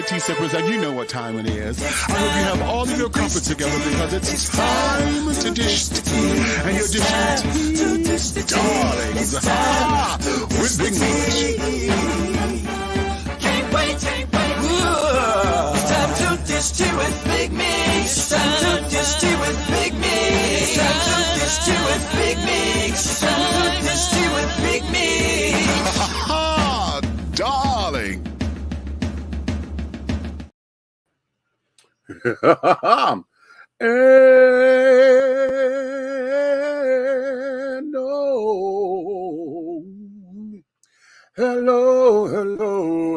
tea sippers, and you know what time it is. I hope you have all of your crumpets together because it's time to dish tea. And you're dishing tea, darlings, with Big Meat. Can't wait. It's time to dish tea with Big Meat. It's time to dish tea with Big Meat. It's time to dish tea with Big Meat. It's time to dish tea with Big Meat. Darling. And oh, hello.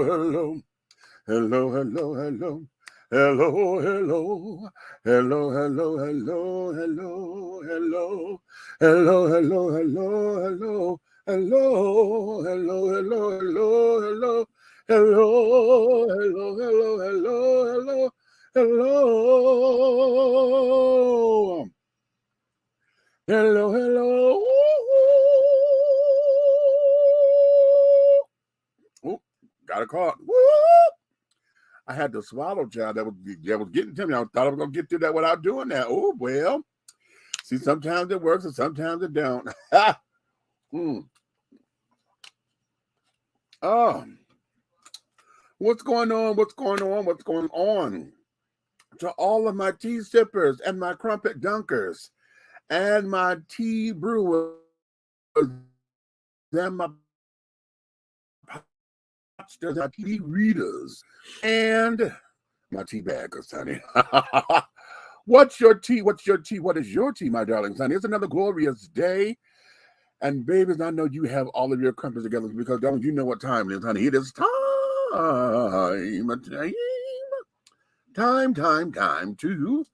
Hello. Oh, got a call. Woo! I had to swallow, child. That was getting to me. I thought I was gonna get through that without doing that. Oh well. See, sometimes it works and sometimes it don't. What's going on? To all of my tea sippers and my crumpet dunkers and my tea brewers and my popsters, my tea readers, and my tea baggers, honey. What's your tea? What is your tea, my darlings, honey? It's another glorious day. And babies, I know you have all of your crumpets together because, darling, you know what time it is, honey. It is time to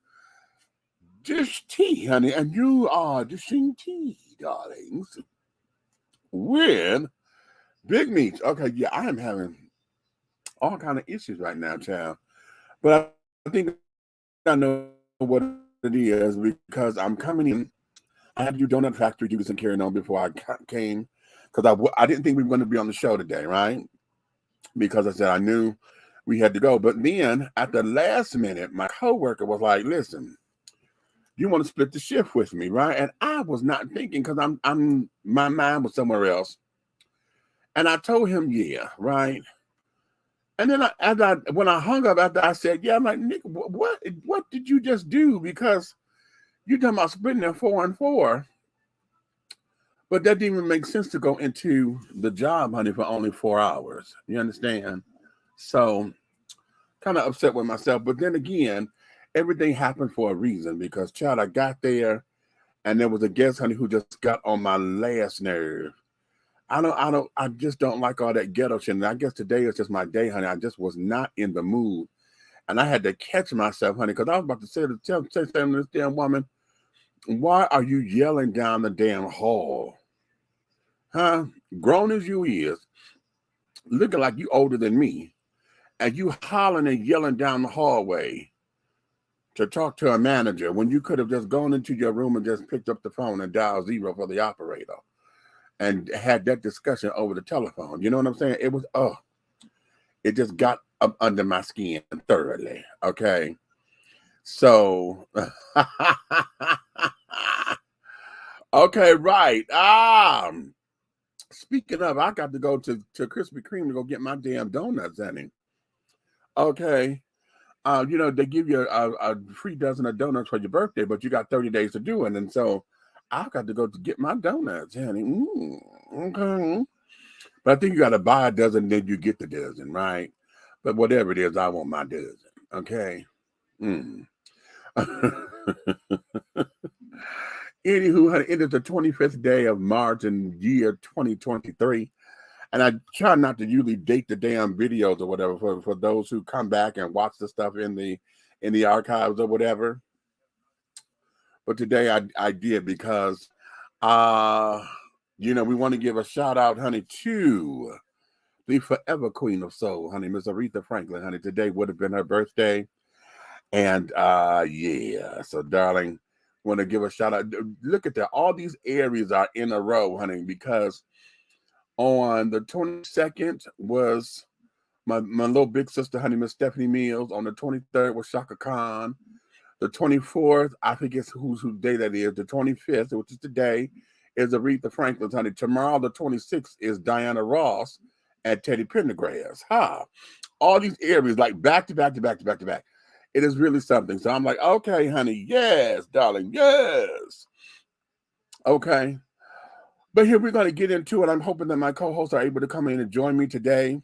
dish tea, honey. And you are dishing tea, darlings, with Big Meat. Okay, yeah, I am having all kind of issues right now, child. But I think I know what it is because I'm coming in. I had to do donut factory duties and carrying on before I came because I didn't think we were going to be on the show today, right? Because I said I knew we had to go. But then at the last minute, my coworker was like, listen, you want to split the shift with me, right? And I was not thinking because my mind was somewhere else. And I told him, yeah, right. And then when I hung up after I said, yeah, I'm like, Nick, what did you just do? Because you're talking about splitting it 4 and 4. But that didn't even make sense to go into the job, honey, for only 4 hours. You understand? So kind of upset with myself. But then again, everything happened for a reason because, child, I got there and there was a guest, honey, who just got on my last nerve. I just don't like all that ghetto shit. And I guess today is just my day, honey. I just was not in the mood. And I had to catch myself, honey, because I was about to say to this damn woman, why are you yelling down the damn hall? Huh? Grown as you is, looking like you older than me, and you hollering and yelling down the hallway to talk to a manager when you could have just gone into your room and just picked up the phone and dialed 0 for the operator and had that discussion over the telephone. You know what I'm saying? It was, it just got up under my skin thoroughly. Okay. So, okay, right. Speaking of, I got to go to Krispy Kreme to go get my damn donuts, honey. Okay. You know, they give you a free dozen of donuts for your birthday, but you got 30 days to do it. And so I got to go to get my donuts, honey. Okay. But I think you got to buy a dozen, then you get the dozen, right? But whatever it is, I want my dozen. Okay. Anywho, honey, it is the 25th day of March in year 2023. And I try not to usually date the damn videos or whatever for those who come back and watch the stuff in the archives or whatever. But today I did because you know, we want to give a shout out, honey, to the forever queen of soul, honey, Miss Aretha Franklin, honey. Today would have been her birthday. And yeah, so darling, want to give a shout out. Look at that. All these Aries are in a row, honey, because on the 22nd was my little big sister, honey, Miss Stephanie Mills. On the 23rd was Shaka Khan. The 24th, I forget whose day that is. The 25th, which is today, is Aretha Franklin's, honey. Tomorrow, the 26th, is Diana Ross and Teddy Pendergrass. All these areas, like back to back to back to back to back. It is really something. So I'm like, okay, honey, yes, darling, yes. Okay. But here we're going to get into it. I'm hoping that my co-hosts are able to come in and join me today.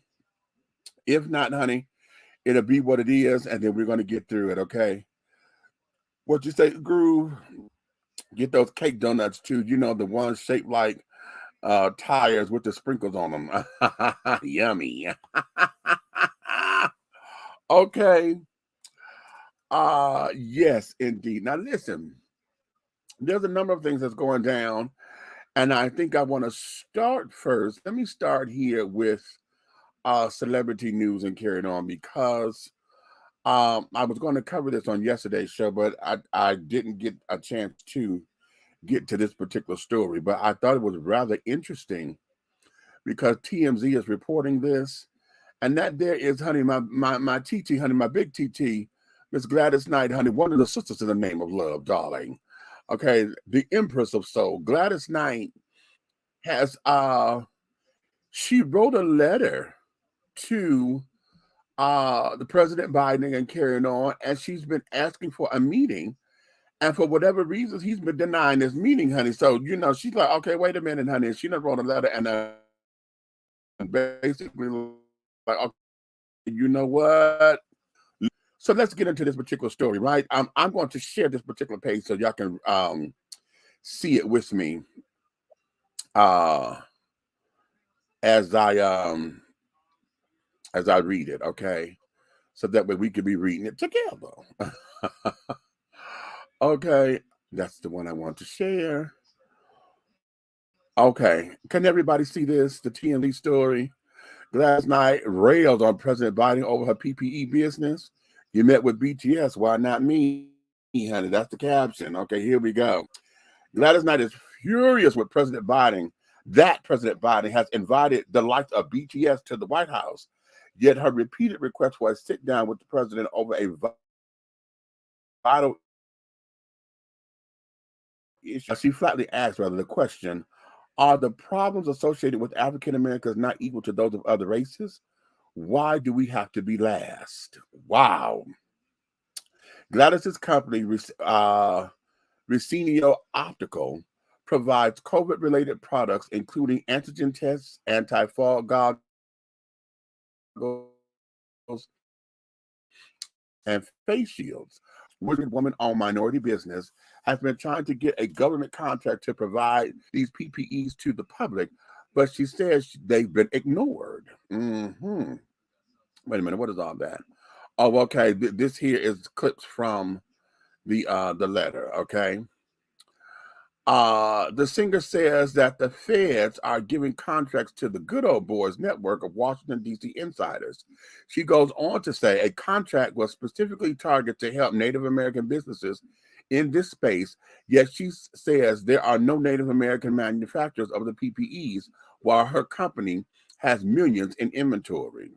If not, honey, it'll be what it is, and then we're going to get through it, okay? What you say, Groove? Get those cake donuts, too. You know, the ones shaped like tires with the sprinkles on them. Yummy. Okay. Yes, indeed. Now, listen. There's a number of things that's going down, and I think I want to start first. Let me start here with celebrity news and carrying on, because I was going to cover this on yesterday's show, but I didn't get a chance to get to this particular story. But I thought it was rather interesting because TMZ is reporting this, and that there is, honey, my TT, honey, my big TT, Miss Gladys Knight, honey, one of the sisters in the name of love, darling. Okay, the Empress of Soul, Gladys Knight, has she wrote a letter to the President Biden and carrying on, and she's been asking for a meeting, and for whatever reasons, he's been denying this meeting, honey. So, you know, she's like, okay, wait a minute, honey. She done wrote a letter and basically like, okay, you know what? So let's get into this particular story, right? I'm going to share this particular page so y'all can see it with me as I read it, okay? So that way we could be reading it together. Okay, that's the one I want to share. Okay, can everybody see this? The TMZ story. Last night, railed on President Biden over her PPE business. You met with BTS, why not me, honey? That's the caption. Okay, here we go. Gladys Knight is furious with President Biden that President Biden has invited the likes of BTS to the White House, yet her repeated request for a sit down with the president over a vital issue. She flatly asked, rather, the question, are the problems associated with African Americans not equal to those of other races? Why do we have to be last? Wow. Gladys's company, Recinio Optical, provides COVID-related products, including antigen tests, anti-fog goggles, and face shields. Woman-owned minority business has been trying to get a government contract to provide these PPEs to the public, but she says they've been ignored. Wait a minute, what is all that? Oh, okay. This here is clips from the letter. Okay. The singer says that the feds are giving contracts to the Good Old Boys network of Washington, D.C. insiders. She goes on to say a contract was specifically targeted to help Native American businesses in this space, yet she says there are no Native American manufacturers of the PPEs, while her company has millions in inventory.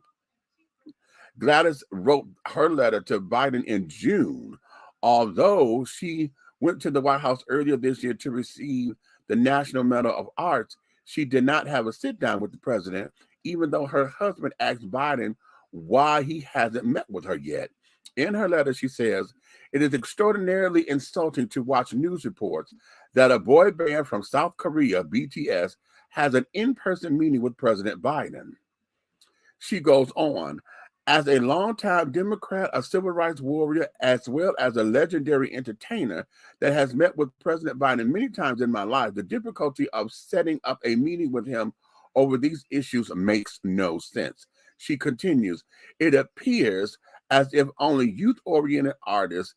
Gladys wrote her letter to Biden in June, although she went to the White House earlier this year to receive the National Medal of Arts. She did not have a sit down with the president, even though her husband asked Biden why he hasn't met with her yet. In her letter, she says, it is extraordinarily insulting to watch news reports that a boy band from South Korea, BTS, has an in-person meeting with President Biden. She goes on, as a longtime Democrat, a civil rights warrior, as well as a legendary entertainer that has met with President Biden many times in my life, the difficulty of setting up a meeting with him over these issues makes no sense. She continues, it appears as if only youth-oriented artists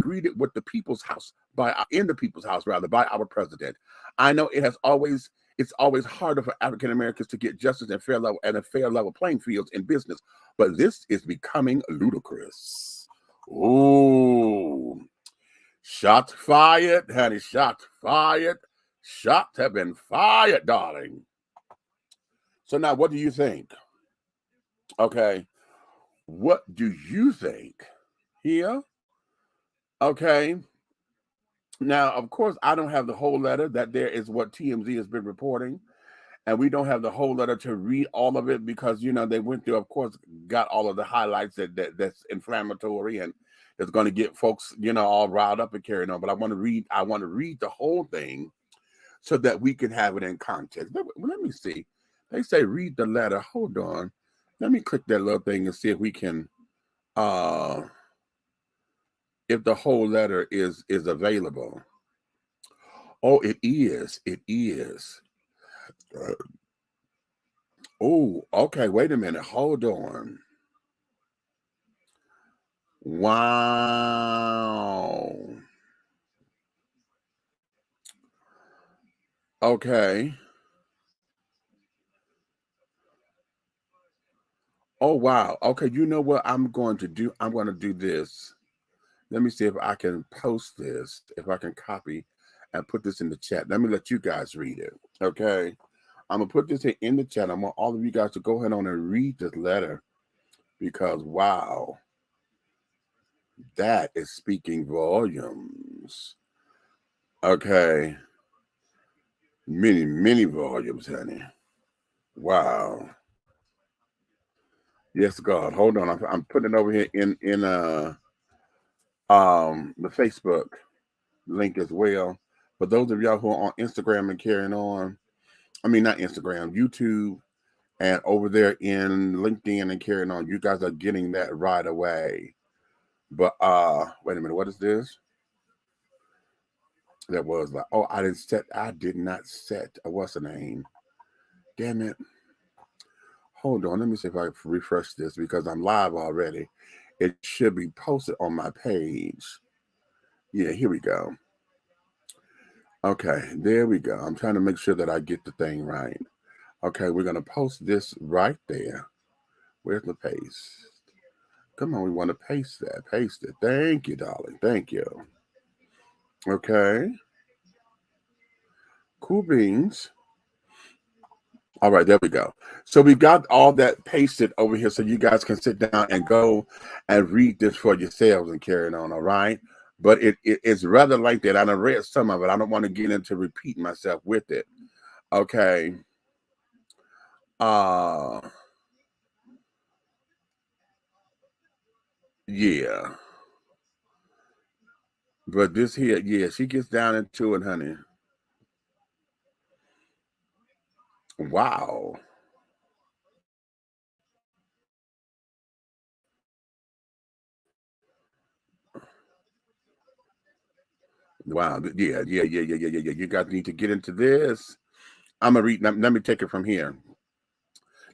greeted with the People's House in the People's House by our president. I know it's always harder for African Americans to get justice and a fair level playing fields in business, but this is becoming ludicrous. Oh, shots fired, honey, shots fired. Shots have been fired, darling. So now what do you think? Okay. What do you think here? Okay. Now, of course, I don't have the whole letter. That there is what TMZ has been reporting. And we don't have the whole letter to read all of it because, you know, they went through, of course, got all of the highlights that's inflammatory and it's going to get folks, you know, all riled up and carrying on. But I want to read the whole thing so that we can have it in context. Let me see. They say read the letter. Hold on. Let me click that little thing and see if we can if the whole letter is available. Oh, it is. It is. Oh, okay. Wait a minute. Hold on. Wow. Okay. Oh, wow. Okay. You know what I'm going to do? I'm going to do this. Let me see if I can post this, if I can copy and put this in the chat. Let me let you guys read it. Okay. I'm going to put this in the chat. I want all of you guys to go ahead on and read this letter because, wow, that is speaking volumes. Okay. Many, many volumes, honey. Wow. Yes, God. Hold on. I'm putting it over here in the Facebook link as well. For those of y'all who are on Instagram and carrying on, I mean not Instagram, YouTube, and over there in LinkedIn and carrying on, you guys are getting that right away. But wait a minute, what is this? That was like, oh, I did not set what's the name? Damn it. Hold on, let me see if I can refresh this because I'm live already. It should be posted on my page. Yeah, here we go. Okay, there we go. I'm trying to make sure that I get the thing right. Okay, we're going to post this right there. Where's the paste? Come on, we want to paste that. Paste it. Thank you, darling. Thank you. Okay. Cool beans. All right, there we go. So we got all that pasted over here so you guys can sit down and go and read this for yourselves and carry it on, all right? But it's rather like that. I done read some of it. I don't want to get into repeating myself with it. Okay. Yeah. But this here, yeah, she gets down into it, honey. Wow. Wow. Yeah. You guys need to get into this. I'm going to read. Let me take it from here.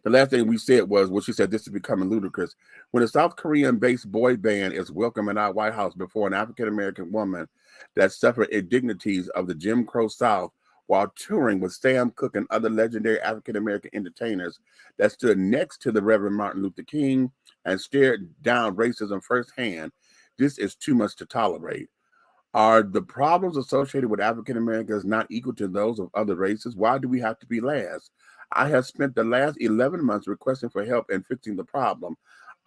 The last thing we said was, well, she said, this is becoming ludicrous. When a South Korean-based boy band is welcoming our White House before an African-American woman that suffered indignities of the Jim Crow South while touring with Sam Cooke and other legendary African-American entertainers that stood next to the Reverend Martin Luther King and stared down racism firsthand, this is too much to tolerate. Are the problems associated with African Americans not equal to those of other races? Why do we have to be last? I have spent the last 11 months requesting for help in fixing the problem.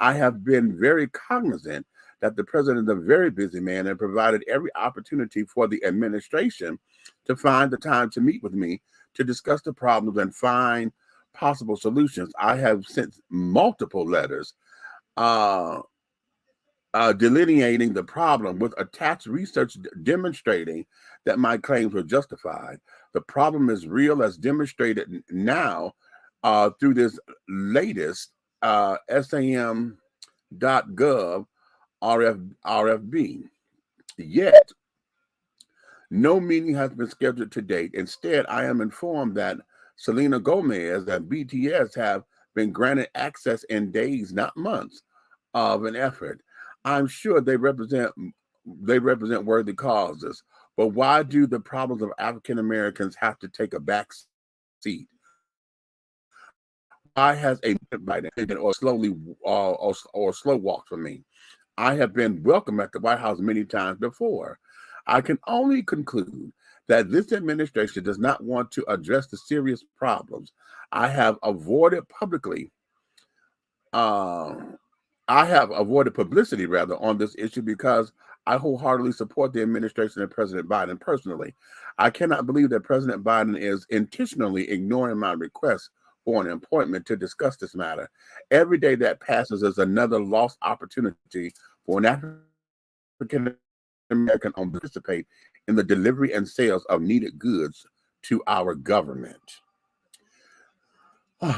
I have been very cognizant that the president is a very busy man and provided every opportunity for the administration to find the time to meet with me to discuss the problems and find possible solutions. I have sent multiple letters delineating the problem with attached research demonstrating that my claims were justified. The problem is real as demonstrated now through this latest SAM.gov RFB. Yet, no meeting has been scheduled to date. Instead, I am informed that Selena Gomez and BTS have been granted access in days, not months, of an effort. I'm sure they represent worthy causes, but why do the problems of African Americans have to take a back seat? Why has a or slowly or slow walk for me? I have been welcome at the White House many times before. I can only conclude that this administration does not want to address the serious problems. I have avoided publicly. I have avoided publicity rather on this issue because I wholeheartedly support the administration and President Biden personally. I cannot believe that President Biden is intentionally ignoring my request for an appointment to discuss this matter. Every day that passes is another lost opportunity for an African American to participate in the delivery and sales of needed goods to our government.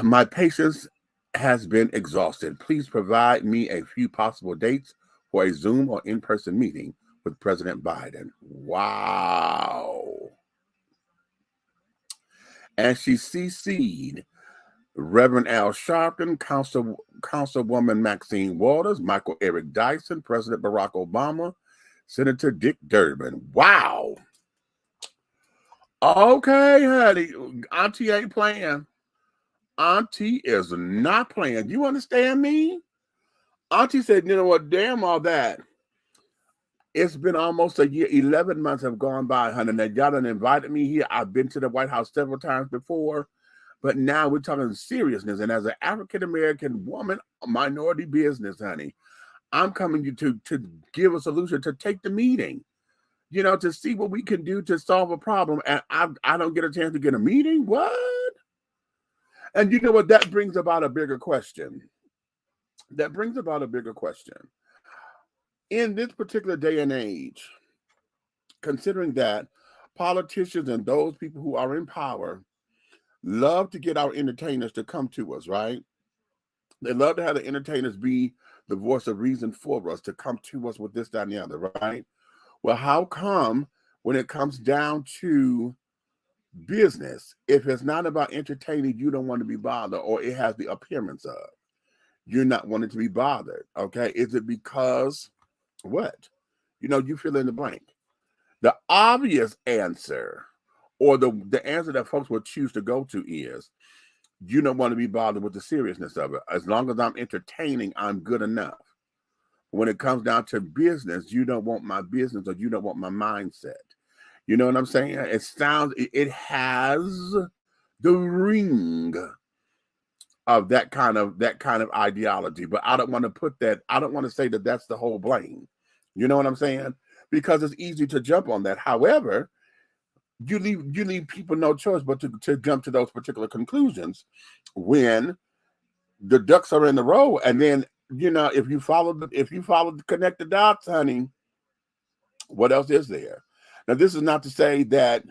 My patience has been exhausted. Please provide me a few possible dates for a Zoom or in-person meeting with President Biden. Wow. And she CC'd Reverend Al Sharpton, Councilwoman Maxine Waters, Michael Eric Dyson, President Barack Obama, Senator Dick Durbin. Wow. Okay, honey. Auntie ain't playing. Auntie is not playing. You understand me? Auntie said, you know what, damn all that. It's been almost a year, 11 months have gone by, honey. Now, y'all done invited me here. I've been to the White House several times before, but now we're talking seriousness. And as an African-American woman, minority business, honey, I'm coming to give a solution, to take the meeting, you know, to see what we can do to solve a problem. And I don't get a chance to get a meeting? What? And you know what? That brings about a bigger question. That brings about a bigger question. In this particular day and age, considering that politicians and those people who are in power love to get our entertainers to come to us, right? They love to have the entertainers be the voice of reason for us, to come to us with this, that, and the other, right? Well, how come when it comes down to business, if it's not about entertaining, you don't want to be bothered, or it has the appearance of you're not wanting to be bothered? Okay, is it because what? You know, you fill in the blank. The obvious answer, or the answer that folks would choose to go to, is you don't want to be bothered with the seriousness of it. As long as I'm entertaining, I'm good enough. When it comes down to business, you don't want my business, or you don't want my mindset. You know what I'm saying? It has the ring of that kind of ideology, but I don't want to put that. I don't want to say that that's the whole blame. You know what I'm saying? Because it's easy to jump on that. However, you leave people no choice but to jump to those particular conclusions when the ducks are in the row. And then, you know, if you follow connect the dots, honey, what else is there? Now, this is not to say that,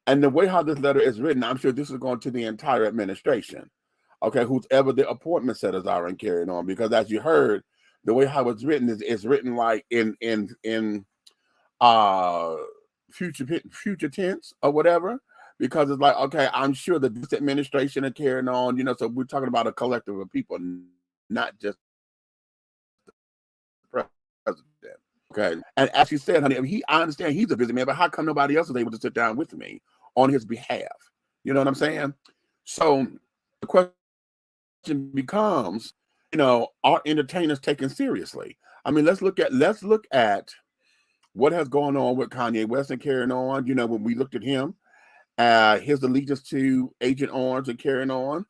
and the way how this letter is written, I'm sure this is going to the entire administration, okay, whoever the appointment setters are and carrying on, because as you heard, the way how it's written is written like in future tense or whatever, because it's like, okay, I'm sure that this administration are carrying on, you know, so we're talking about a collective of people, not just the president. Okay. And as you said, honey, I understand he's a busy man, but how come nobody else is able to sit down with me on his behalf? You know what I'm saying? So the question becomes, you know, are entertainers taken seriously? I mean, let's look at what has gone on with Kanye West and carrying on. You know, when we looked at him, his allegiance to Agent Orange and carrying on,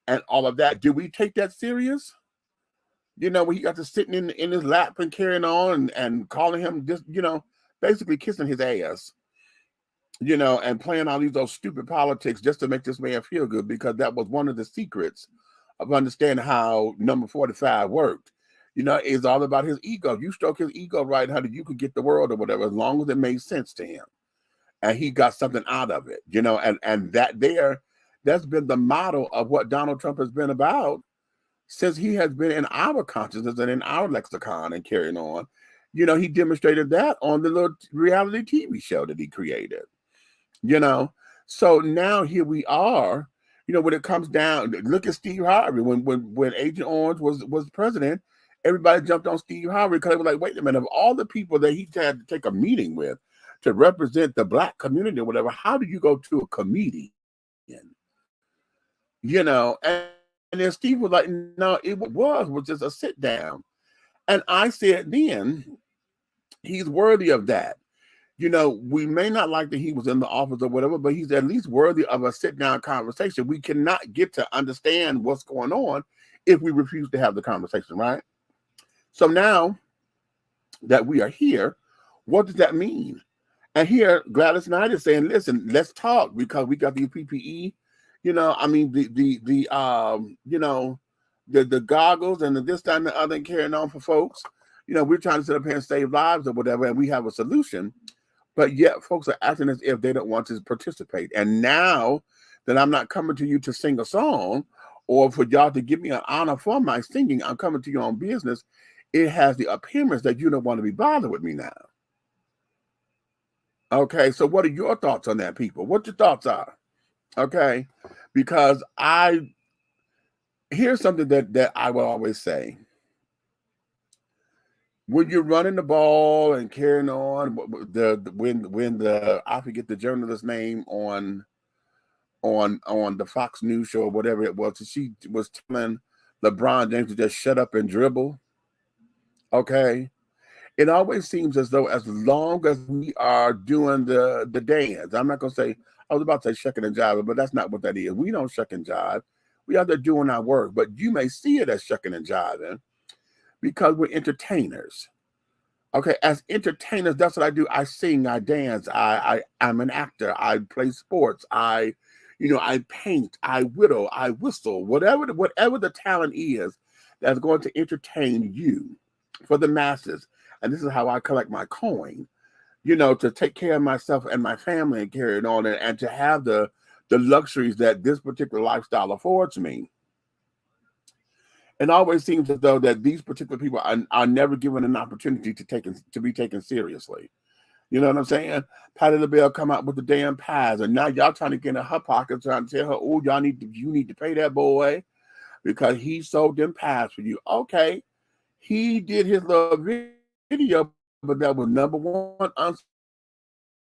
and all of that. Do we take that serious? You know, when he got to sitting in his lap and carrying on and calling him just, you know, basically kissing his ass, you know, and playing all those stupid politics just to make this man feel good, because that was one of the secrets of understanding how number 45 worked. You know, it's all about his ego. You stroke his ego right, how you could get the world or whatever, as long as it made sense to him. And he got something out of it, you know, and that's been the motto of what Donald Trump has been about since he has been in our consciousness and in our lexicon and carrying on. You know, he demonstrated that on the little reality TV show that he created, you know. So now here we are, you know, when it comes down, look at Steve Harvey. When Agent Orange was president, everybody jumped on Steve Harvey because they were like, wait a minute, of all the people that he had to take a meeting with to represent the Black community or whatever, how do you go to a comedian? You know, and then Steve was like, no, it was just a sit down. And I said, then he's worthy of that. you know, we may not like that he was in the office or whatever, but he's at least worthy of a sit-down conversation. We cannot get to understand what's going on if we refuse to have the conversation, right? So now that we are here, what does that mean? And here, Gladys Knight is saying, listen, let's talk, because we got these PPE, you know, I mean, you know, the goggles and the this, that, and the other, and carrying on for folks. You know, we're trying to sit up here and save lives or whatever, and we have a solution. But yet folks are acting as if they don't want to participate. And now that I'm not coming to you to sing a song or for y'all to give me an honor for my singing, I'm coming to you on business. It has the appearance that you don't want to be bothered with me now. Okay, so what are your thoughts on that, people? What your thoughts are? Okay, because here's something that I will always say. When you're running the ball and carrying on, when the I forget the journalist's name on the Fox News show or whatever it was, she was telling LeBron James to just shut up and dribble. Okay, it always seems as though as long as we are doing the dance, I'm not gonna say, I was about to say shucking and jiving, but that's not what that is. We don't shuck and jive. We are there doing our work, but you may see it as shucking and jiving because we're entertainers. Okay, as entertainers, that's what I do. I sing, I dance, I'm an actor, I play sports, I paint, I whittle, I whistle, whatever the talent is that's going to entertain you for the masses. And this is how I collect my coin, you know, to take care of myself and my family and carry it on, and to have the luxuries that this particular lifestyle affords me. It always seems as though that these particular people are never given an opportunity to be taken seriously. You know what I'm saying? Patti LaBelle come out with the damn pies, and now y'all trying to get in her pocket, trying to tell her, oh, you need to pay that boy because he sold them pies for you. Okay, he did his little video, but that was number one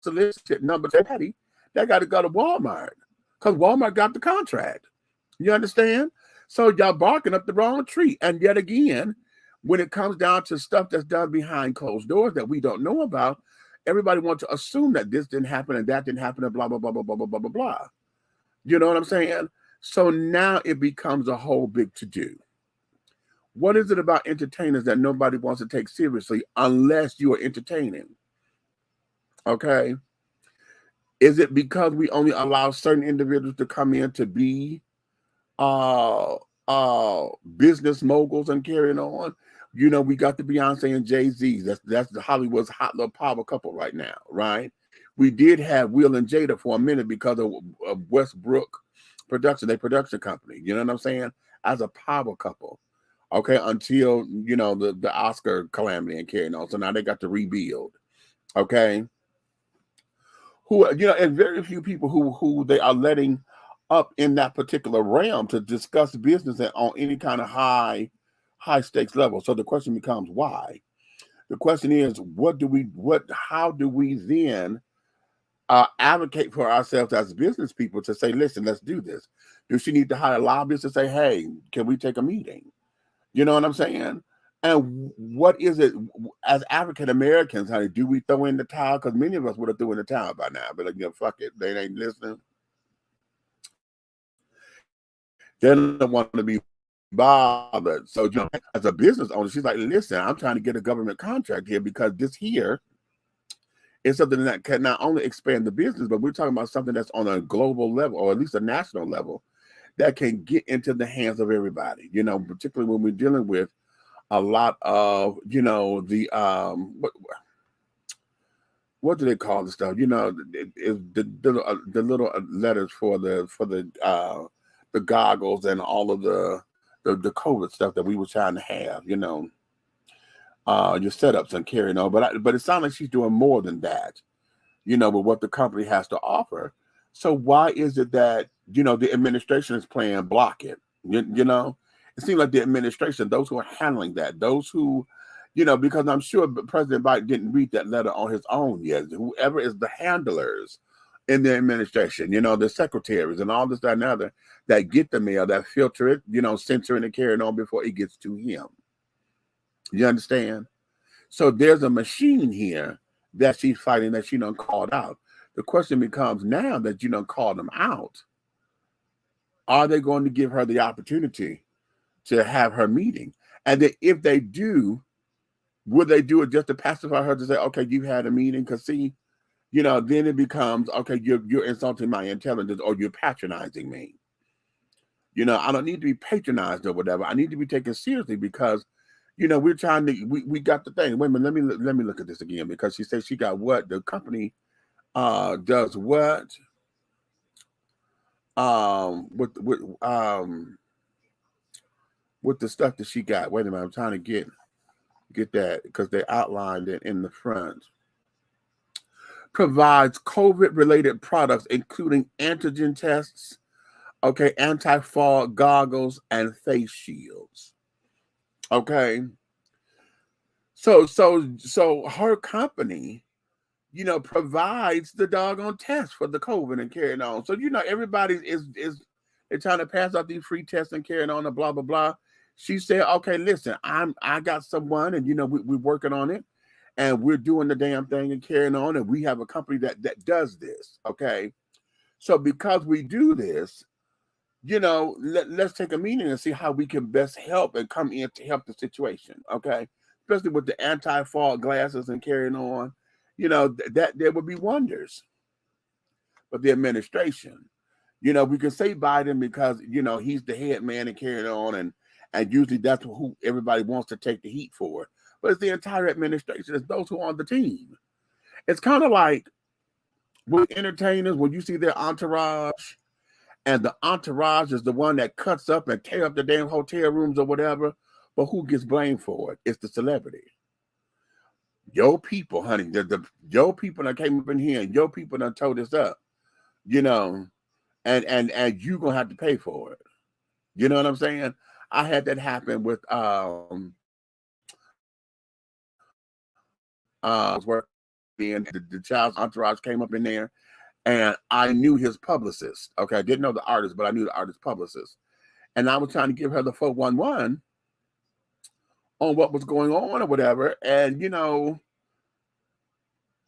unsolicited. Number two, Patty, that got to go to Walmart because Walmart got the contract. You understand? So y'all barking up the wrong tree. And yet again, when it comes down to stuff that's done behind closed doors that we don't know about, everybody wants to assume that this didn't happen and that didn't happen and blah, blah, blah, blah, blah, blah, blah, blah, blah. You know what I'm saying? So now it becomes a whole big to-do. What is it about entertainers that nobody wants to take seriously unless you are entertaining? Okay? Is it because we only allow certain individuals to come in to be business moguls and carrying on? You know, we got the Beyonce and Jay-Z. That's the Hollywood's hot little power couple right now, right? We did have Will and Jada for a minute because of Westbrook Production, their production company. You know what I'm saying? As a power couple, okay, until you know the Oscar calamity and carrying on. So now they got to rebuild, okay. Who and very few people who they are letting up in that particular realm to discuss business on any kind of high stakes level. So the question becomes why? The question is, how do we then advocate for ourselves as business people to say, listen, let's do this? Do she need to hire lobbyists to say, hey, can we take a meeting? You know what I'm saying? And what is it as African Americans, honey? Do we throw in the towel? Because many of us would have thrown in the towel by now. But fuck it, they ain't listening. They don't want to be bothered. So, as a business owner, she's like, listen, I'm trying to get a government contract here because this here is something that can not only expand the business, but we're talking about something that's on a global level or at least a national level that can get into the hands of everybody, particularly when we're dealing with a lot of, the, what do they call the stuff? The little letters for the goggles and all of the COVID stuff that we were trying to have, your setups and carrying on. But it sounds like she's doing more than that, with what the company has to offer. So why is it that, the administration is playing block it? It seems like the administration, those who are handling that, those who, because I'm sure President Biden didn't read that letter on his own yet. Whoever is the handlers in the administration, the secretaries and all this, that, and other, that get the mail, that filter it, censor it and carry it on before it gets to him. You understand? So there's a machine here that she's fighting that she done called out. The question becomes now that you done called them out, are they going to give her the opportunity to have her meeting? And then if they do, would they do it just to pacify her to say, okay, you had a meeting? Because see, you know, then it becomes, okay, you're insulting my intelligence or you're patronizing me. You know, I don't need to be patronized or whatever. I need to be taken seriously because, you know, we're trying to, we got the thing. Wait a minute, let me look at this again because she said she got what? The company does what? With the stuff that she got. Wait a minute, I'm trying to get that because they outlined it in the front. Provides COVID-related products, including antigen tests, okay, anti-fog goggles, and face shields. Okay. So her company, you know, provides the doggone test for the COVID and carrying on. So, you know, everybody is they're trying to pass out these free tests and carrying on and blah, blah, blah. She said, okay, listen, I got someone and, you know, we're working on it and we're doing the damn thing and carrying on. And we have a company that does this. Okay. So because we do this, you know, let's take a meeting and see how we can best help and come in to help the situation. Okay. Especially with the anti-fog glasses and carrying on, you know, that there would be wonders. But the administration, you know, we can say Biden because, you know, he's the head man and carrying on and usually that's who everybody wants to take the heat for. But it's the entire administration. It's those who are on the team. It's kind of like with entertainers, when you see their entourage, and the entourage is the one that cuts up and tear up the damn hotel rooms or whatever, but who gets blamed for it? It's the celebrity. Your people, honey, your people that came up in here and your people that told us up, you know, and you gonna have to pay for it. You know what I'm saying? I had that happen with I was working and the child's entourage came up in there and I knew his publicist. Okay, I didn't know the artist, but I knew the artist's publicist. And I was trying to give her the 411 on what was going on or whatever. And, you know,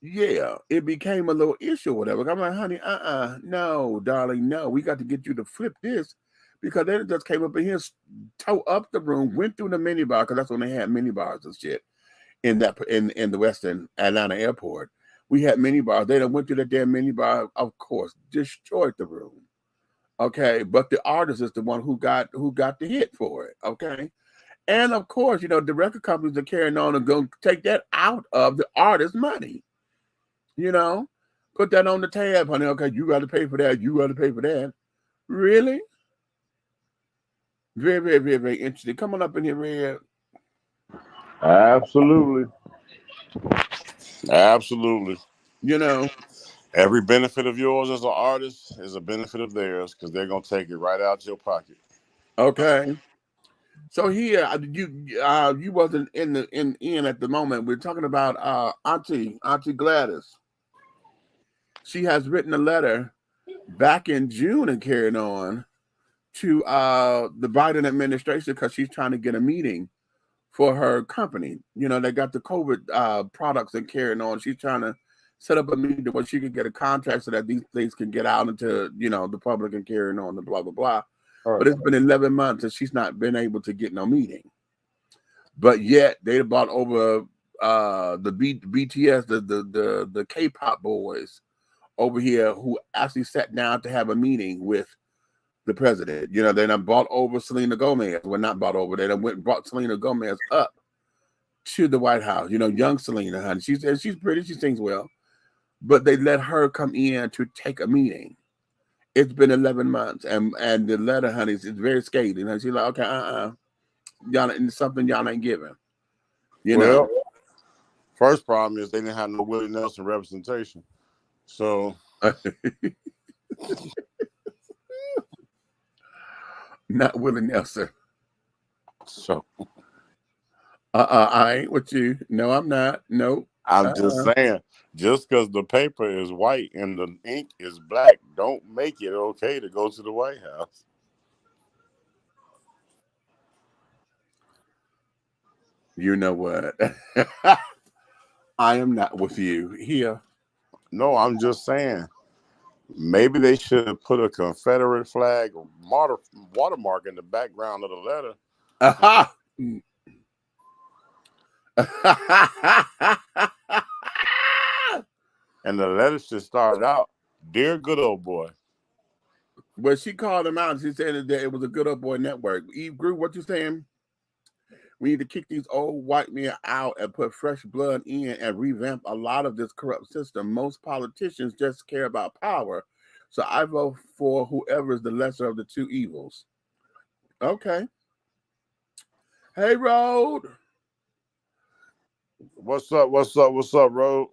yeah, it became a little issue or whatever. I'm like, honey, no, darling, no. We got to get you to flip this because they just came up in here, tore up the room, went through the minibar, because that's when they had minibars and shit in the Western Atlanta airport. We had minibars. They done went through the damn minibar, of course, destroyed the room. Okay, but the artist is the one who got the hit for it. Okay, and of course, you know, the record companies are carrying on and going to take that out of the artist's money. You know, put that on the tab, honey. Okay, you got to pay for that. You got to pay for that. Really? Very, very, very, very interesting. Come on up in here, Red. Absolutely. Absolutely. You know, every benefit of yours as an artist is a benefit of theirs because they're going to take it right out your pocket. Okay. So here, you wasn't in at the moment. We're talking about Auntie GLADYS. She has written a letter back in June and carried on to the Biden administration because she's trying to get a meeting for her company. You know, they got the COVID products and carrying on. She's trying to set up a meeting where she can get a contract so that these things can get out into, you know, the public and carrying on and blah, blah, blah. Right. But it's been 11 months and she's not been able to get no meeting. But yet they bought over the BTS, the K-pop boys over here who actually sat down to have a meeting with the president. You know, they done bought over Selena Gomez. Well, not bought over. They done went and brought Selena Gomez up to the White House. You know, young Selena, honey. She's pretty. She sings well. But they let her come in to take a meeting. It's been 11 months, and the letter, honey, is very scathing. And she's like, okay, y'all, it's something y'all ain't giving. You know. First problem is they didn't have no Willie Nelson representation. So. Not Willie Nelson. So. I ain't with you. No, I'm not. No. I'm just saying, just because the paper is white and the ink is black, don't make it okay to go to the White House. You know what? I am not with you here. No, I'm just saying. Maybe they should have put a Confederate flag watermark in the background of the letter. Aha! And the letter should start out, "Dear good old boy." Well, she called him out and she said that it was a good old boy network. Eve Grew, what you saying? We need to kick these old white men out and put fresh blood in and revamp a lot of this corrupt system. Most politicians just care about power. So I vote for whoever is the lesser of the two evils. Okay. Hey, Road. What's up? What's up? What's up, Road?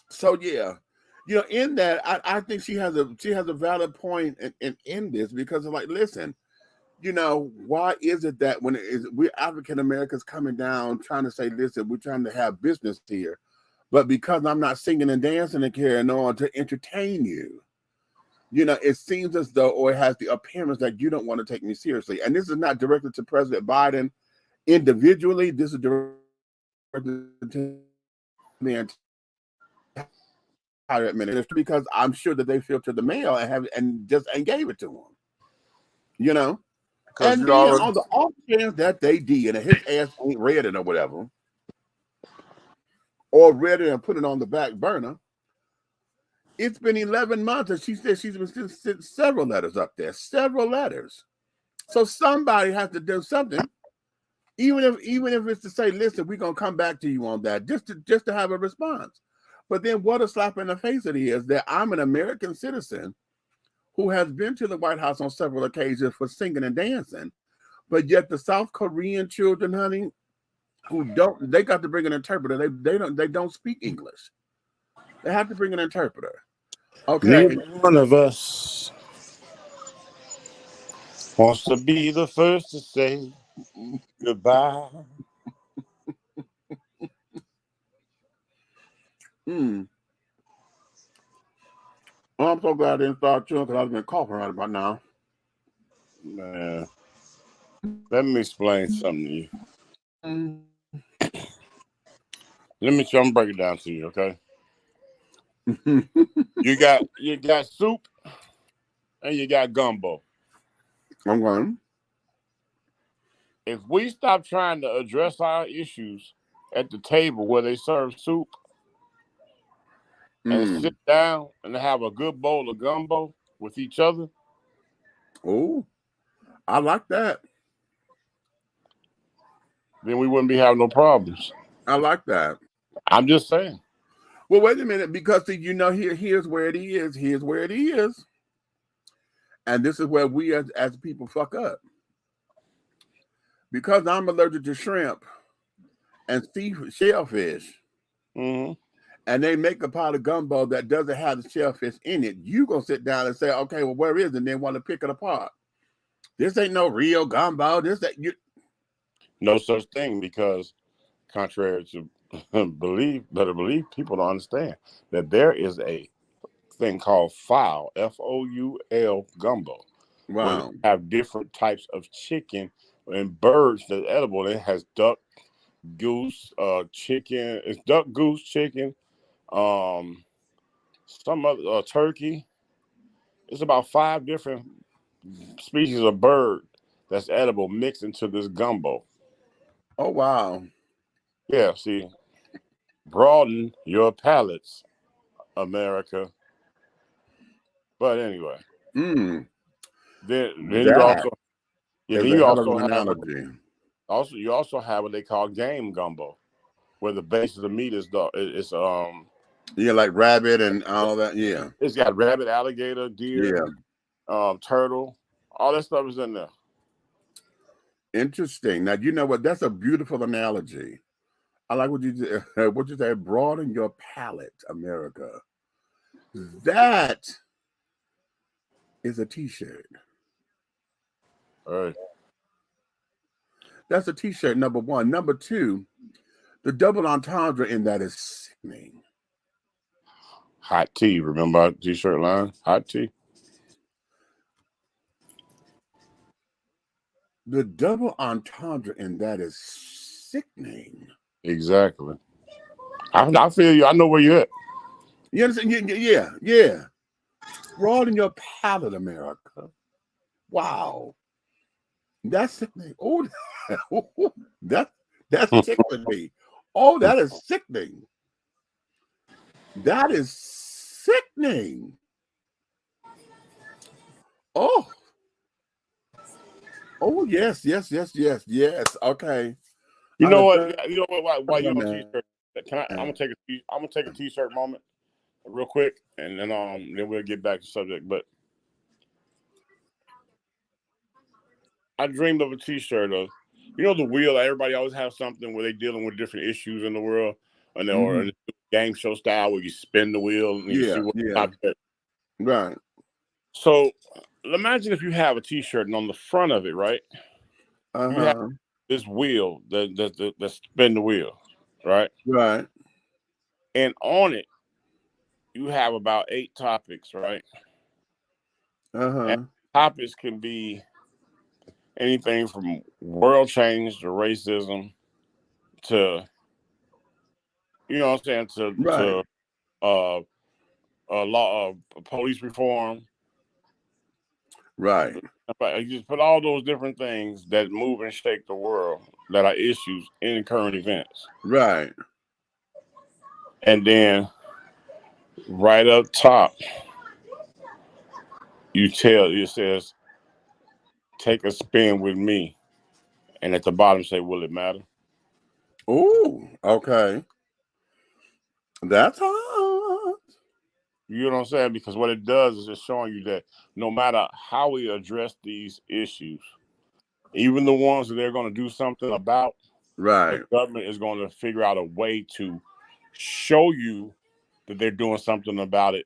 So yeah, in that, I think she has a valid point in this, because it's like, listen, why is it that when we're African Americans coming down trying to say, listen, we're trying to have business here, but because I'm not singing and dancing and carrying on to entertain you, it seems as though, or it has the appearance that you don't want to take me seriously. And this is not directed to President Biden individually. This is directed to the entire administration, because I'm sure that they filtered the mail and gave it to him. And then on the off chance that they did, and his ass ain't read it or whatever, or read it and put it on the back burner, it's been 11 months, and she said she's been sent several letters up there, several letters. So somebody has to do something, even if it's to say, listen, we're gonna come back to you on that, just to have a response. But then what a slap in the face it is that I'm an American citizen who has been to the White House on several occasions for singing and dancing, but yet the South Korean children, honey, they got to bring an interpreter. They don't speak English. They have to bring an interpreter. Okay. Neither one of us wants to be the first to say goodbye. Well, I'm so glad I didn't start chewing, because I've been coughing right about now. Man, let me explain something to you. I'm gonna break it down to you, okay? You got soup and you got gumbo. I'm going. If we stop trying to address our issues at the table where they serve soup and sit down and have a good bowl of gumbo with each other. Oh, I like that. Then we wouldn't be having no problems. I like that. I'm just saying. Well, wait a minute, because here's where it is. Here's where it is. And this is where we as people fuck up. Because I'm allergic to shrimp and shellfish, Mm-hmm. and they make a pot of gumbo that doesn't have the shellfish in it, you gonna sit down and say, okay, well, where is it? And then want to pick it apart. This ain't no real gumbo. No such thing, because contrary to believe, people don't understand that there is a thing called fowl, F-O-U-L gumbo. Wow. Where they have different types of chicken and birds that's edible. It has duck, goose, chicken. It's duck, goose, chicken, some other turkey. It's about 5 different species of bird that's edible mixed into this gumbo. Oh, wow. Yeah, see, broaden your palates, America. But anyway, then you also have what they call game gumbo, where the base of the meat is like rabbit and all that. Yeah, it's got rabbit, alligator, deer, turtle, all that stuff is in there. Interesting. Now, you know what? That's a beautiful analogy. I like what you said. Broaden your palate, America. That is a T-shirt. All right. That's a T-shirt, number one. Number two, the double entendre in that is sickening. Hot tea. Remember our T-shirt line? Hot tea. The double entendre in that is sickening. Exactly. I feel you. I know where you're at. You understand? Yeah. Broaden your palate, America. Wow. That's sickening. Oh, that's tickling me. Oh, that is sickening. That is sickening. Oh. Oh, yes. Okay. You I know done what? thought You know what? While you're on about t-shirt, I'm that. gonna take a t-shirt moment real quick, and then we'll get back to the subject. But I dreamed of a t-shirt of, the wheel. Everybody always has something where they're dealing with different issues in the world, or a game show style where you spin the wheel and you see what pops up. Right. So imagine if you have a t-shirt and on the front of it, right, you have this wheel that spin the wheel, right? Right. And on it, you have about 8 topics, right? And topics can be anything from world change to racism to, you know what I'm saying, to law, police reform. Right. You just put all those different things that move and shake the world that are issues in current events. Right. And then right up top, it says, take a spin with me. And at the bottom say, will it matter? Oh, okay. That's hot. You know what I'm saying? Because what it does is it's showing you that no matter how we address these issues, even the ones that they're going to do something about, right, the government is going to figure out a way to show you that they're doing something about it.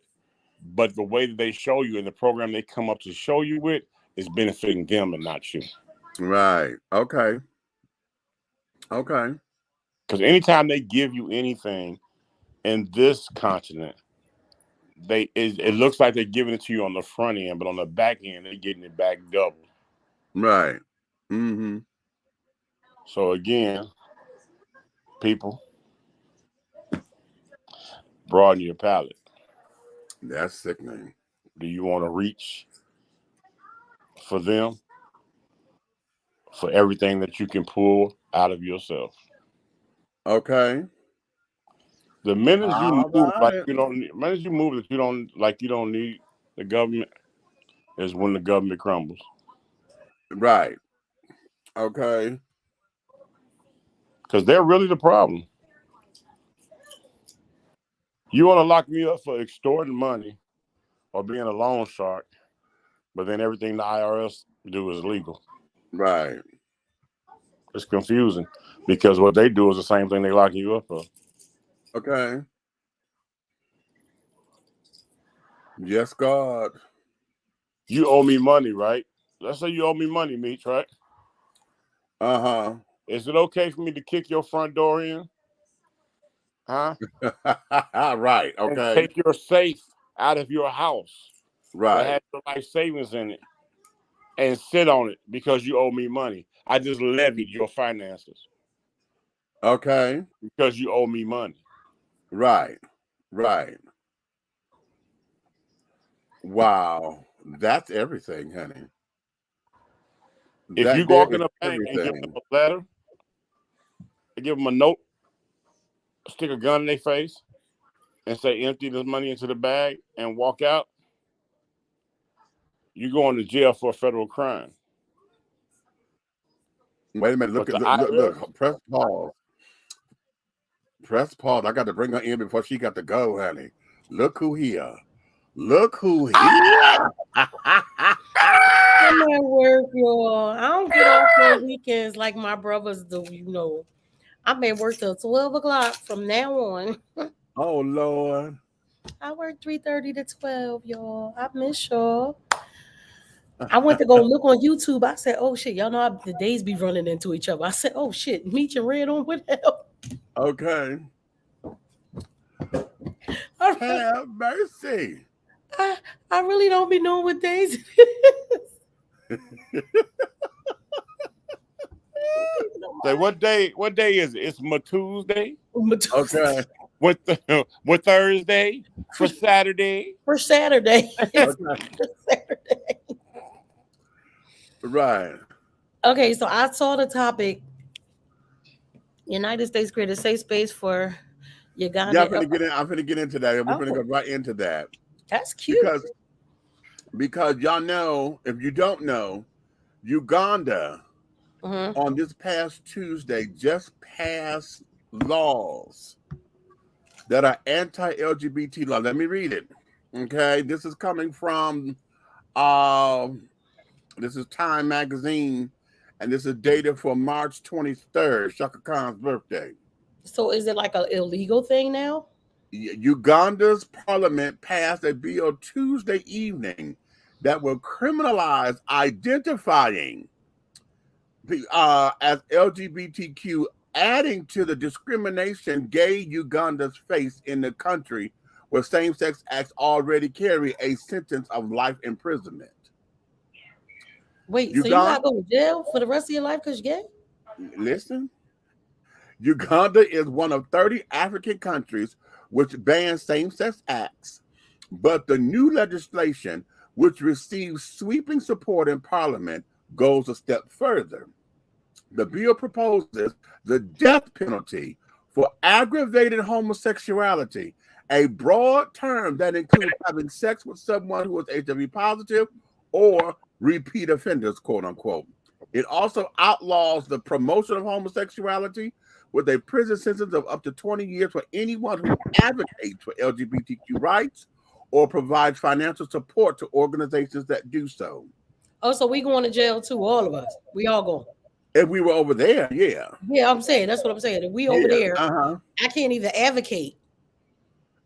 But the way that they show you and the program they come up to show you with is benefiting them and not you. Right. Okay. Okay. Because anytime they give you anything in this continent, it looks like they're giving it to you on the front end, but on the back end, they're getting it back double. Right. So again, people, broaden your palate. That's sickening. Do you want to reach for them? For everything that you can pull out of yourself. Okay. The minute you move that you don't need the government is when the government crumbles. Right. Okay. Because they're really the problem. You want to lock me up for extorting money or being a loan shark, but then everything the IRS do is legal. Right. It's confusing because what they do is the same thing they lock you up for. Okay. Yes, God. You owe me money, right? Let's say you owe me money, Meech, right? Is it okay for me to kick your front door in? Huh? Right. Okay. And take your safe out of your house. Right. That has your life savings in it. And sit on it because you owe me money. I just levied your finances. Okay. Because you owe me money. Right. Right. Wow. That's everything, honey. If you walk in a bank and give them a letter, give them a note, stick a gun in their face, and say, empty this money into the bag and walk out, you're going to jail for a federal crime. Wait a minute. Look. Press pause. Press pause. I got to bring her in before she got to go, honey. Look who here. Look who here. I'm at work, y'all. I don't get off on weekends like my brothers do, I'm at work till 12 o'clock from now on. Oh, Lord. I work 3:30 to 12, y'all. I miss y'all. I went to go look on YouTube. I said, oh, shit. Y'all know the days be running into each other. I said, oh, shit. Meech and Red on what hell? Okay. Have mercy. I really don't be knowing what days it is. Say what day? What day is it? It's my Tuesday. Okay. What Thursday? For Saturday. For Saturday. Okay. For Saturday. Right. Okay, so I saw the topic. United States created a safe space for Uganda. Yeah, I'm gonna get into that. We're gonna go right into that. That's cute. Because y'all know, if you don't know, Uganda on this past Tuesday just passed laws that are anti-LGBT law. Let me read it. Okay, this is coming from this is Time magazine, and this is dated for March 23rd, Shaka Khan's birthday. So is it like an illegal thing now? Uganda's parliament passed a bill Tuesday evening that will criminalize identifying as LGBTQ, adding to the discrimination gay Ugandans face in the country where same-sex acts already carry a sentence of life imprisonment. Wait, so you gotta go to jail for the rest of your life because you're gay? Listen, Uganda is one of 30 African countries which ban same-sex acts, but the new legislation, which receives sweeping support in Parliament, goes a step further. The bill proposes the death penalty for aggravated homosexuality, a broad term that includes having sex with someone who is HIV positive or repeat offenders, quote unquote. It also outlaws the promotion of homosexuality with a prison sentence of up to 20 years for anyone who advocates for LGBTQ rights or provides financial support to organizations that do so. Oh, so we going to jail too, all of us. We all going. If we were over there, yeah. Yeah, I'm saying, that's what I'm saying. If we over there, I can't even advocate.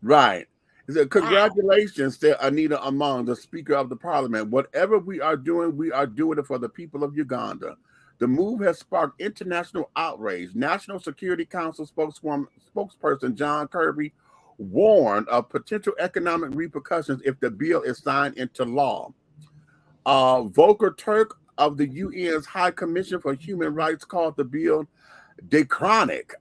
Right. So congratulations to Anita Among, the Speaker of the Parliament. Whatever we are doing it for the people of Uganda. The move has sparked international outrage. National Security Council spokesperson John Kirby warned of potential economic repercussions if the bill is signed into law. Volker Turk of the UN's High Commission for Human Rights called the bill draconic.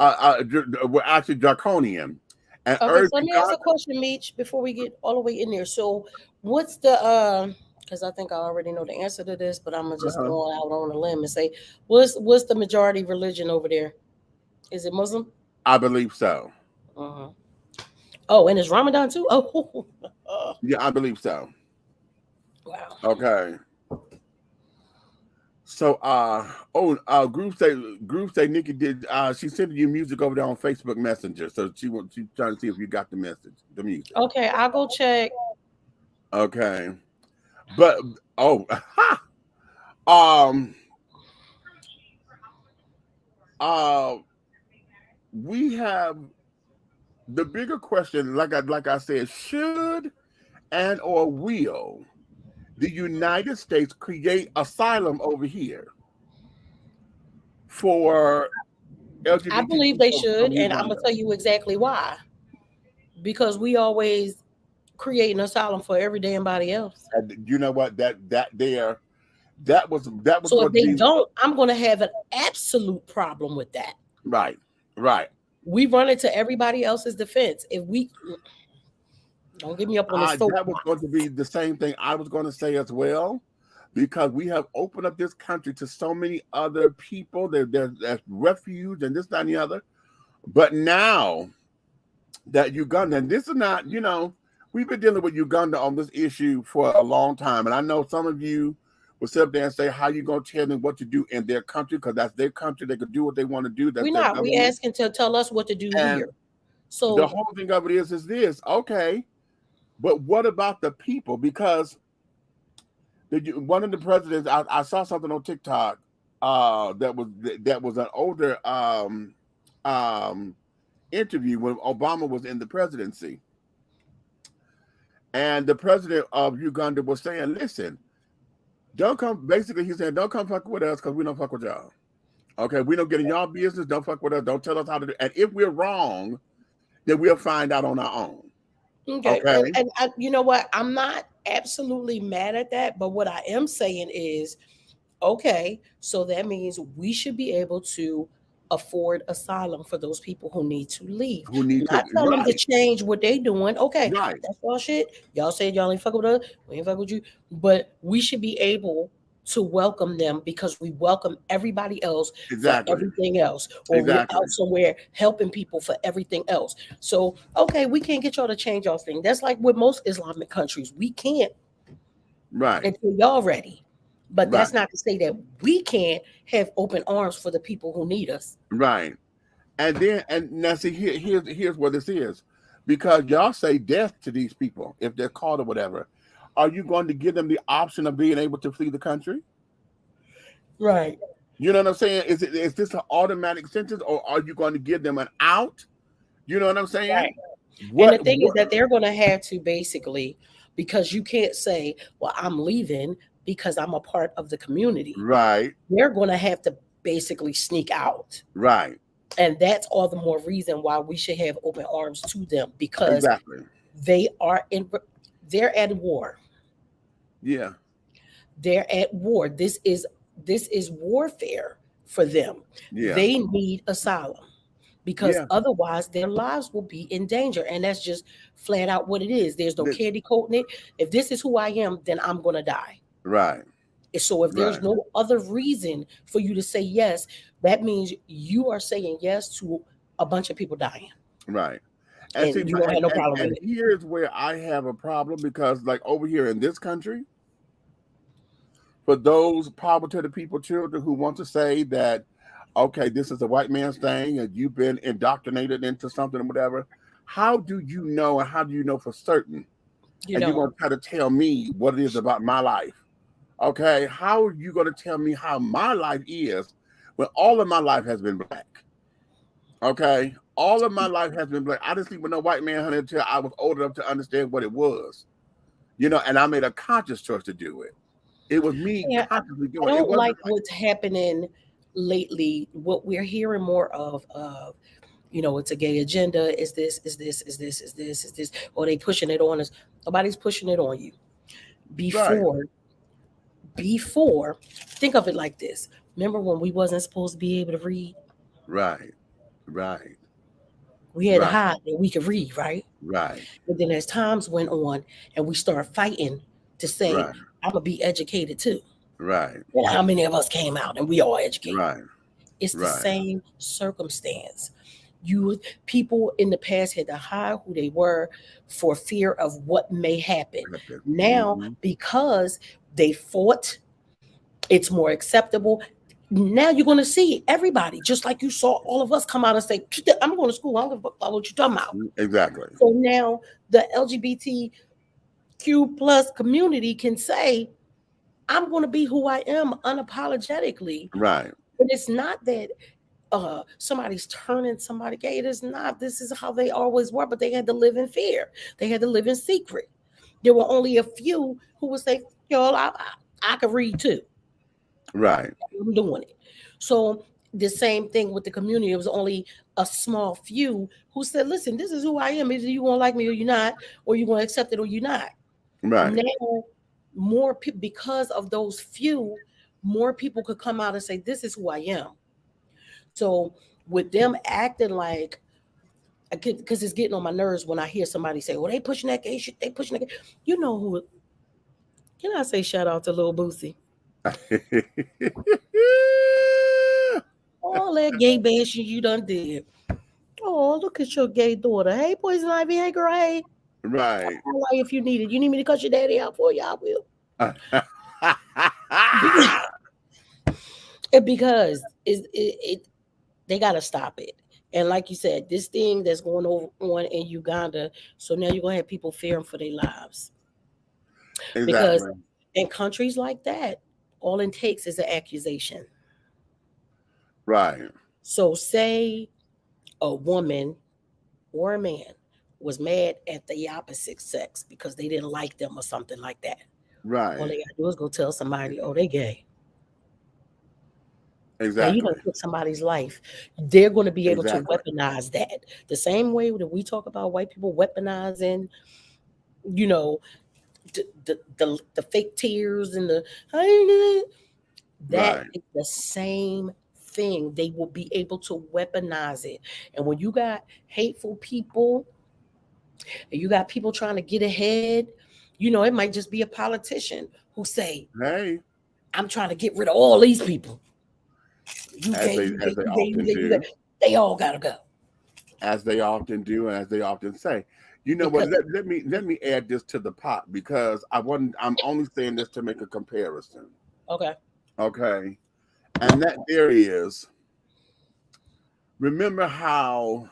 We're actually draconian. And okay, so let me ask a question, Meech, before we get all the way in there. So what's the because I think I already know the answer to this, but I'm gonna just go out on a limb and say, what's the majority religion over there? Is it Muslim? I believe so. Oh, and it's Ramadan too? Oh, yeah, I believe so. Wow. Okay. So group say Nikki did she sent you music over there on Facebook Messenger. So she's trying to see if you got the message, the music. Okay, I'll go check. Okay. But we have the bigger question, like I said, should and or will the United States create asylum over here for LGBT? I believe they should, and I'm gonna tell you exactly why. Because we always create an asylum for every damn body else. And you know what? That was. So if they don't, I'm gonna have an absolute problem with that. Right. We run into everybody else's defense. If we don't get me up on the soap. That was going to be the same thing I was going to say as well, because we have opened up this country to so many other people. There's refuge and this, that, and the other. But now that Uganda, and this is not, we've been dealing with Uganda on this issue for a long time. And I know some of you will sit up there and say, how you going to tell them what to do in their country? Because that's their country. They could do what they want to do. We're not. We're asking to tell us what to do here. So the whole thing of it is this. Okay. But what about the people? Because one of the presidents, I saw something on TikTok that was an older interview when Obama was in the presidency. And the president of Uganda was saying, listen, don't come, basically he said, don't come fuck with us because we don't fuck with y'all. Okay, we don't get in y'all business, don't fuck with us, don't tell us how to do. And if we're wrong, then we'll find out on our own. Okay. And you know what? I'm not absolutely mad at that, but what I am saying is Okay, so that means we should be able to afford asylum for those people who need to leave. Who need to Not tell them to right, change what they doing. Okay, right, that's all shit. Y'all said y'all ain't fuck with us. We ain't fuck with you. But we should be able to welcome them because we welcome everybody else for exactly, everything else, or we're exactly, out somewhere helping people for everything else. So okay, we can't get y'all to change y'all thing. That's like with most Islamic countries. We can't right, until y'all ready. But right, that's not to say that we can't have open arms for the people who need us. right. And then, and now see, here's what this is, because y'all say death to these people if they're caught or whatever. Are you going to give them the option of being able to flee the country? Right. You know what I'm saying? Is this an automatic sentence, or are you going to give them an out? You know what I'm saying? Right. And the What? thing is that they're going to have to basically, because you can't say, well, I'm leaving because I'm a part of the community. Right, They're going to have to basically sneak out. right, And that's all the more reason why we should have open arms to them, because exactly. they're at war. Yeah, They're at war. This is warfare for them. yeah, They need asylum because yeah. otherwise their lives will be in danger. And that's just flat out what it is. There's no Th- candy coating it. If this is who I am, then I'm gonna die. Right, So if there's right, no other reason for you to say yes, that means you are saying yes to a bunch of people dying. right. And see, And you don't have no problem and with it. here's where I have a problem, because, like, over here in this country, for those power to the people children who want to say that, okay, this is a white man's thing and you've been indoctrinated into something or whatever, how do you know, and how do you know for certain? You And you're know, going to try to tell me what it is about my life. Okay, how are you going to tell me how my life is when all of my life has been black? Okay, all of my life has been black. I didn't sleep with no white man, honey, until I was old enough to understand what it was. You know, and I made a conscious choice to do it. It was me yeah, consciously I doing it. It don't wasn't like what's happening lately. What we're hearing more of, it's a gay agenda. Is this? Is this? Is this? Is this? Is this? Or they pushing it on us? Nobody's pushing it on you. right, Before, think of it like this. Remember when we wasn't supposed to be able to read? right, right, We had to right, hide that we could read, right? right, But then as times went on and we started fighting to say, right, I'm gonna be educated too. right, And how many of us came out and we all educated? right, It's the right. same circumstance. You people in the past had to hide who they were for fear of what may happen. Now, Mhm. because they fought, it's more acceptable. Now you're going to see everybody, just like you saw all of us come out and say, I'm going to school. I don't give a fuck about what you're talking about. Exactly. So now the LGBTQ plus community can say, I'm going to be who I am unapologetically. Right, But it's not that somebody's turning somebody gay. It is not. This is how they always were, but they had to live in fear. They had to live in secret. There were only a few who would say, "Yo, I could read too. right, I'm doing it." So the same thing with the community. It was only a small few who said, "Listen, this is who I am. Either you gonna like me or you're not, or you're gonna accept it or you're not." right, Now, more people, because of those few, more people could come out and say, "This is who I am." So with them acting like, because it's getting on my nerves when I hear somebody say, "Well, they pushing that gay shit. They pushing that." You know who? Can I say shout out to Lil Boosie? All that gay bashing you done did. Oh, look at your gay daughter. Hey, Poison Ivy. Hey, girl. Hey, Right. I'll lie if you need it. You need me to cut your daddy out for you? I will. Because they gotta stop it. And like you said, this thing that's going on in Uganda, so now you're gonna have people fearing for their lives. Because Exactly. in countries like that, all it takes is an accusation. Right, So say a woman or a man was mad at the opposite sex because they didn't like them or something like that. All right, they gotta do is go tell somebody, oh, they gay. Now you exactly, done took somebody's life. They're going to be able to exactly, weaponize that. The same way that we talk about white people weaponizing, you know, the fake tears and the That Right. is the same thing. They will be able to weaponize it. And when you got hateful people, and you got people trying to get ahead, it might just be a politician who say, Hey, I'm trying to get rid of all these people. You as gay, they you as gay, they you gay, you often gay, you gay. do, They all gotta go. as they often do, and as they often say. You know what? Because Let me add this to the pot because I'm only saying this to make a comparison. okay. Okay. And that there is, remember how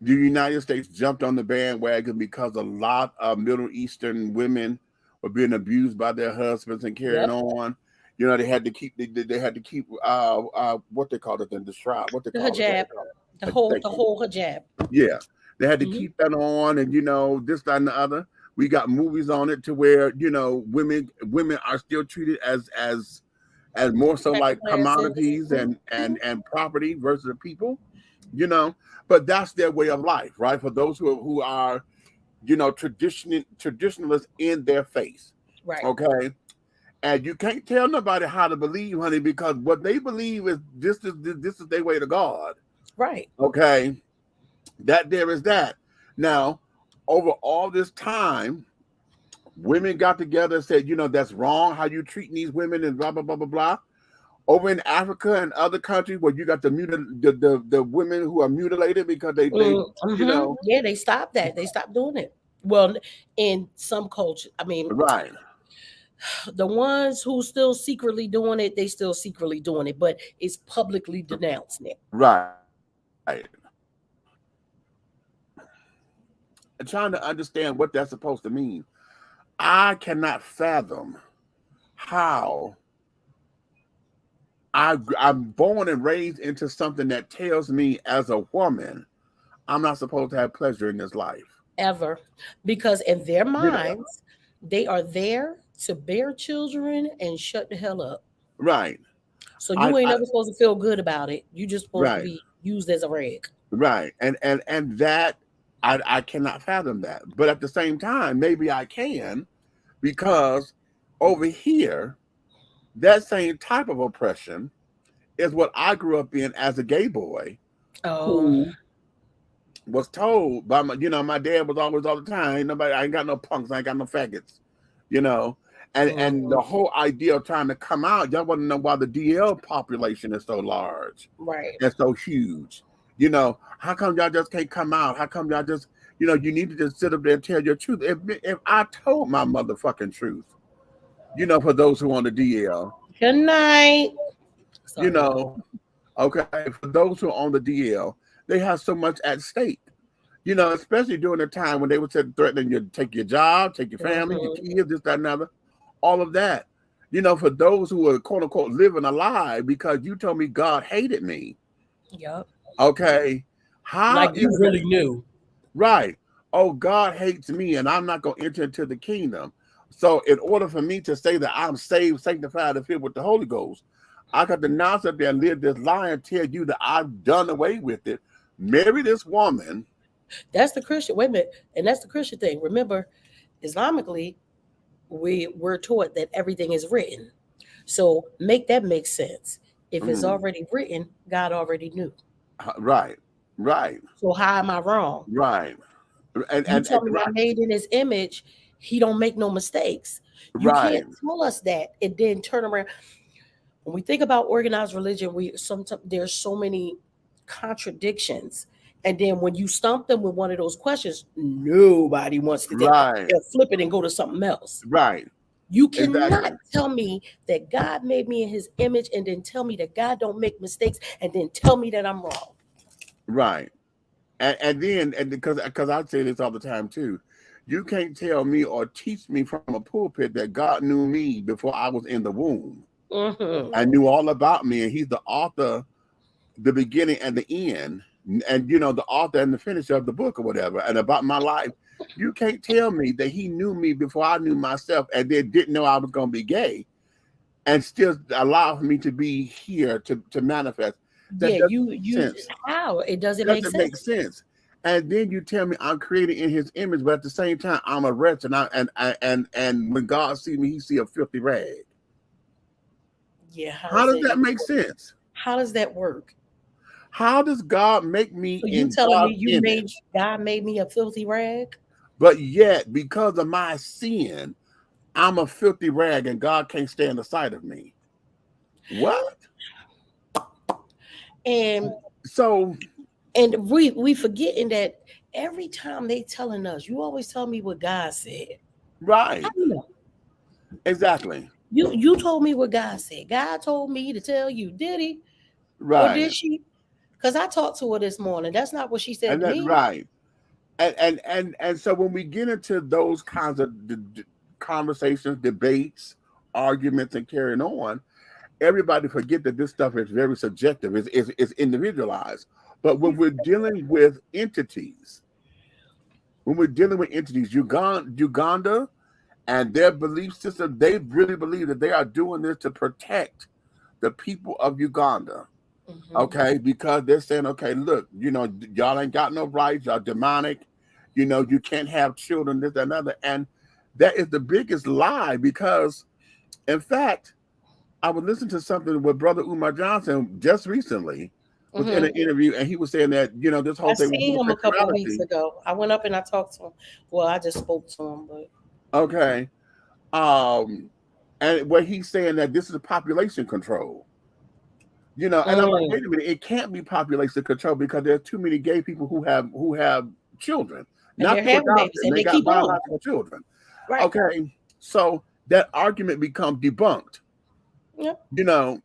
the United States jumped on the bandwagon because a lot of Middle Eastern women were being abused by their husbands and carrying Yep. on. They had to keep they had to keep what they call it in the shroud, what they The call it. hijab. The whole Thank the you. whole hijab. Yeah, they had to Hmm. keep that on, and this, that, and the other. We got movies on it to where women are still treated as more so Second like class commodities citizens. and property versus people, you know. But that's their way of life, right? For those who are traditionalists in their faith, Right. okay. And you can't tell nobody how to believe, honey, because what they believe is this is their way to God, Right. okay. That there is that. Now, over all this time, women got together and said, that's wrong how you treating these women and blah blah blah blah blah. Over in Africa and other countries where you got the women who are mutilated because they you Mm-hmm. know Yeah, they stopped that. They stopped doing it. Well, in some culture, I mean, right, the ones who still secretly doing it, they still secretly doing it, but it's publicly denounced it. right. And trying to understand what that's supposed to mean. I cannot fathom how I'm born and raised into something that tells me as a woman I'm not supposed to have pleasure in this life. Ever, because in their You know, minds, they are there to bear children and shut the hell up. right. So you ain't I ever supposed to feel good about it. You just supposed to right, be used as a rag. right. And that I cannot fathom that. But at the same time, maybe I can because over here, that same type of oppression is what I grew up in as a gay boy Oh, who was told by my dad was always all the time, ain't nobody, I ain't got no punks, I ain't got no faggots, you know. And the mhm. whole idea of trying to come out, y'all want to know why the DL population is so large Right. and so huge. How come y'all just can't come out? How come y'all just, you need to just sit up there and tell your truth? If I told my motherfucking truth, for those who on the DL, Good night. you Sorry, y'all. know, okay, for those who are on the DL, they have so much at stake. Especially during the time when they were threatening you to take your job, take your family, your Mhm. kids, this, that, and other, all of that. For those who are quote unquote living a lie because you told me God hated me. Yep. Okay. How Like is you that really knew. right? Oh, God hates me and I'm not going to enter into the kingdom. So, in order for me to say that I'm saved, sanctified, and filled with the Holy Ghost, I got to now sit there and live this lie and tell you that I've done away with it. Marry this woman. That's the Christian. Wait a minute, and that's the Christian thing. Remember, Islamically, we're taught that everything is written. So make that make sense. If it's Mm, already written, God already knew. right, right, So how am I wrong? right. You tell me Right, I'm made in his image. He don't make no mistakes. You right, can't tell us that and then turn around. When we think about organized religion, we sometimes there's so many contradictions. And then when you stump them with one of those questions, nobody wants to think. right, They'll flip it and go to something else. right. You cannot Exactly. tell me that God made me in his image and then tell me that God don't make mistakes and then tell me that I'm wrong. Right. And then because I say this all the time too, you can't tell me or teach me from a pulpit that God knew me before I was in the womb. Hmm. I knew all about me, and He's the author, the beginning and the end, and the author and the finisher of the book or whatever, and about my life. You can't tell me that He knew me before I knew myself, and then didn't know I was going to be gay, and still allow me to be here to manifest. That Yeah, doesn't make you sense. how it doesn't make Doesn't make sense. sense. And then you tell me I'm created in His image, but at the same time I'm a wretch, and when God see me, He see a filthy rag. Yeah, How does that make sense? How does that work? How does God make me So you in telling me God's image, God made me a filthy rag? but yet because of my sin, I'm a filthy rag and God can't stand the sight of me? What? And So, we forgetting that every time they telling us, you always tell me what God said. How right, do you know? exactly, You told me what God said. God told me to tell you. Did he? Or right, did she? Because I talked to her this morning. That's not what she said and to that me. right, and so when we get into those kinds of conversations, debates, arguments, and carrying on, everybody forget that this stuff is very subjective. It's individualized. But when we're dealing with entities, Uganda and their belief system, they really believe that they are doing this to protect the people of Uganda. Hmm. Okay, because they're saying, okay, look, y'all ain't got no rights, y'all demonic, you can't have children, this, that, and other. And that is the biggest lie because, in fact, I was listening to something with Brother Umar Johnson just recently, was in Hmm. an interview, and he was saying that, this I whole thing with seen him a couple weeks homosexuality, ago. I went up and I talked to him. Well, I just spoke to him, but okay, and where he's saying that this is a population control. And I'm like, mm. wait a minute, it can't be population control because there's too many gay people who have children, And not they're through having babies, adoption. and They they got keep on. biological children. Right. Okay, so that argument becomes debunked. Yep. You know,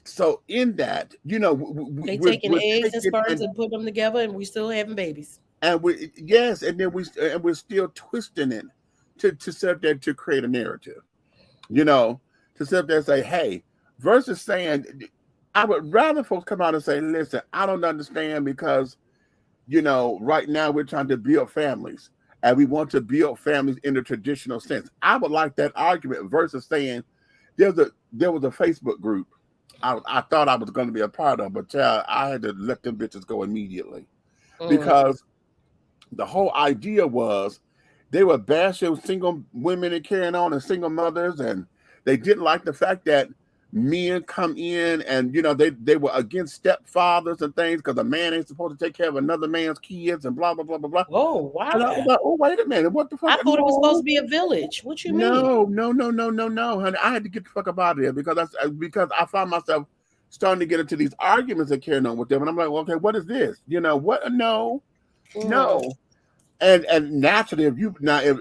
so in that, They taking we're eggs and taking sperms and putting them together, and we still having babies. and we yes, and then we're still twisting it to sit there to create a narrative. You know, to sit there and say, hey, versus saying, I would rather folks come out and say, listen, I don't understand because, right now we're trying to build families and we want to build families in the traditional sense. I would like that argument versus saying there was a Facebook group I thought I was going to be a part of, but I had to let them bitches go immediately Mm. because the whole idea was they were bashing single women and carrying on and single mothers, and they didn't like the fact that men come in and they were against stepfathers and things because a man ain't supposed to take care of another man's kids and blah blah blah blah blah. Oh, And I was why? like, oh wait a minute, what the fuck? I thought it was supposed to be a village. What you mean? No, honey. I had to get the fuck up out of there because I found myself starting to get into these arguments and carrying on with them, and I'm like, well, okay, what is this? What? No, Mm. no. And naturally, if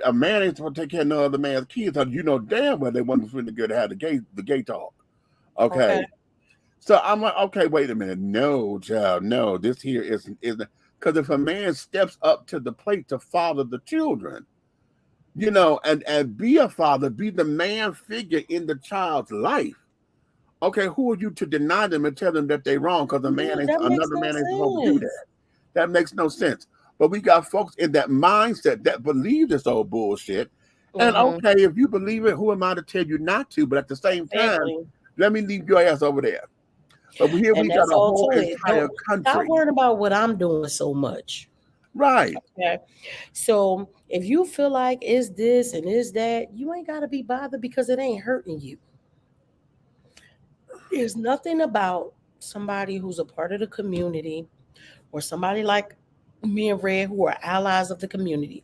a man ain't supposed to take care of no other man's kids, damn well they wasn't finna good to have the gay talk. Okay. Okay. So I'm like, okay, wait a minute. No, child, no, this here isn't because if a man steps up to the plate to father the children, and be a father, be the man figure in the child's life. Okay, who are you to deny them and tell them that they're wrong because Yeah, that makes another no man ain't supposed to do sense. that? That makes no sense. But we got folks in that mindset that believe this old bullshit. And Mm-hmm. okay, if you believe it, who am I to tell you not to? But at the same time, Exactly. let me leave your ass over there. But here And we got that's a all whole to it. entire Don't stop country. worrying about what I'm doing so much. Right. Okay. So if you feel like is this and is that, you ain't gotta be bothered because it ain't hurting you. There's nothing about somebody who's a part of the community or somebody like me and Red who are allies of the community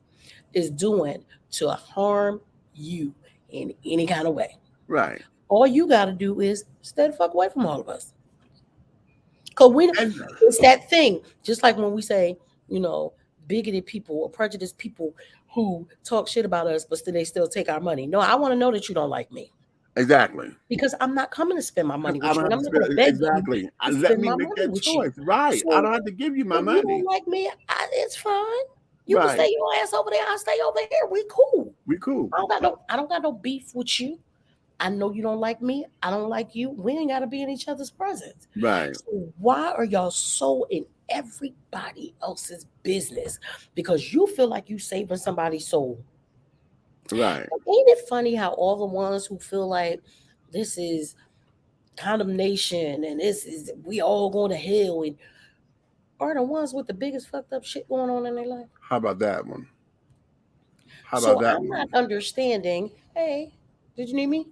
is doing to harm you in any kind of way. Right. All you got to do is stay the fuck away from all of us. Because And it's that thing, just like when we say, you know, bigoted people or prejudiced people who talk shit about us, but still they still take our money. No, I want to know that you don't like me exactly. because I'm not coming to spend my money I with you, don't and have I'm to not going spend to beg you exactly. to Let spend me my make money that with you. choice. Right. I So don't have to give you my if you don't money. like me, it's fine. You can Right. stay your ass over there. I stay over here. We cool. We cool. I don't got no beef with you. I know you don't like me. I don't like you. We ain't got to be in each other's presence. Right. So why are y'all so in everybody else's business? Because you feel like you saving somebody's soul. Right. Ain't it funny how all the ones who feel like this is condemnation and this is we all going to hell and are the ones with the biggest fucked up shit going on in their life? How about that one? How about So that I'm not one? understanding. Hey, did you need me?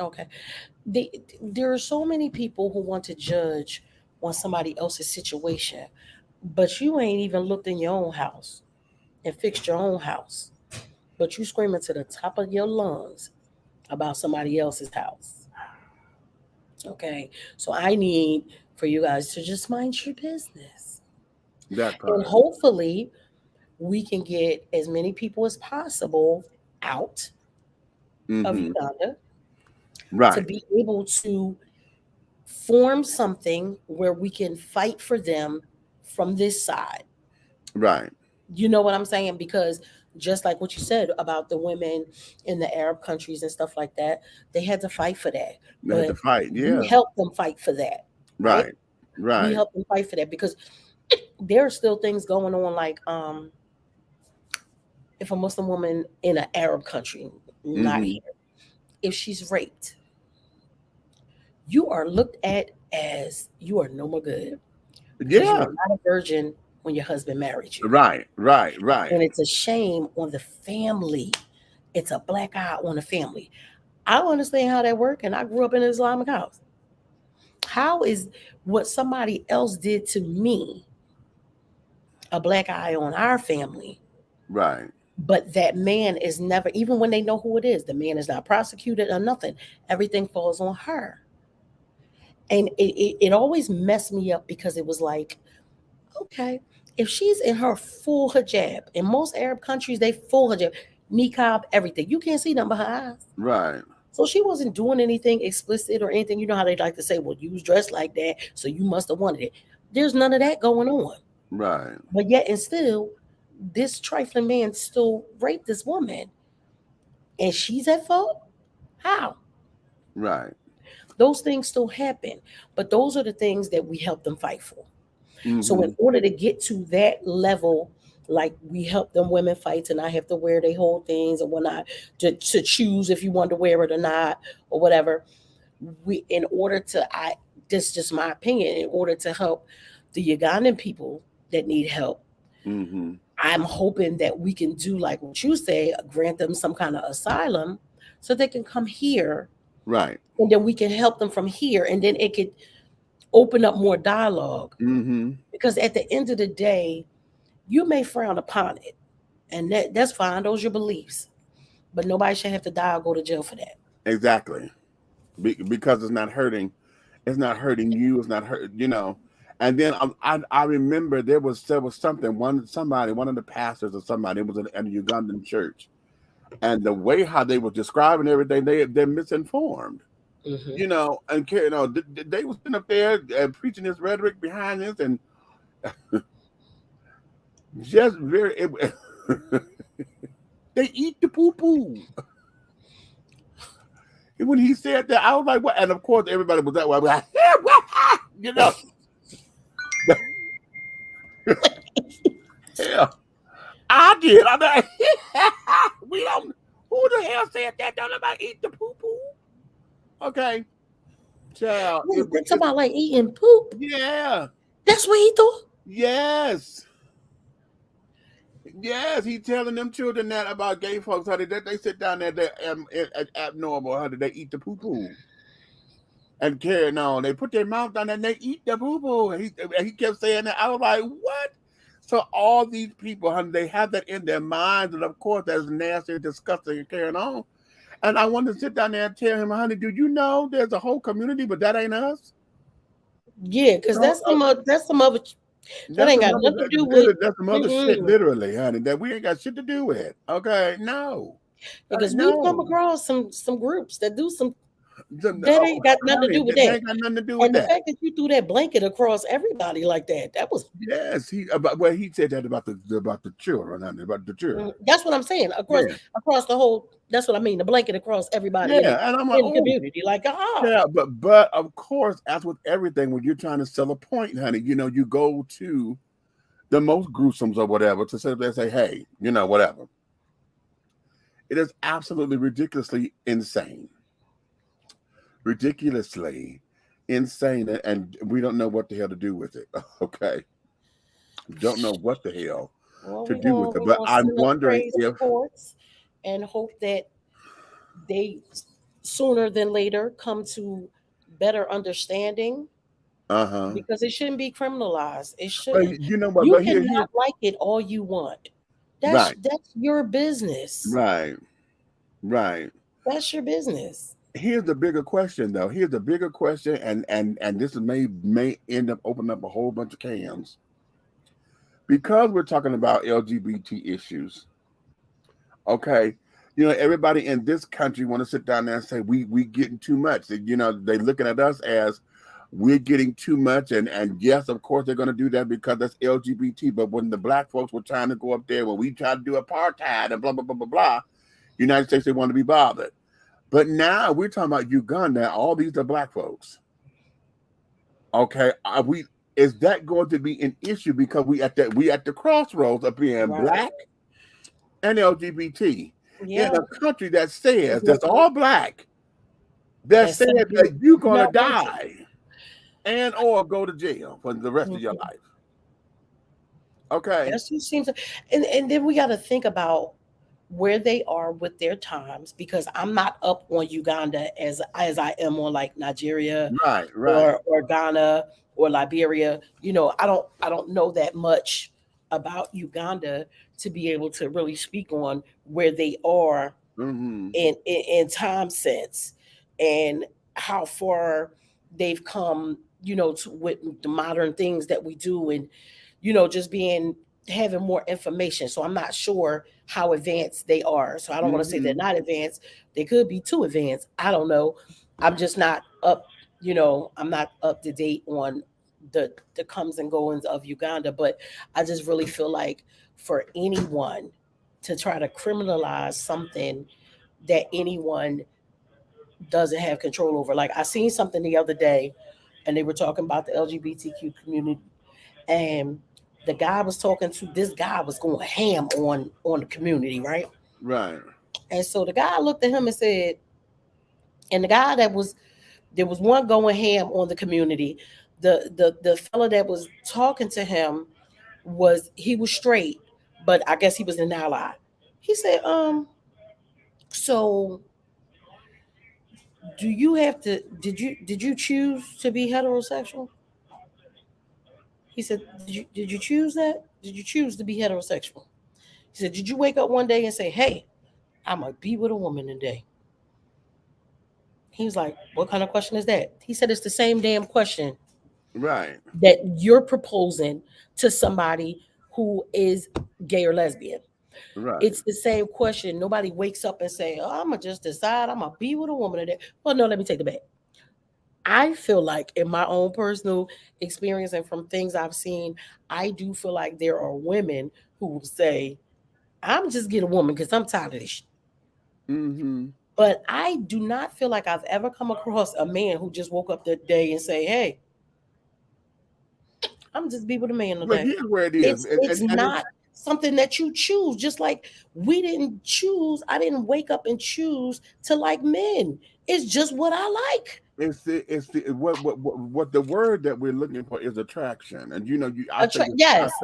Okay. There are so many people who want to judge on somebody else's situation, but you ain't even looked in your own house and fixed your own house. But you screaming to the top of your lungs about somebody else's house. Okay. So I need for you guys to just mind your business. That And part. hopefully we can get as many people as possible out of Mm-hmm. Uganda to Right. be able to form something where we can fight for them from this side. Right. You know what I'm saying? Because just like what you said about the women in the Arab countries and stuff like that, they had to fight for that. They had to But fight. we Yeah. helped them fight for that, right? Right. We Right. helped them fight for that because there are still things going on like if a Muslim woman in an Arab country, not Mm-hmm. here, if she's raped, you are looked at as you are no more good because you Yeah. were not a virgin when your husband married you. Right. Right. Right. And it's a shame on the family. It's a black eye on the family. I don't understand how that works, and I grew up in an Islamic house. How is what somebody else did to me a black eye on our family? Right. But that man is never, even when they know who it is, the man is not prosecuted or nothing. Everything falls on her. And it always messed me up because it was like, okay, if she's in her full hijab, in most Arab countries, they full hijab, niqab, everything. You can't see nothing but her eyes. Right. So she wasn't doing anything explicit or anything. You know how they like to say, well, you was dressed like that, so you must have wanted it. There's none of that going on. Right. But yet and still, this trifling man still raped this woman. And she's at fault? How? Right. Those things still happen. But those are the things that we help them fight for. So Mm-hmm. in order to get to that level, like we help them women fight to not have to wear their whole things or whatnot, to choose if you want to wear it or not, or whatever. We in order to this is just my opinion, in order to help the Ugandan people that need help, Mm-hmm. I'm hoping that we can do like what you say, grant them some kind of asylum so they can come here Right. and then we can help them from here and then it could open up more dialogue. Mm-hmm. Because at the end of the day, you may frown upon it, and that's fine. Those are your beliefs, but nobody should have to die or go to jail for that. Exactly. Because it's not hurting. It's not hurting you. It's not hurt. And then I remember there was something one of the pastors or somebody, it was in a Ugandan church, and the way how they were describing everything, they're misinformed. Hmm. And they was sitting up there preaching this rhetoric behind this, and just they eat the poo poo. When he said that, I was like, "What?" And of course, everybody was that way. I was like, "Yeah, what?" Yeah, I did. I'm like, we don't. Who the hell said that? Don't nobody eat the poo poo. Okay, child. That's about like eating poop. Yeah. That's what he thought. Yes. Yes, he telling them children that about gay folks, how they sit down there, they're abnormal, how they eat the poo poo and carrying on. They put their mouth down and they eat the poo poo. And he kept saying that. I was like, what? So all these people, honey, they have that in their minds, and of course that's nasty and disgusting and carrying on. And I wanted to sit down there and tell him, honey, do you know there's a whole community, but that ain't us? Yeah, because No, that's some other that that's ain't some got other nothing to do with. that's some other shit, Mm-mm. literally, honey, that we ain't got shit to do with. Okay, no. Because we've come No. across some groups that do some that Oh, ain't got nothing to honey, do with they that. ain't got nothing to do with And the that. fact that you threw that blanket across everybody like that was Yes, he said that about the children, honey, about the children. that's what I'm saying. Yeah, Across the whole. That's what I mean. The blanket across everybody in yeah, and I'm like, the oh, community. Like, yeah, but of course, as with everything, when you're trying to sell a point, honey, you go to the most gruesomes or whatever to sit there and say, hey, whatever. It is absolutely ridiculously insane. Ridiculously insane, and we don't know what the hell to do with it. Okay, don't know what the hell well, to do with it. we're But gonna I'm send up wondering praise if reports and hope that they sooner than later come to better understanding, Uh-huh. because it shouldn't be criminalized. It But shouldn't. you know what? You But can here, not like it all you want. right, That's your business. right, right. That's your business. Here's the bigger question, though. Here's the bigger question, and this may end up opening up a whole bunch of cans because we're talking about LGBT issues. Okay, you know, everybody in this country want to sit down there and say we getting too much. You know, they looking at us as we're getting too much, and yes, of course they're going to do that because that's LGBT. But when the black folks were trying to go up there, when we tried to do apartheid and blah blah blah blah blah, United States, they want to be bothered. But now we're talking about Uganda. All these are black folks. Okay, is that going to be an issue because we at the crossroads of being Right. black and LGBT Yeah. in a country that says that's all black, that That says said that you're gonna not guilty. die and or go to jail for the rest of your life. Okay. That's what seems, and then we got to think about where they are with their times, because I'm not up on Uganda as I am on like Nigeria Right. or Ghana or Liberia. You know, I don't know that much about Uganda to be able to really speak on where they are Mm-hmm. in time sense and how far they've come, you know, with the modern things that we do, and you know, just having more information. So I'm not sure how advanced they are. So I don't want to say they're not advanced. They could be too advanced. I don't know. I'm just not up, you know, I'm not up to date on the comes and goings of Uganda. But I just really feel like for anyone to try to criminalize something that anyone doesn't have control over. Like I seen something the other day and they were talking about the LGBTQ community, and the guy was talking to this guy was going ham on the community, right? Right. And so the guy looked at him and said, and the guy there was one going ham on the community. The fella that was talking to him he was straight, but I guess he was an ally. He said, so do you have to did you choose to be heterosexual? He said, did you choose that? Did you choose to be heterosexual? He said, did you wake up one day and say, hey, I'm going to be with a woman today? He was like, what kind of question is that? He said, it's the same damn question Right. that you're proposing to somebody who is gay or lesbian. Right. It's the same question. Nobody wakes up and say, oh, I'm going to just decide I'm going to be with a woman today. Well, no, let me take the back. I feel like in my own personal experience and from things I've seen, I do feel like there are women who will say, I'm just get a woman because I'm tired of this shit. Mm-hmm. But I do not feel like I've ever come across a man who just woke up that day and say, hey, I'm just be with a man today. But here's where it is. It's not something that you choose. Just like we didn't choose. I didn't wake up and choose to like men. It's just what I like. It's what the word that we're looking for is attraction. And you know, I say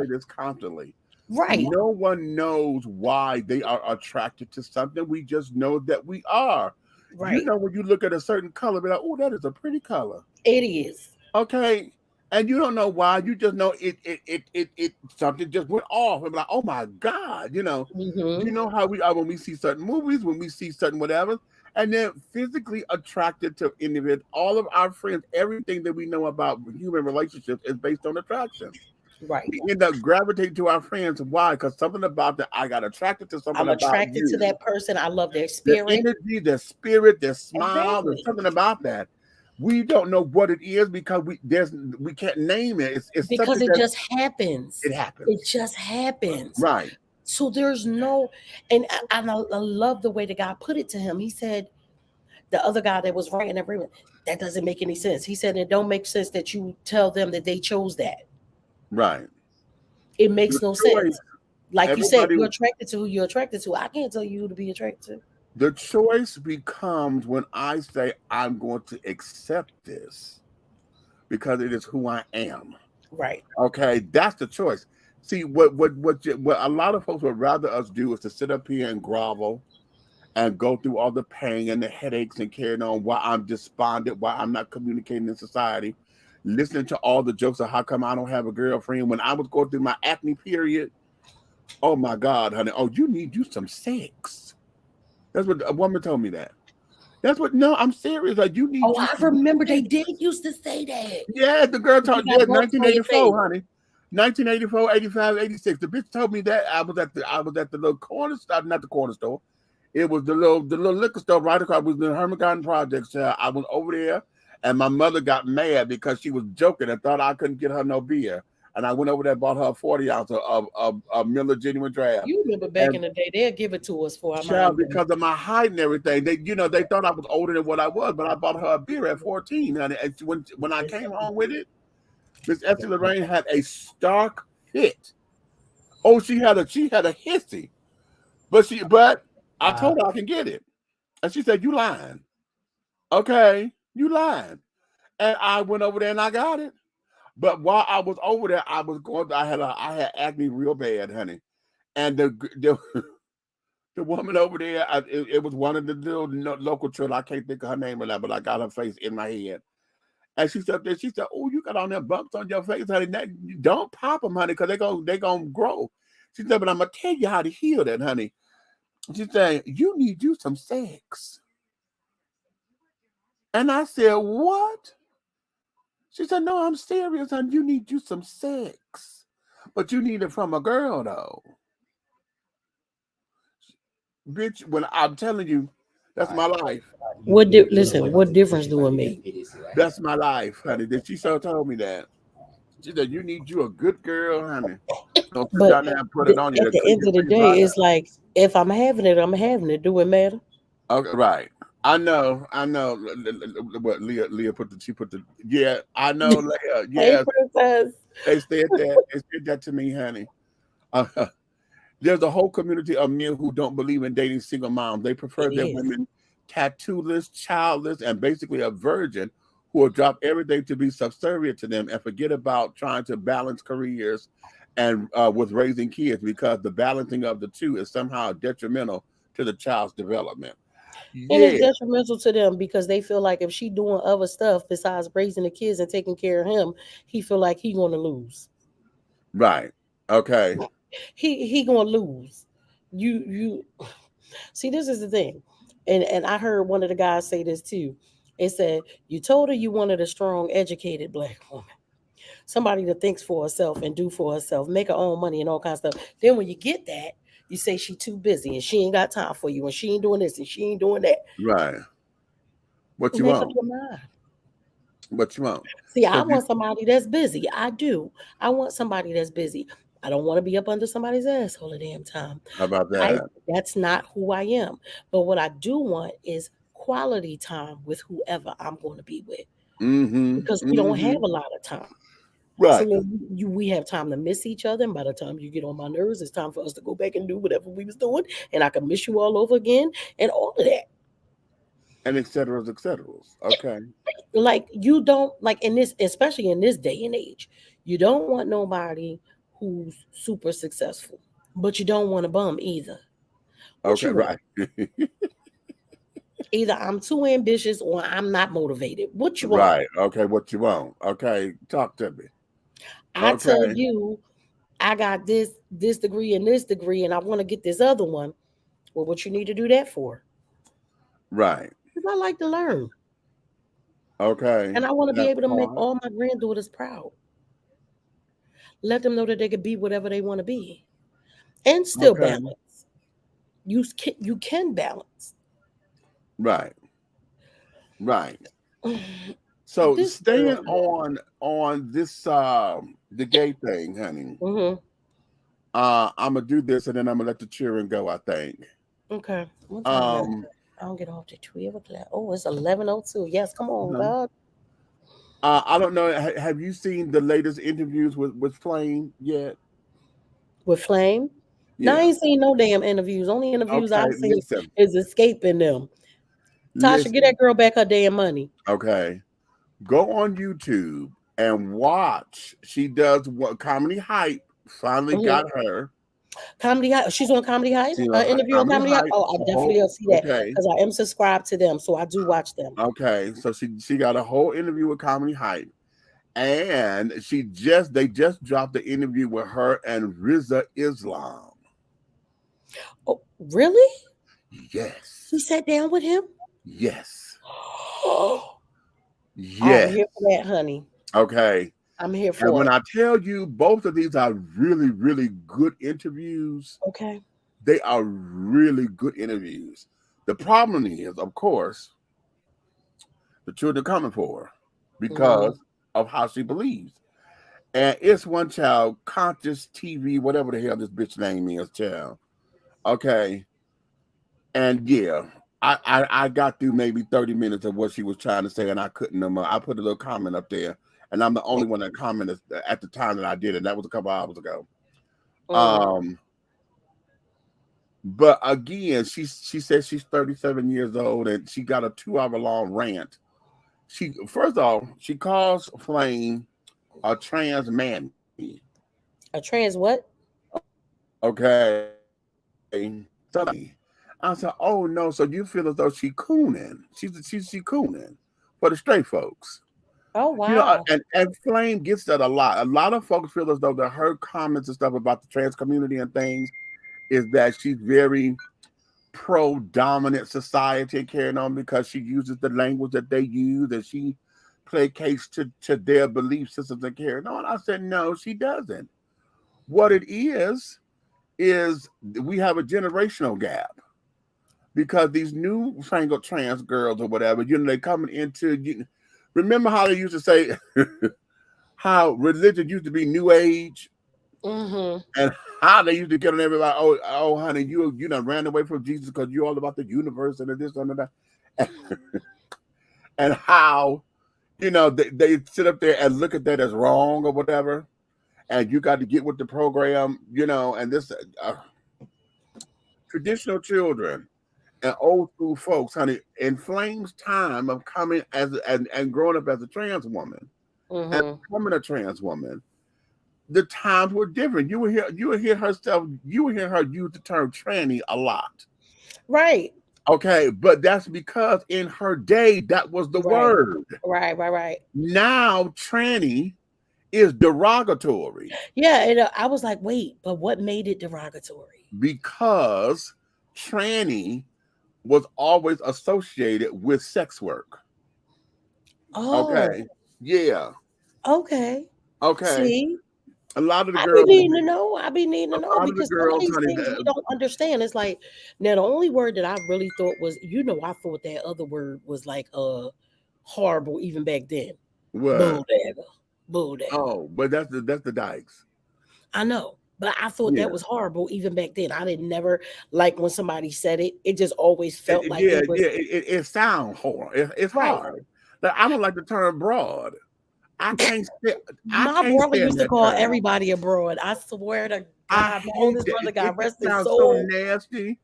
this constantly. Right. No one knows why they are attracted to something. We just know that we are. Right. You know, when you look at a certain color, be like, oh, that is a pretty color. It is. Okay. And you don't know why. You just know it something just went off. And be like, oh my God, you know. Mm-hmm. You know how we are when we see certain movies, when we see certain whatever, and then physically attracted to individuals. All of our friends, everything that we know about human relationships is based on attraction. Right. We end up gravitating to our friends. Why? Because something about that, I got attracted to something. I'm attracted to that person. I love their spirit. Their energy, their spirit, their smile. Exactly. There's something about that. We don't know what it is because we can't name it. It's because it just happens. It happens. It just happens. Right. So there's no, and I love the way the guy put it to him. He said, the other guy that was writing agreement, that doesn't make any sense. He said, it don't make sense that you tell them that they chose that. Right. It makes no sense. Like you said, you're attracted to who you're attracted to. I can't tell you who to be attracted to. The choice becomes when I say I'm going to accept this because it is who I am. Right. Okay, that's the choice. See, what a lot of folks would rather us do is to sit up here and grovel and go through all the pain and the headaches and carrying on, why I'm despondent, why I'm not communicating in society, listening to all the jokes of how come I don't have a girlfriend. When I was going through my acne period, oh my God, honey, oh, you need you some sex. That's what a woman told me that. That's what, no, I'm serious. Like, you need Oh, you I some remember they sex. did used to say that. Yeah, the girl You told, got yeah, bumps on your 1984, face. honey. 1984, 85, 86. The bitch told me that. I was at the little corner store, not the corner store. It was the little liquor store right across. It was the Herman Garden Projects. I went over there, and my mother got mad because she was joking and thought I couldn't get her no beer. And I went over there and bought her a 40 ounce of Miller Genuine Draft. You remember back in And the day, they'll give it to us for our child, mind. because of my height and everything, they thought I was older than what I was, but I bought her a beer at 14. And when I came home with it, Miss Essie Lorraine had a stark hit. Oh, she had a hissy, but I told her I can get it, and she said, "You lying? Okay, you lying." And I went over there and I got it. But while I was over there, I had acne real bad, honey, and the woman over there, it was one of the little local children. I can't think of her name or that, but I got her face in my head. And she said, "Oh, you got on there bumps on your face, honey. Don't pop them, honey, because they gonna grow." She said, "But I'm gonna tell you how to heal that, honey." She said, "You need you some sex." And I said, "What?" She said, "No, I'm serious, honey. You need you some sex, but you need it from a girl, though, bitch." When I'm telling you, that's my life. Listen, what difference do it make? That's my life, honey. That she so told me that. She said, "You need you a good girl, honey. Don't sit But down there and put it on you at to the clean end your of the face day, right it's out." like if I'm having it, I'm having it. Do it matter? Okay, right. I know. What Leah she put the, yeah, I know, Leah. Hey, Yes, princess. they said that. They said that to me, honey. Uh, there's a whole community of men who don't believe in dating single moms. They prefer It their is. women tattooless, childless, and basically a virgin who will drop everything to be subservient to them and forget about trying to balance careers and with raising kids, because the balancing of the two is somehow detrimental to the child's development. And it's Yeah, detrimental to them because they feel like if she doing other stuff besides raising the kids and taking care of him, he feel like he gonna lose. right. Okay. He gonna lose. You see, this is the thing. And I heard one of the guys say this too. It said, you told her you wanted a strong, educated black woman. Somebody that thinks for herself and do for herself, make her own money and all kinds of stuff. Then when you get that, you say she too busy and she ain't got time for you and she ain't doing this and she ain't doing that. Right. What you Make up want? your mind. What you want? See, I Because you, want somebody that's busy. I do. I want somebody that's busy. I don't want to be up under somebody's ass all the damn time. how about that? That's not who I am. But what I do want is quality time with whoever I'm going to be with Mm-hmm. because we don't have Mm-hmm. a lot of time. So Right. when we have time to miss each other, and by the time you get on my nerves, it's time for us to go back and do whatever we was doing, and I can miss you all over again, and all of that. And et cetera, et cetera. Okay. Like you don't like in this, especially in this day and age, you don't want nobody who's super successful, but you don't want a bum either. What Okay. you want? Right. Either I'm too ambitious or I'm not motivated. What you want? Right. Okay. What you want? Okay. Talk to me. I tell Okay. you, I got this degree and this degree, and I want to get this other one. Well, what you need to do that for? Right. Because I like to learn, Okay. and I want to be That's able to make part. all my granddaughters proud. Let them know that they can be whatever they want to be, and still Okay. balance. You can balance. Right. Right. So This staying girl, on this the gay thing, honey. mm-hmm. I'm gonna do this and then I'm gonna let the cheering go, I think. Okay. What time is it? Um I don't get off to 12 o'clock. Oh, it's 11:02. Yes, come on, uh-huh. God. I don't know. Have you seen the latest interviews with Flame yet? With Flame? No, I Yeah. ain't seen no damn interviews. Only interviews Okay. I've seen Listen. is escaping them. Tasha, get Listen. that girl back her damn money. Okay. Go on YouTube and watch. She does what Comedy Hype finally Mm-hmm. got her. Comedy Hype. She's on Comedy Hype. She's on Interview on Comedy Comedy Hype. Hype. Oh, I definitely will see that Okay. because I am subscribed to them, so I do watch them. Okay, so she got a whole interview with Comedy Hype, and they just dropped the interview with her and Riza Islam. Oh, really? Yes. She sat down with him? Yes. Oh, Yes. I'm here for that, honey. Okay. I'm here for And when it. I tell you both of these are really, really good interviews, Okay. they are really good interviews. The problem is, of course, the children coming for her because of how she believes. And it's one child, Conscious TV, whatever the hell this bitch name is, child. Okay. And yeah, I got through maybe 30 minutes of what she was trying to say, and I couldn't. I put a little comment up there, and I'm the only one that commented at the time that I did it. That was a couple hours ago. But again, she says she's 37 years old, and she got a 2-hour-long rant. First off, she calls Flame a trans-mammy. A trans what? Okay. I said, oh no, so you feel as though she cooning. She's cooning for the straight folks. Oh wow. You know, and Flame gets that a lot. A lot of folks feel as though that her comments and stuff about the trans community and things is that she's very pro-dominant society carrying on because she uses the language that they use and she placates to their belief systems and carrying on. I said, no, she doesn't. What it is we have a generational gap. Because these new fangled trans girls or whatever, you know, they coming into. Remember how they used to say how religion used to be new age, and how they used to get on everybody. Oh, honey, you done ran away from Jesus because you're all about the universe and this and that, and how you know they sit up there and look at that as wrong or whatever, and you got to get with the program, you know, and this traditional children. And old school folks, honey, in Flame's time of coming and growing up as a trans woman and becoming a trans woman, the times were different. You would hear her use the term tranny a lot. Right. Okay, but that's because in her day that was the word. Right. Now tranny is derogatory. Yeah, and I was like, wait, but what made it derogatory? Because tranny was always associated with sex work. Oh. Okay. Yeah. Okay. See? A lot of the I girls be needing to know because some of these honey, things we don't understand. It's like now the only word that I really thought was, I thought that other word was like horrible even back then. What? Bulldagger. Oh, but that's the Dykes. I know. But I thought that was horrible even back then. I didn't never like when somebody said it. It just always felt like it was. It sounds horrible. It's hard. Like, I don't like the term broad. I can't say. My brother used to call everybody a broad. I swear to God, my oldest brother got rested so nasty.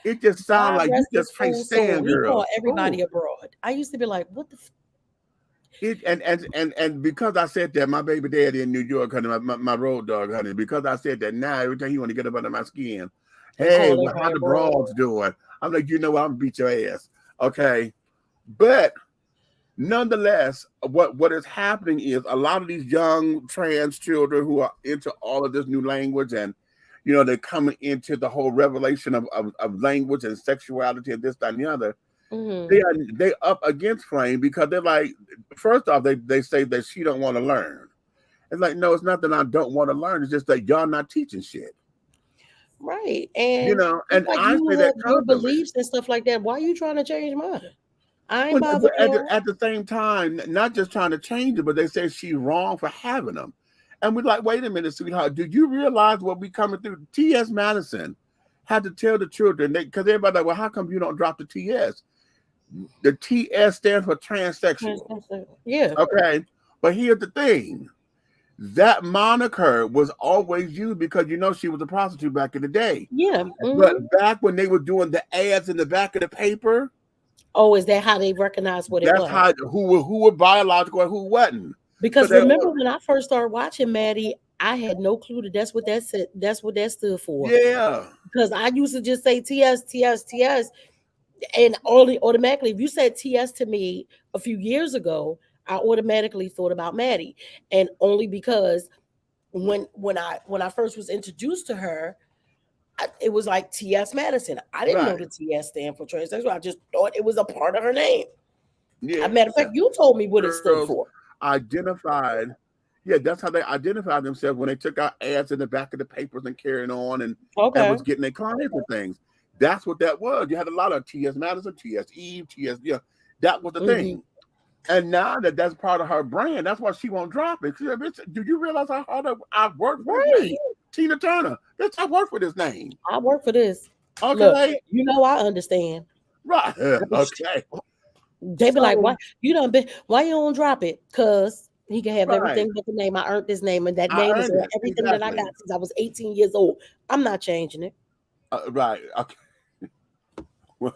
It just sounds like you just can't stand girls. He called everybody a broad. I used to be like, what the. And because I said that, my baby daddy in New York, honey, my road dog, honey, because I said that, now every time he want to get up under my skin, hey, well, how the broads doing? I'm like, you know what, I'm gonna beat your ass. Okay. But nonetheless, what is happening is a lot of these young trans children who are into all of this new language and you know, they're coming into the whole revelation of language and sexuality and this, that, and the other. They up against Flame because they're like, first off, they say that she don't want to learn. It's like, no, it's not that I don't want to learn. It's just that y'all not teaching shit. Right. And you know, and like I say that your beliefs and stuff like that. Why are you trying to change mine? I ain't bothered. At the same time, not just trying to change it, but they say she's wrong for having them. And we're like, wait a minute, sweetheart. Do you realize what we coming through? T.S. Madison had to tell the children, because everybody's like, well, how come you don't drop the T.S.? The T.S. stands for transsexual. Yeah. Okay. But here's the thing. That moniker was always used because, you know, she was a prostitute back in the day. Yeah. But back when they were doing the ads in the back of the paper. Oh, is that how they recognized what it was? That's how who were biological and who wasn't. Because remember when I first started watching Maddie, I had no clue that that's what that said. That's what that stood for. Yeah. Because I used to just say TS, TS, TS, and only automatically, if you said TS to me a few years ago, I automatically thought about Maddie, and only because when I first was introduced to her, it was like TS Madison. I didn't know Right. the TS stand for transsexual. I just thought it was a part of her name. Yeah. As a matter of fact, you told me what it stood Girls for. identified. Yeah, that's how they identified themselves when they took out ads in the back of the papers and carrying on and Okay. was getting their clients and things. That's what that was. You had a lot of TS Madison, TS Eve, TS. Yeah, that was the thing. And now that that's part of her brand, that's why she won't drop it. She said, "Bitch, do you realize how hard I've worked for this name? Tina Turner. Bitch, I worked for this name. I work for this. Look, Okay. you know I understand. Right. Okay. They be like, So, why you done been why you don't drop it? Cause he can have right. everything but the name. I earned this name, and that I name is earned on it. everything that I Exactly. got since I was 18 years old. I'm not changing it. Right. Okay. Good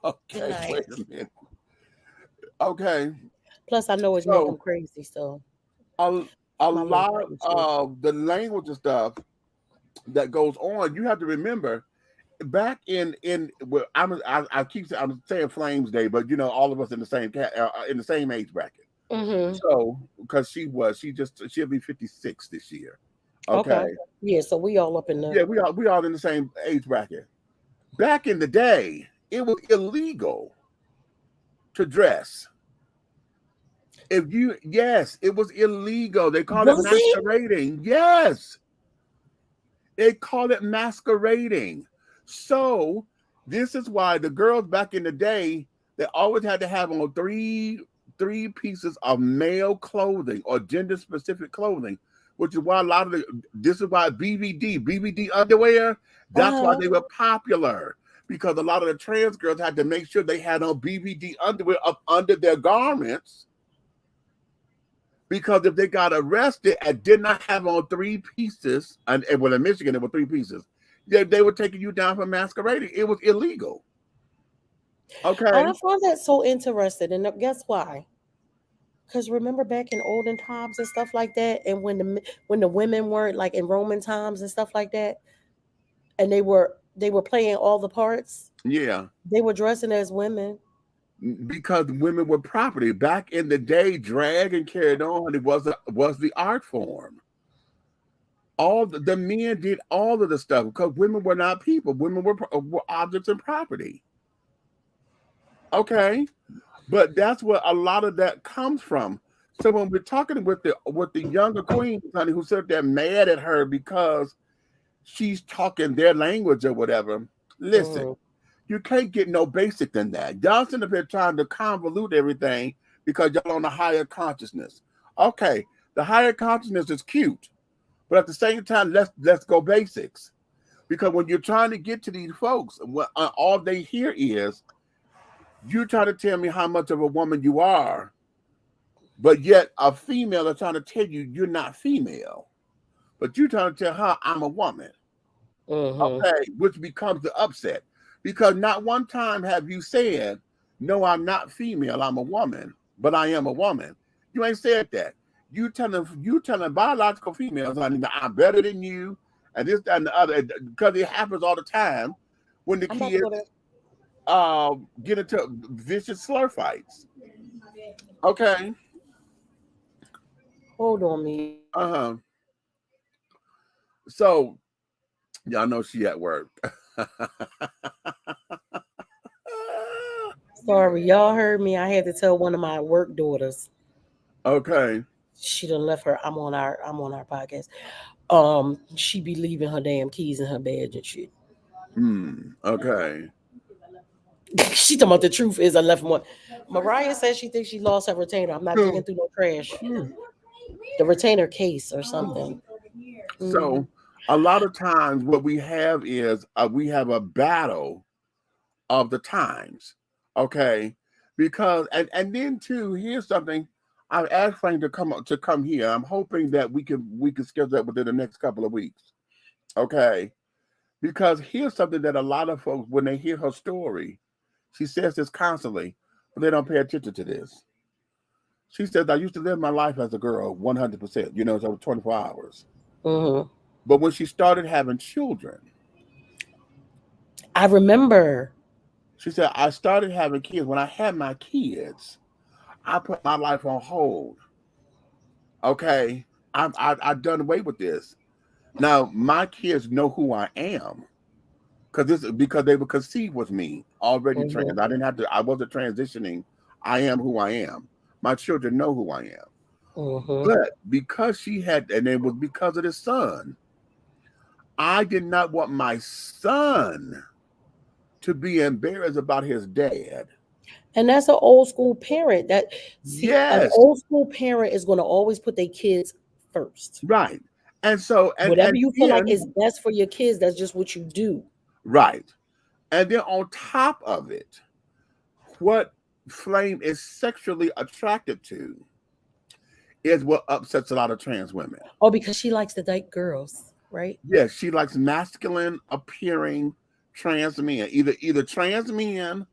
Okay. night. Wait a minute. Okay. Plus, I know it's make them So crazy. So a my little lot fighting spirit. of the language and stuff that goes on, you have to remember back well, I keep I'm saying Flames Day, but you know all of us in the same in the same age bracket. So because she'll be 56 this year. Okay. Okay. Yeah. So we all up in the. Yeah, we all in the same age bracket. Back in the day, it was illegal to dress. Yes, it was illegal. They called it Was it? masquerading. Yes, they called it masquerading. So this is why the girls back in the day, they always had to have on three pieces of male clothing or gender specific clothing, which is why this is why BVD underwear, that's why they were popular. Because a lot of the trans girls had to make sure they had on BVD underwear up under their garments. Because if they got arrested and did not have on three pieces, and well, in Michigan, there were three pieces, they were taking you down for masquerading. It was illegal. Okay. I find that so interesting, and guess why? Because remember back in olden times and stuff like that, and when the women weren't like in Roman times and stuff like that, and they were playing all the parts. Yeah. They were dressing as women. Because women were property. Back in the day, drag and carried on, it was the art form. All the men did all of the stuff because women were not people. Women were objects and property. Okay. But that's where a lot of that comes from. So when we're talking with the younger queen, honey, who said they're mad at her because she's talking their language or whatever, listen, you can't get no basic than that. Y'all sitting up here trying to convolute everything because y'all on a higher consciousness. Okay, the higher consciousness is cute, but at the same time, let's go basics. Because when you're trying to get to these folks, all they hear is you trying to tell me how much of a woman you are, but yet a female is trying to tell you you're not female, but you're trying to tell her I'm a woman. Okay, which becomes the upset because not one time have you said, "No, I'm not female. I'm a woman, but I am a woman." You ain't said that. You telling biological females, honey, I'm better than you, and this, that, and the other, because it happens all the time when the kids get into vicious slur fights. Okay. Hold on me. So y'all know she at work. Sorry, y'all heard me. I had to tell one of my work daughters. Okay. She done left her. I'm on our podcast. She be leaving her damn keys in her badge and shit. Okay. She talking about the truth is I left one. Mariah says she thinks she lost her retainer. I'm not digging through no trash. The retainer case or something. So a lot of times what we have is we have a battle of the times. Okay. Because and then too, here's something. I've asked Frank to come here. I'm hoping that we can schedule that within the next couple of weeks. Okay. Because here's something that a lot of folks, when they hear her story, she says this constantly, but they don't pay attention to this. She says, I used to live my life as a girl 100%, so 24 hours. Mm-hmm. But when she started having children, I remember. she said, I started having kids. When I had my kids, I put my life on hold. Okay. I've done away with this. Now, my kids know who I am because they were conceived with me already Mm-hmm. trans. I wasn't transitioning. I am who I am. My children know who I am. Mm-hmm. But because and it was because of the son, I did not want my son to be embarrassed about his dad. And that's an old school parent. An Yes, old school parent is going to always put their kids first. right. And so, Whatever and you feel like then, is best for your kids, that's just what you do. right. And then on top of it, what Flame is sexually attracted to is what upsets a lot of trans women. Oh, because she likes the dyke girls, right? Yes, she likes masculine appearing trans men, either trans men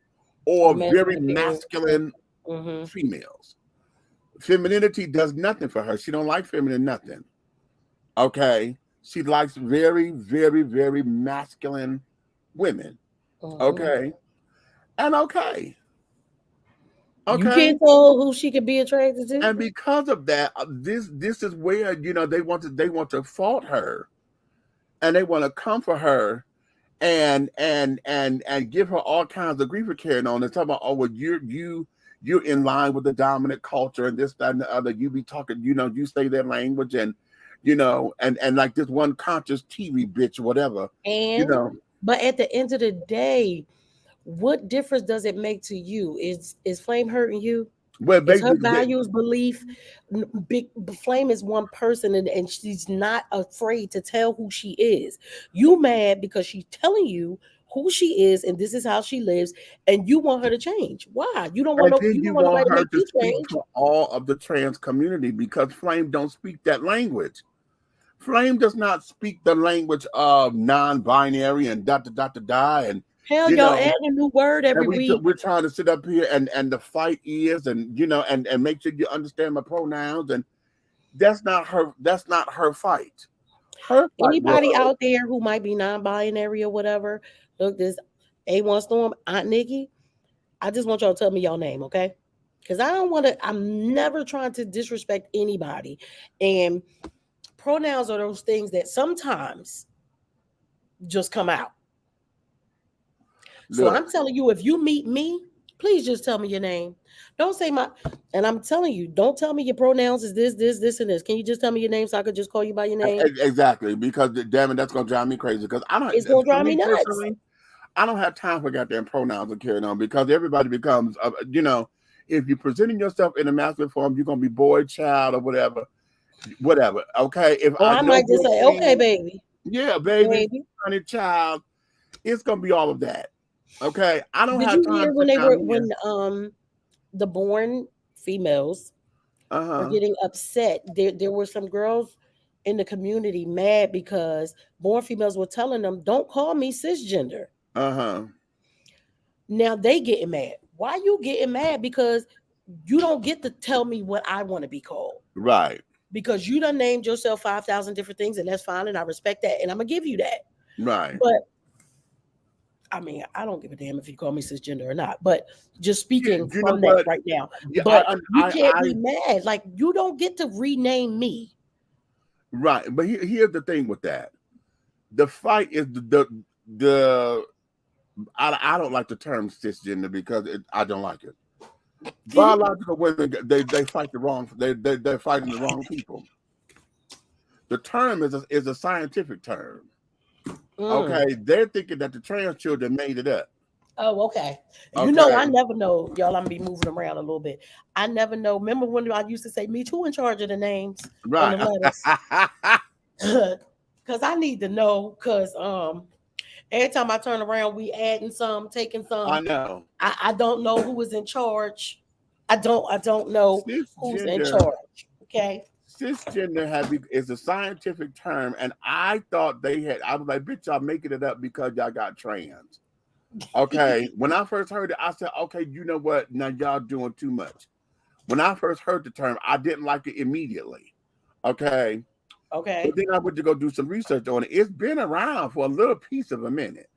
Or or very masculine appearing. masculine Mm-hmm. females. Femininity does nothing for her. She don't like feminine nothing. Okay. She likes very, very, very masculine women. Mm-hmm. Okay. And okay. You Okay. can't tell who she could be attracted to. And because of that, this is where they want to fault her, and they want to come for her and give her all kinds of grief for carrying on and talk about, oh well, you're in line with the dominant culture and this, that, and the other. You be talking, you say their language and and like this one conscious TV bitch or whatever. But at the end of the day, what difference does it make to you? Is Flame hurting you? Well, Is her values, belief? Big Flame is one person, and she's not afraid to tell who she is. You mad because she's telling you who she is, and this is how she lives, and you want her to change. Why? You don't want and no. then You you don't want want nobody to her make to you speak change. to all of the trans community because Flame don't speak that language. Flame does not speak the language of non-binary and and Hell, y'all add a new word every week. we're trying to sit up here and the fight is and and make sure you understand my pronouns, and that's not her fight. Her fight Anybody was, out there who might be non-binary or whatever, look, this A1 Storm, Aunt Nikki, I just want y'all to tell me your name, okay? Because I'm never trying to disrespect anybody. And pronouns are those things that sometimes just come out. So I'm telling you, if you meet me, please just tell me your name. Don't say and I'm telling you, don't tell me your pronouns is this, and this. Can you just tell me your name so I could just call you by your name? exactly, because damn it, that's gonna drive me crazy. Because It's gonna drive me nuts. Personally, I don't have time for goddamn pronouns and carrying on because everybody becomes, if you're presenting yourself in a masculine form, you're gonna be boy, child, or whatever. Okay. If I might just say, okay, baby. Yeah, baby, honey, child. It's gonna be all of that. Okay. I don't have time. Did you hear when the born females were getting upset? There were some girls in the community mad because born females were telling them, don't call me cisgender. Now they getting mad. Why you getting mad? Because you don't get to tell me what I want to be called. Right. Because you done named yourself 5,000 different things, and that's fine, and I respect that, and I'm gonna give you that. Right. But I mean, I don't give a damn if you call me cisgender or not. But just speaking from that right now. Yeah, but you can't be mad. Like, you don't get to rename me. Right. But here's the thing with that. The fight is I don't like the term cisgender because I don't like it. Biological women, they fight they're fighting the wrong people. The term is a scientific term. Okay, they're thinking that the trans children made it up. Oh, okay. You know, I never know, y'all. I'm gonna be moving around a little bit. I never know. Remember when I used to say, "Me too," in charge of the names, right? Because I need to know. Because every time I turn around, we adding some, taking some. I know. I don't know who is in charge. I don't know who's in charge. Okay. Cisgender is a scientific term, and I thought I was like, bitch, y'all making it up because y'all got trans. Okay. When I first heard it, I said, okay, you know what? Now y'all doing too much. When I first heard the term, I didn't like it immediately. Okay. Okay. But then I went to go do some research on it. It's been around for a little piece of a minute.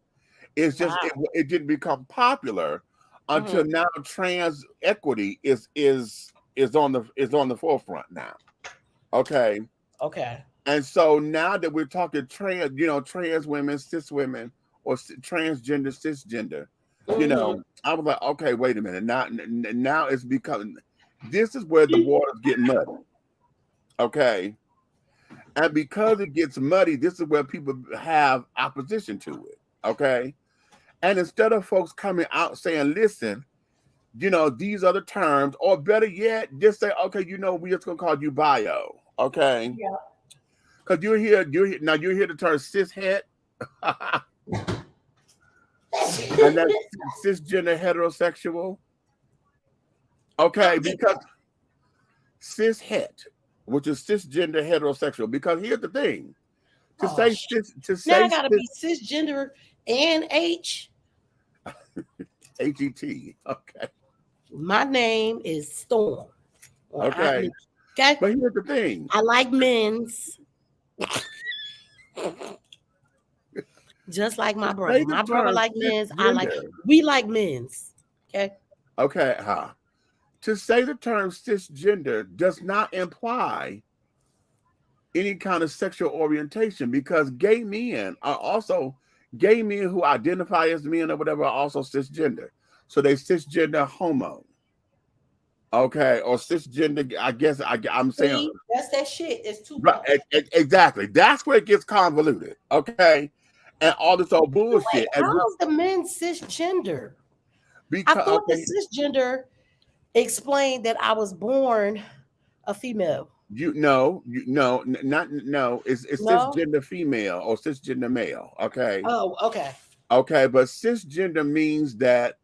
It's just Wow. it didn't become popular until now. Trans equity is on the forefront now. Okay. Okay. And so now that we're talking trans, trans women, cis women, or transgender, cisgender, I was like, okay, wait a minute. Now it's becoming. This is where the waters get muddy. Okay. And because it gets muddy, this is where people have opposition to it. Okay. And instead of folks coming out saying, listen, these are the terms, or better yet, just say, okay, we're just going to call you bio. Okay. Yeah. Because you hear the term cishet. And that's cisgender heterosexual. Okay. Because cishet, which is cisgender heterosexual, because here's the thing. Now I gotta be cisgender and H. HET. Okay. My name is Storm. Okay. Okay. But here's the thing. I like men's. Just like my brother. My brother like men's. We like men's. Okay. Okay. To say the term cisgender does not imply any kind of sexual orientation, because gay men who identify as men or whatever are also cisgender. So they cisgender homo. Okay, or cisgender. I guess I'm saying that's that shit. It's too right. Exactly. That's where it gets convoluted. Okay, and all this old bullshit. Wait, how's the men cisgender? Because I thought the cisgender explained that I was born a female. It's cisgender female or cisgender male. Okay. Oh, okay. Okay, but cisgender means that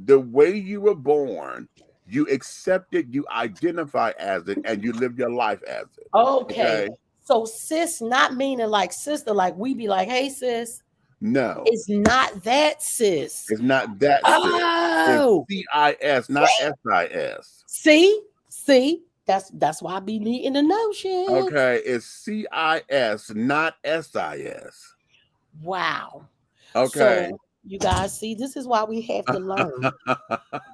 the way you were born, you accept it, you identify as it, and you live your life as it. Okay. So cis not meaning like sister, like we be like, hey sis. No. It's not that cis. It's not that oh. Cis, not SIS. See? That's why I be needing to know shit. Okay, it's CIS, not SIS. Wow. Okay. So you guys see, this is why we have to learn.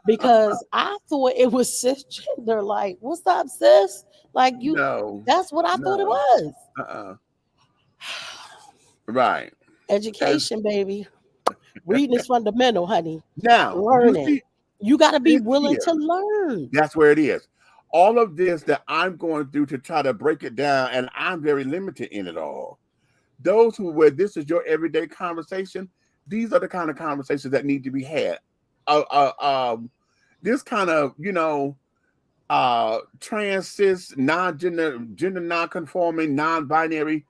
Because I thought it was cisgender. Like, what's up, sis? Like you. No. That's what I thought it was. Right. Education, baby. Reading is fundamental, honey. Now, learning. You got to be willing to learn. That's where it is. All of this that I'm going through to try to break it down, and I'm very limited in it all. Those where this is your everyday conversation, these are the kind of conversations that need to be had. This kind of, trans, cis, gender non-conforming, non-binary,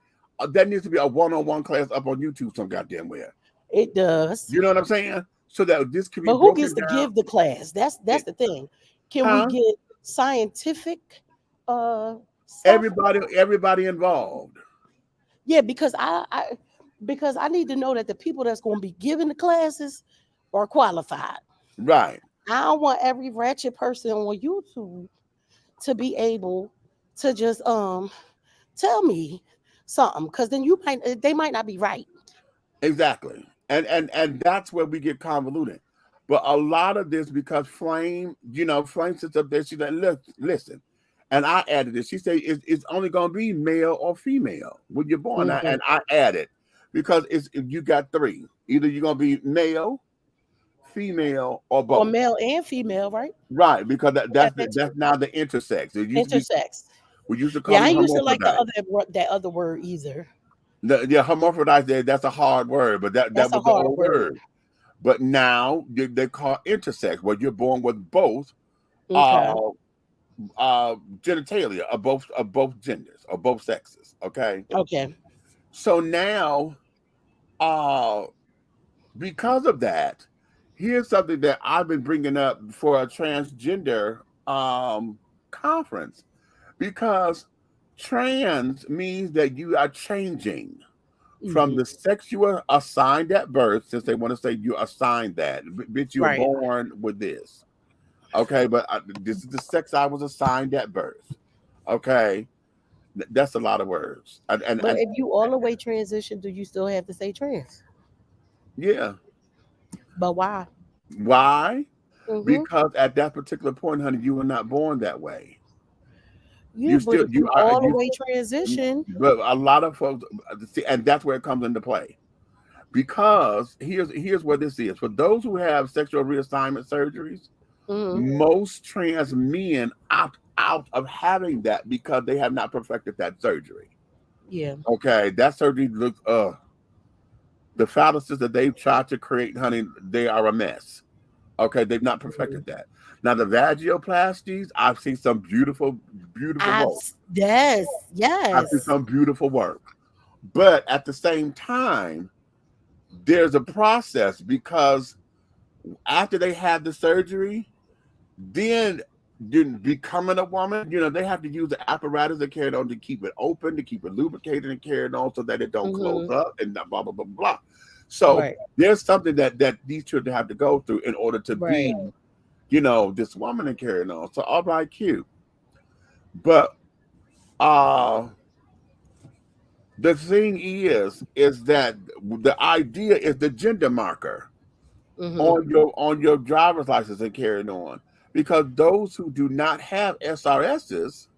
that needs to be a one-on-one class up on YouTube some goddamn where. It does. You know what I'm saying? So that this can be. But who gets to give the class? That's the thing. Can we get scientific stuff? Everybody involved. Yeah, because I need to know that the people that's going to be giving the classes are qualified. Right. I don't want every ratchet person on YouTube to be able to just tell me something, because then they might not be right. Exactly. And that's where we get convoluted. But a lot of this, because Flame sits up there, she's like, look, listen. And I added it. She said it's only going to be male or female when you're born. Mm-hmm. And I added, because you got three. Either you're going to be male, female, or both. Or male and female, right? Right, because that's now the intersex. Intersex. We used to call I used to like that other word either. Hermaphrodite, that's a hard word, but that was the old word. But now they call intersex, where you're born with both genitalia of both genders or both sexes. Okay. Okay. So now, because of that, here's something that I've been bringing up for a transgender conference, because trans means that you are changing from the sex you were assigned at birth, since they want to say you assigned that. Bitch, you were born with this. Okay, but this is the sex I was assigned at birth. Okay. That's a lot of words. But if you all the way transition, do you still have to say trans? Yeah. But why? Why? Mm-hmm. Because at that particular point, honey, you were not born that way. Yeah, You but still if you you are all the you. way transition, But a lot of folks see, and that's where it comes into play. Because here's what this is for those who have sexual reassignment surgeries. mm-hmm. Most trans men opt out of having that because they have not perfected that surgery. Yeah. Okay, that surgery looks the phalluses that they've tried to create, honey, they are a mess. Okay, they've not perfected that. Now the vaginoplasties, I've seen some beautiful, beautiful work. Yes, I've seen yes. some beautiful work. But at the same time, there's a process because after they had the surgery, then becoming a woman, they have to use the apparatus they carried on to keep it open, to keep it lubricated and carried on so that it don't close Mm-hmm. up and blah blah blah blah. So Right, there's something that these children have to go through in order to right. be, this woman and carrying on. So all right, cute. But uh the thing is that the idea is the gender marker Mm-hmm. on your driver's license and carrying on. Because those who do not have SRSs,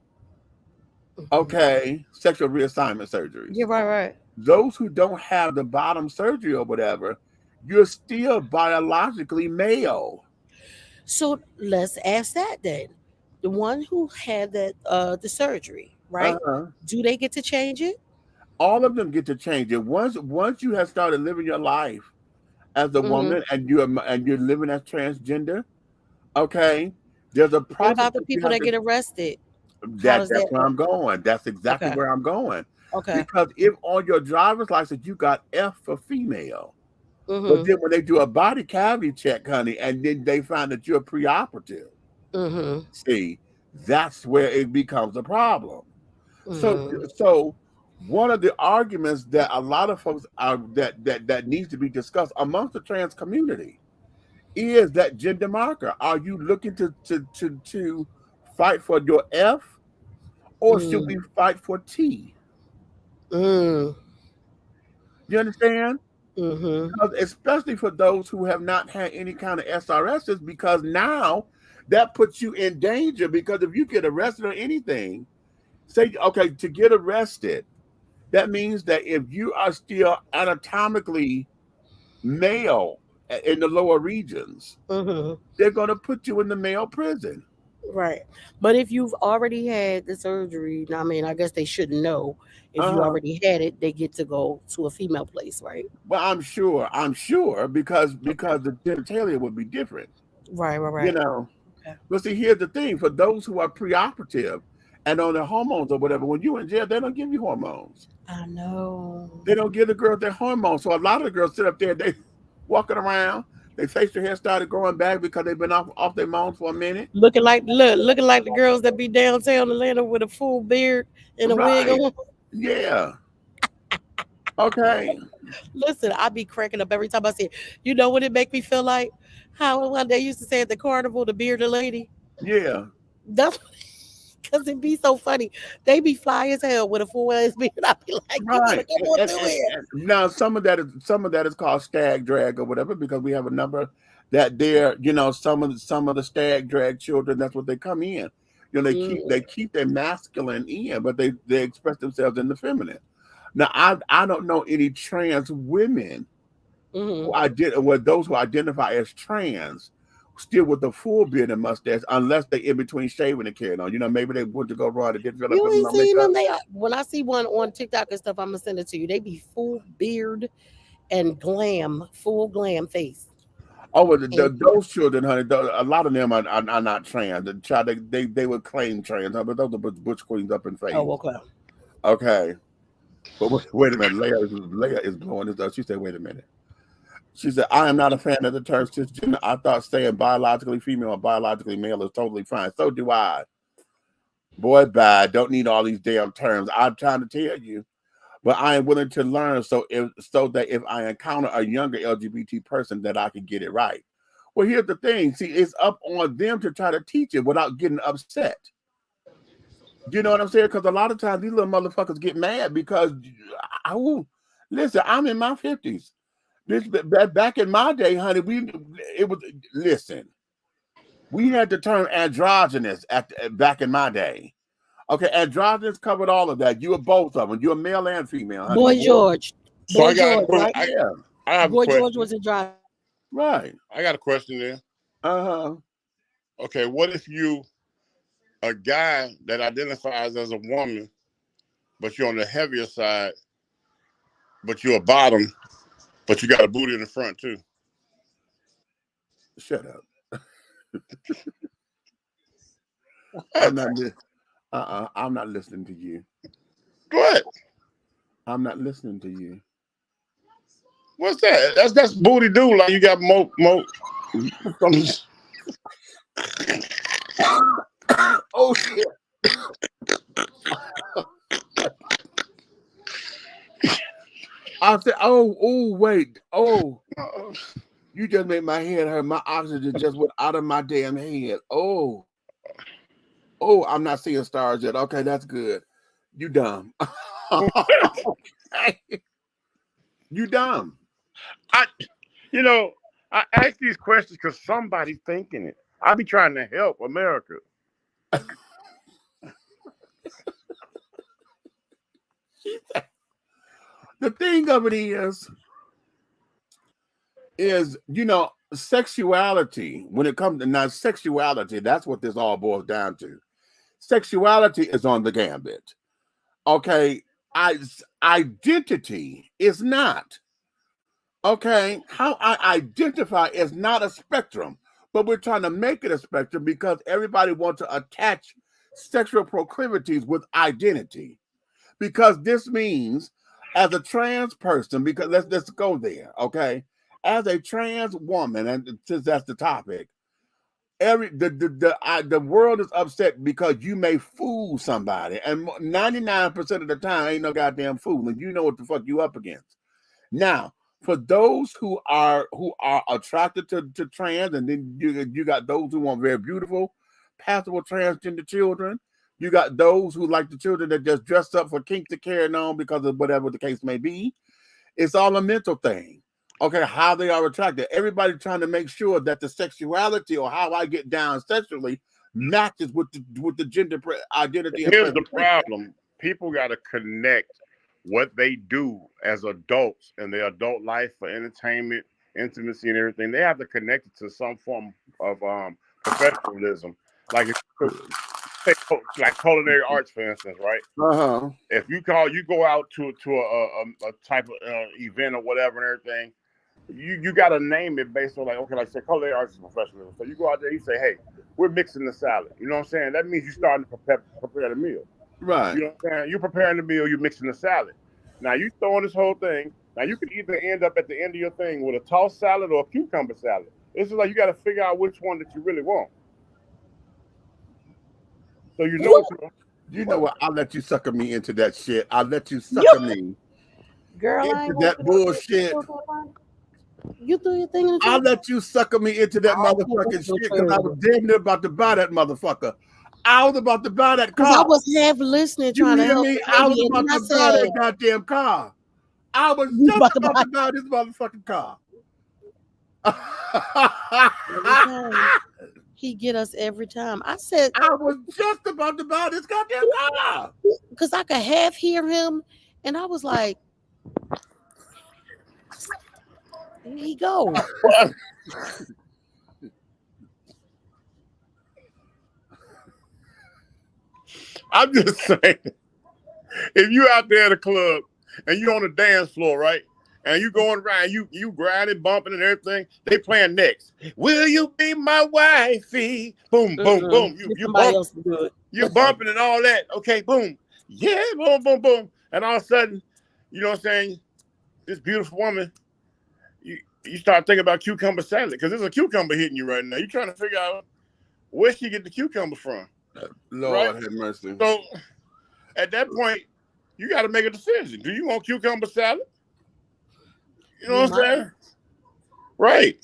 Mm-hmm. okay, sexual reassignment Yeah, surgeries. right, right. Those who don't have the bottom surgery or whatever, you're still biologically male. So let's ask that then. The one who had the surgery, right? Uh-huh. Do they get to change it? All of them get to change it. Once you have started living your life as a Mm-hmm. woman and you're living as transgender, okay, there's a What process about the that you people have that to get arrested? How that does that's that where work? I'm going. That's exactly Okay. where I'm going. Okay. Because if on your driver's license you got F for female, but Mm-hmm. then when they do a body cavity check, honey, and then they find that you're preoperative, Mm-hmm. see, that's where it becomes a problem. So, Mm-hmm. so one of the arguments that a lot of folks are that needs to be discussed amongst the trans community is that gender marker. Are you looking to fight for your F, or should we Mm. fight for T? Mm. You understand? Mm-hmm. Because especially for those who have not had any kind of SRSs, because now that puts you in danger. Because if you get arrested or anything, say, okay, to get arrested, that means that if you are still anatomically male in the lower regions, Mm-hmm. they're going to put you in the male prison. Right. But if you've already had the surgery, I mean, I guess they should know. If you Uh-huh. already had it, they get to go to a female place, right? Well, I'm sure because the genitalia would be different, Right, right, you right. know. Okay. But see, here's the thing: for those who are preoperative and on their hormones or whatever, when you're in jail, they don't give you hormones. I know. They don't give the girls their hormones. So a lot of the girls sit up there, they walking around, their facial hair started growing back because they've been off their hormones for a minute. Looking like the girls that be downtown Atlanta with a full beard and a wig Right? on. Yeah. Okay. Listen, I be cracking up every time I see it. You know what it make me feel like? How what they used to say at the carnival, the bearded lady. Yeah. That's because it be so funny. They be fly as hell with a full ass beard. I be like, you better Right. come on through here. And now some of that is called stag drag or whatever because we have a number that they're some of the stag drag children, that's what they come in. They keep Mm-hmm. they keep their masculine in, but they express themselves in the feminine. Now I don't know any trans women Mm-hmm. those who identify as trans still with the full beard and mustache unless they in between shaving and carrying on. Maybe they went to go run and didn't feel like You putting ain't on seen makeup. them. When I see one on TikTok and stuff, I'm gonna send it to you. They be full beard and full glam face. Oh, well, And those children, honey, a lot of them are not trans. The child they would claim trans, but those are butch queens up in oh, face. okay. Okay, but wait a minute. Leia is blowing this up. She said, "Wait a minute." She said, "I am not a fan of the term cisgender. I thought saying biologically female or biologically male is totally fine. So do I. Boy, bye. Don't need all these damn terms. I'm trying to tell you, but I am willing to learn so that if I encounter a younger LGBT person, that I can get it right." Well, here's the thing. See, it's up on them to try to teach it without getting upset. You know what I'm saying? Because a lot of times these little motherfuckers get mad because I won't listen. I'm in my 50s. This back in my day, honey. It was listen. We had the term androgynous back in my day. Okay, androgynous covered all of that. You were both of them. You're male and female, honey. Boy George. So Boy I got George, right? Yeah, I have a Boy question. George was a driver. right. I got a question there. Uh-huh. Okay, what if you a guy that identifies as a woman, but you're on the heavier side, but you're a bottom, but you got a booty in the front too? Shut up. I'm not. I'm not listening to you. What? I'm not listening to you. What's that? That's booty do. Like you got mo. Oh shit. I said, wait. Oh, you just made my head hurt. My oxygen just went out of my damn head. Oh, I'm not seeing stars yet. Okay, that's good. You dumb. Okay. You dumb. I ask these questions because somebody's thinking it. I be trying to help America. The thing of it is, sexuality, when it comes to now sexuality, that's what this all boils down to. Sexuality is on the gambit. Okay. Identity is not. Okay. How I identify is not a spectrum, but we're trying to make it a spectrum because everybody wants to attach sexual proclivities with identity. Because this means, as a trans person, because let's go there, okay? As a trans woman, and since that's the topic, the world is upset because you may fool somebody, and 99% of the time ain't no goddamn fool, and you know what the fuck you up against. Now, for those who are attracted to trans, and then you got those who want very beautiful, passable transgender children. You got those who like the children that just dress up for kinks to carry on because of whatever the case may be. It's all a mental thing. Okay, how they are attracted. Everybody trying to make sure that the sexuality or how I get down sexually matches with the gender identity. Here's the problem: people got to connect what they do as adults in their adult life for entertainment, intimacy, and everything. They have to connect it to some form of professionalism. Like like culinary arts, for instance, right? Uh-huh. If you go out to a type of event or whatever and everything, you got to name it based on, like, okay, like I said, culinary arts is professionalism. So you go out there, you say, hey, we're mixing the salad. You know what I'm saying? That means you're starting to prepare the meal. Right. You know what I'm saying? You're preparing the meal, you're mixing the salad. Now you throwing this whole thing. Now you could either end up at the end of your thing with a tossed salad or a cucumber salad. It's just like you got to figure out which one that you really want. So you know what? I'll let you sucker me into that shit. I'll let you sucker me Girl, into that bullshit. You threw your thing in the I'll let you sucker me into that motherfucking shit because I was damn near about to buy that motherfucker. I was about to buy that car. I was half listening, trying to help me. I was about to buy that goddamn car. I was just about to buy this motherfucking car. He get us every time. I said I was just about to buy this goddamn car because I could half hear him, and I was like, "Here he go." I'm just saying, if you out there at a club and you on the dance floor, right? And you going around, you grinding, bumping, and everything. They playing next. Will you be my wifey? Boom, boom, boom. You bumping and all that. Okay, boom. Yeah, boom, boom, boom. And all of a sudden, you know what I'm saying? This beautiful woman, you start thinking about cucumber salad because there's a cucumber hitting you right now. You're trying to figure out where she get the cucumber from. Lord have mercy. So at that point, you got to make a decision. Do you want cucumber salad? You know what I'm saying? Right.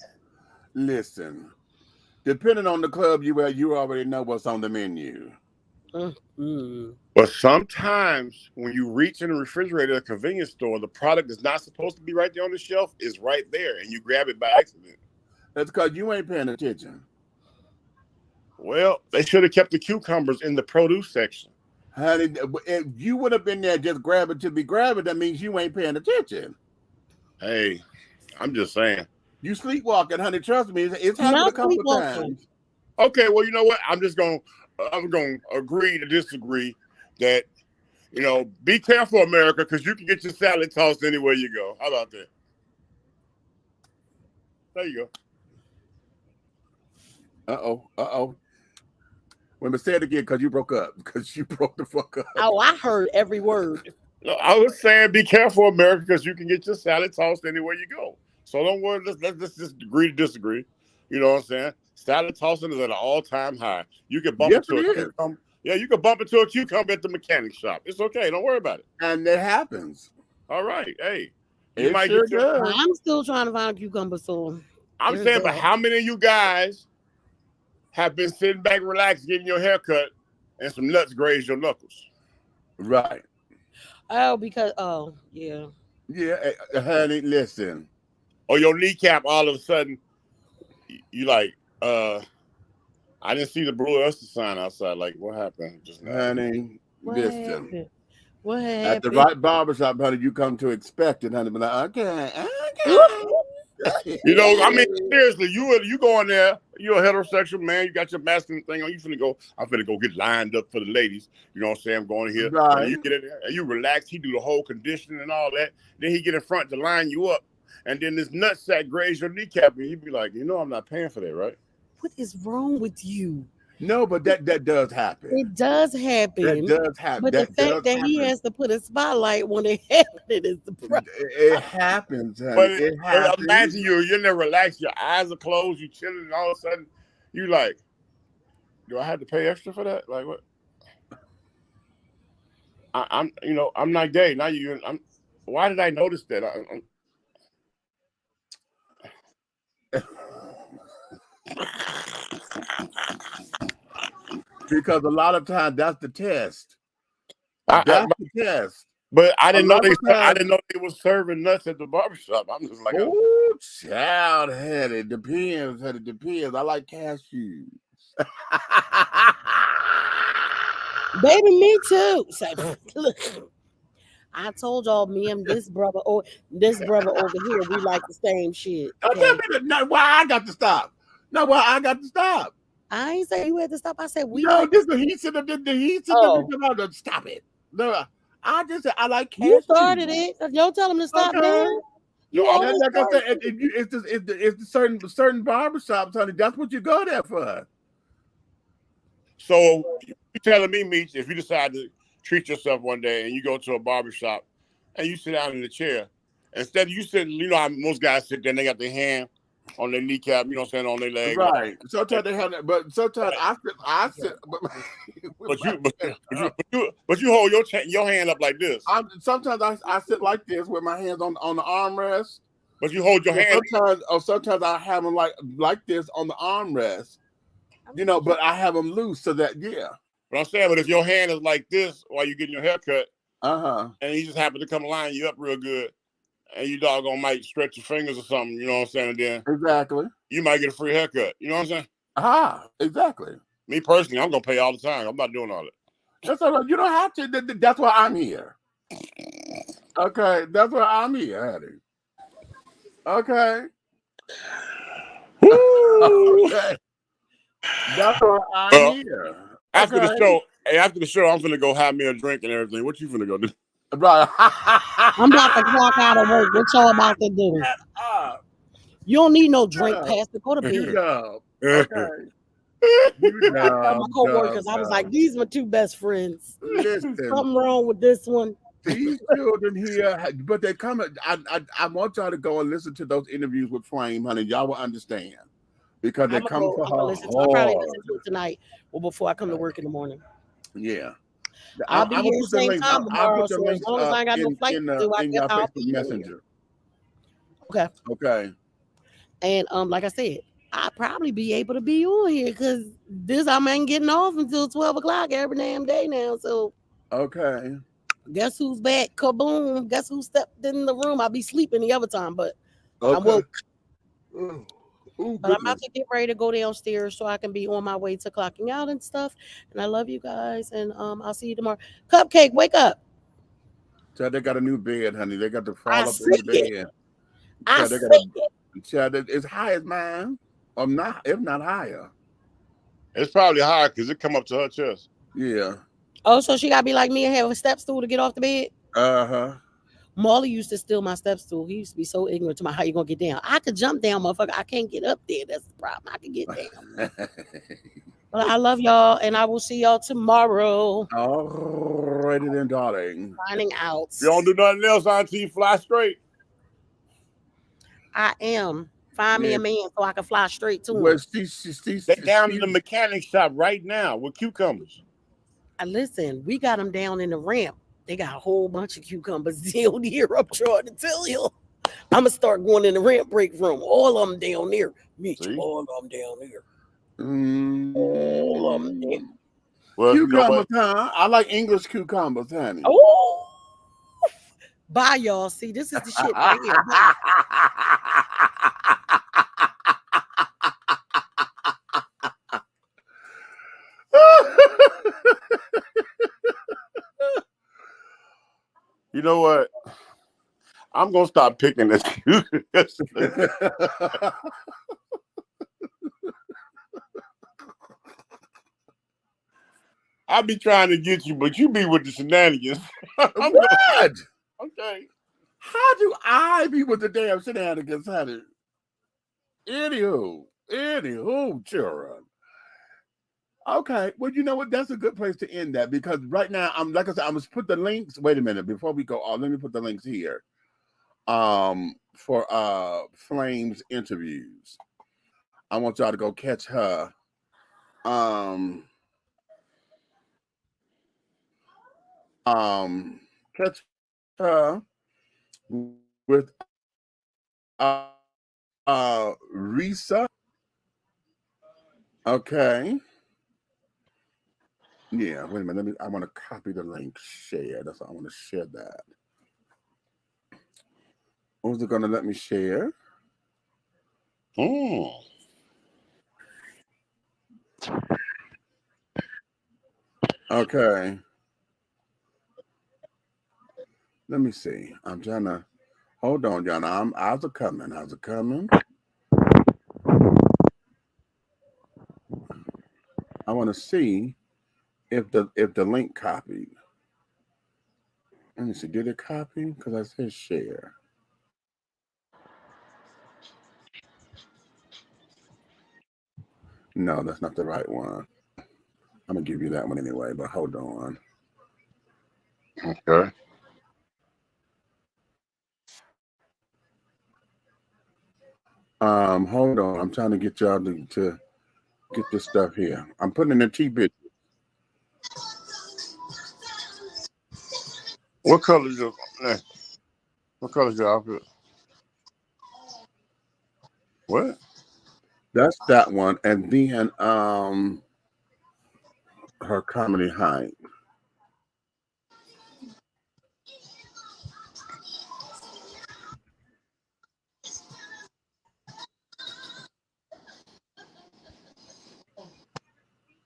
Listen, depending on the club you at, you already know what's on the menu. But sometimes when you reach in the refrigerator at a convenience store, the product is not supposed to be right there on the shelf. It's right there, and you grab it by accident. That's because you ain't paying attention. Well, they should have kept the cucumbers in the produce section. Honey, if you would have been there just grabbing to be grabbing, that means you ain't paying attention. Hey, I'm just saying. You sleepwalking, honey. Trust me, it's happened a couple of times. Okay, well, you know what? I'm going to agree to disagree that, you know, be careful, America, because you can get your salad tossed anywhere you go. How about that? There you go. Uh-oh. Let me say it again, because you broke up. Because you broke the fuck up. Oh, I heard every word. No, I was saying be careful, America, because you can get your salad tossed anywhere you go. So don't worry. Let's just agree to disagree. You know what I'm saying? Salad tossing is at an all-time high. You can bump into a cucumber. Yeah, you can bump into a cucumber at the mechanic shop. It's okay. Don't worry about it. And it happens. All right. Hey, it might sure does. I'm still trying to find a cucumber, so I'm saying, but how many of you guys have been sitting back, relaxed, getting your hair cut, and some nuts graze your knuckles? Right. Oh, because yeah. Yeah, honey, listen. Or your kneecap all of a sudden, you like, I didn't see the Blue Oyster sign outside. Like, what happened just now? Honey, listen. What happened? At the right barbershop, honey, you come to expect it, honey. But like, okay. You know, I mean, seriously, you go in there, you're a heterosexual man, you got your masculine thing on, I'm finna go get lined up for the ladies. You know what I'm saying? I'm going here. Right. And you get in there and you relax, he do the whole conditioning and all that. Then he get in front to line you up. And then this nutsack graze your kneecap, and he'd be like, you know, I'm not paying for that, right? What is wrong with you? No, but that does happen. It does happen. That does happen. But the fact that he has to put a spotlight when it happened is the problem. It happens, honey. But it happens. Imagine you're in there relaxed, your eyes are closed, you're chilling, and all of a sudden, you like, do I have to pay extra for that? Like what? I'm not gay. Now why did I notice that? Because a lot of times that's the test. That's the test. But I didn't know they were serving nuts at the barbershop. I'm just like, oh, child head. It depends. It depends. I like cashews. Baby, me too. Look, I told y'all, me and this brother over here, we like the same shit. Okay? Why I got to stop? No, why I got to stop? I ain't say you had to stop. I said we. No, this he said stop it. No, I just said I like cashews. You started it. Don't tell him to stop. Okay. Like I said, it's the certain barbershops, honey. That's what you go there for. So you telling me, Meech, if you decide to treat yourself one day and you go to a barbershop and you sit down in the chair, instead of you sitting, you know how most guys sit there and they got their hand on their kneecap, you know what I'm saying, on their leg. Right. Sometimes they have that, but sometimes I sit. But you hold your hand up like this. Sometimes I sit like this with my hands on the armrest. But you hold your hand. Sometimes I have them like this on the armrest. You know, but I have them loose so that But I'm saying, but if your hand is like this while you're getting your hair cut, and he just happen to come line you up real good, and you doggone might stretch your fingers or something, you know what I'm saying? And then exactly, you might get a free haircut. You know what I'm saying? Exactly. Me personally, I'm gonna pay all the time. I'm not doing all that. That's all right. You don't have to. That's why I'm here. Okay, that's why I'm here, Eddie. Okay. Okay. That's why I'm here. After the show, I'm gonna go have me a drink and everything. What you gonna go do? Right. I'm about to clock out of work. What y'all about to do? You don't need no drink, Pastor. Go to bed. Okay. I told my co-workers, I was like, these are my two best friends. Listen, something wrong with this one. These children here, but they come. I want y'all to go and listen to those interviews with Flame, honey. Y'all will understand because they come for her. I'll probably listen to it tonight or before I come to work in the morning. Yeah. I'll be here the same time tomorrow, so as long as I got no flight to do, I'll be Messenger. Okay. Okay. And like I said, I'll probably be able to be on here because this I ain't getting off until 12 o'clock every damn day now. So Okay. guess who's back? Kaboom. Guess who stepped in the room? I'll be sleeping the other time, but I Okay. woke. Oh, But I'm about goodness. to get ready to go downstairs so I can be on my way to clocking out and stuff. And I love you guys. And I'll see you tomorrow. Cupcake, wake up. Child, they got a new bed, honey. They got to I fall up in see the it. bed. I Child, they see got a it. child that is high as mine. Or not, if not higher. It's probably high because it come up to her chest. Yeah. Oh, so she gotta be like me and have a step stool to get off the bed? Uh-huh. Molly used to steal my step stool. He used to be so ignorant to my how you gonna get down. I could jump down, motherfucker. I can't get up there. That's the problem. I can get down. But I love y'all, and I will see y'all tomorrow. Alrighty then, darling. Signing out. You don't do nothing else until you fly straight. I am. Find me Yeah. a man so I can fly straight to Well, him. They down in the mechanic shop right now with cucumbers. Listen, we got them down in the ramp. They got a whole bunch of cucumbers down here. I'm trying to tell you. I'm gonna start going in the ramp break room. All of them down there. Meet you. All of them down there. All of them down. Well, you know cucumbers, what? huh? I like English cucumbers, honey. Oh, bye, y'all. See, this is the shit right here. Bye. You know what? I'm gonna stop picking this. I be trying to get you, but you be with the shenanigans. What? Okay. How do I be with the damn shenanigans, honey? Anywho, children. Okay, well, you know what? That's a good place to end that because right now, I'm like I said, I'm gonna put the links. Wait a minute, before we go on, let me put the links here. For Flame's interviews. I want y'all to go catch her. Catch her with Risa. Okay. Yeah, wait a minute. I want to copy the link, share. That's I want to share that. Who's it gonna let me share? Okay. Let me see. I'm trying to hold on, John. How's it coming? How's it coming? I want to see if the link copied. Let me see. Did it copy? Because I said share. No, that's not the right one. I'm gonna give you that one anyway, but hold on. Okay. Hold on. I'm trying to get y'all to get this stuff here. I'm putting in the T-bit. What color is your outfit? What? That's that one, and then her comedy height.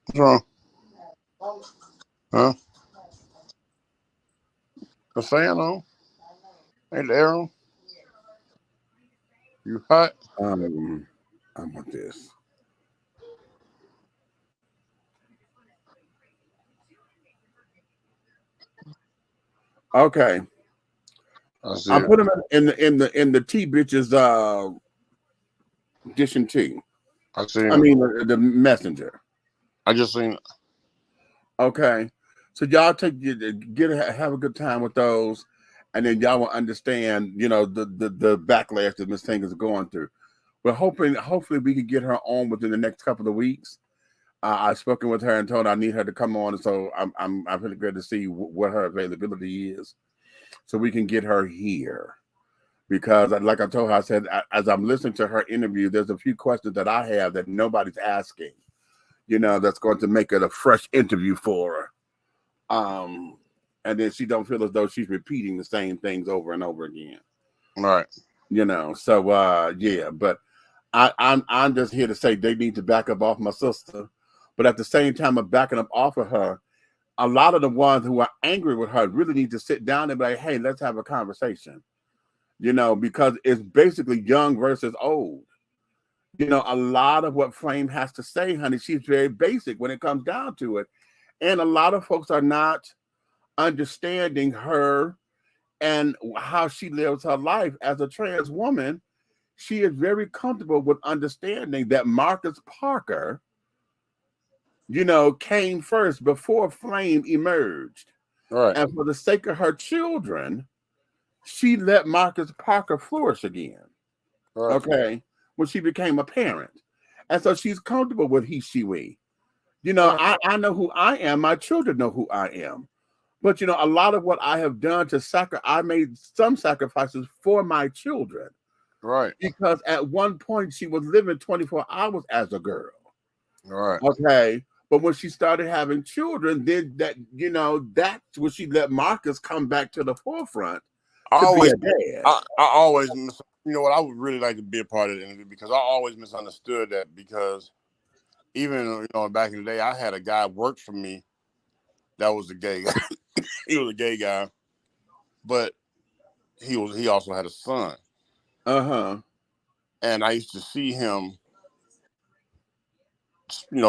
What's wrong? Huh? The fan on? Ain't the air on? You hot? I want this. Okay. I put them in the T bitches edition T. I seen. I mean the messenger. I just seen it. Okay, so y'all have a good time with those, and then y'all will understand, you know, the backlash that Miss Thing is going through. We're hopefully we can get her on within the next couple of weeks. I've spoken with her and told her I need her to come on, so I'm really good to see what her availability is, so we can get her here. because like I told her, I said, as I'm listening to her interview, there's a few questions that I have that nobody's asking, that's going to make it a fresh interview for her. And then she don't feel as though she's repeating the same things over and over again. Right. So yeah, but I'm just here to say they need to back up off my sister. But at the same time of backing up off of her, a lot of the ones who are angry with her really need to sit down and be like, hey, let's have a conversation. Because it's basically young versus old. A lot of what Flame has to say, honey, she's very basic when it comes down to it. And a lot of folks are not understanding her and how she lives her life as a trans woman. She is very comfortable with understanding that Marcus Parker, came first before Flame emerged. Right. And for the sake of her children, she let Marcus Parker flourish again. Right. Okay. When she became a parent. And so she's comfortable with he, she, we. Right. I know who I am. My children know who I am. But, a lot of what I have done I made some sacrifices for my children. Right. Because at one point she was living 24 hours as a girl. Right. Okay. But when she started having children, then that's when she let Marcus come back to the forefront. I always what I would really like to be a part of the interview, because I always misunderstood that, because even back in the day I had a guy work for me that was a gay guy. He was a gay guy, but he also had a son. And I used to see him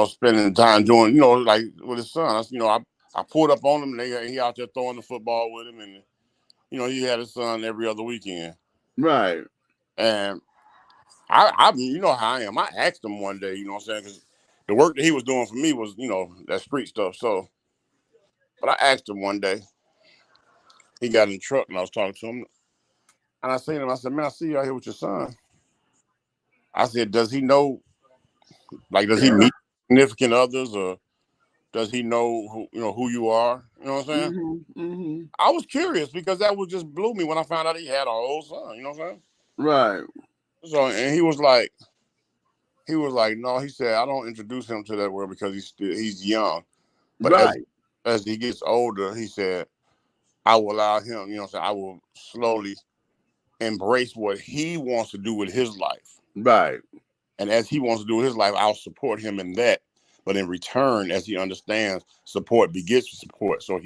spending time doing like with his son. I pulled up on him, and he out there throwing the football with him, and he had his son every other weekend. Right. And I how I am. I asked him one day, what I'm saying, because the work that he was doing for me was, that street stuff. So, but I asked him one day. He got in the truck, and I was talking to him, and I seen him. I said, "Man, I see you out here with your son." I said, "Does he know? Like, does he meet significant others, or does he know who you are?" You know what I'm saying? Mm-hmm. I was curious, because that would just blew me when I found out he had an old son. You know what I'm saying? Right. So, and he was like, no. He said, I don't introduce him to that world because he's young. But right. as he gets older, he said, I will allow him. I will slowly embrace what he wants to do with his life. Right. And as he wants to do with his life, I'll support him in that. But in return, as he understands, support begets support. So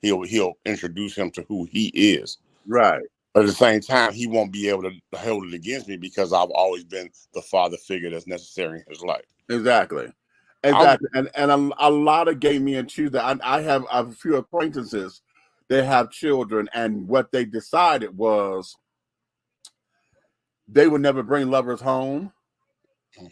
he'll introduce him to who he is. Right. But at the same time, he won't be able to hold it against me, because I've always been the father figure that's necessary in his life. Exactly. And a lot of gay men choose that. I have a few acquaintances that have children, and what they decided was they would never bring lovers home. And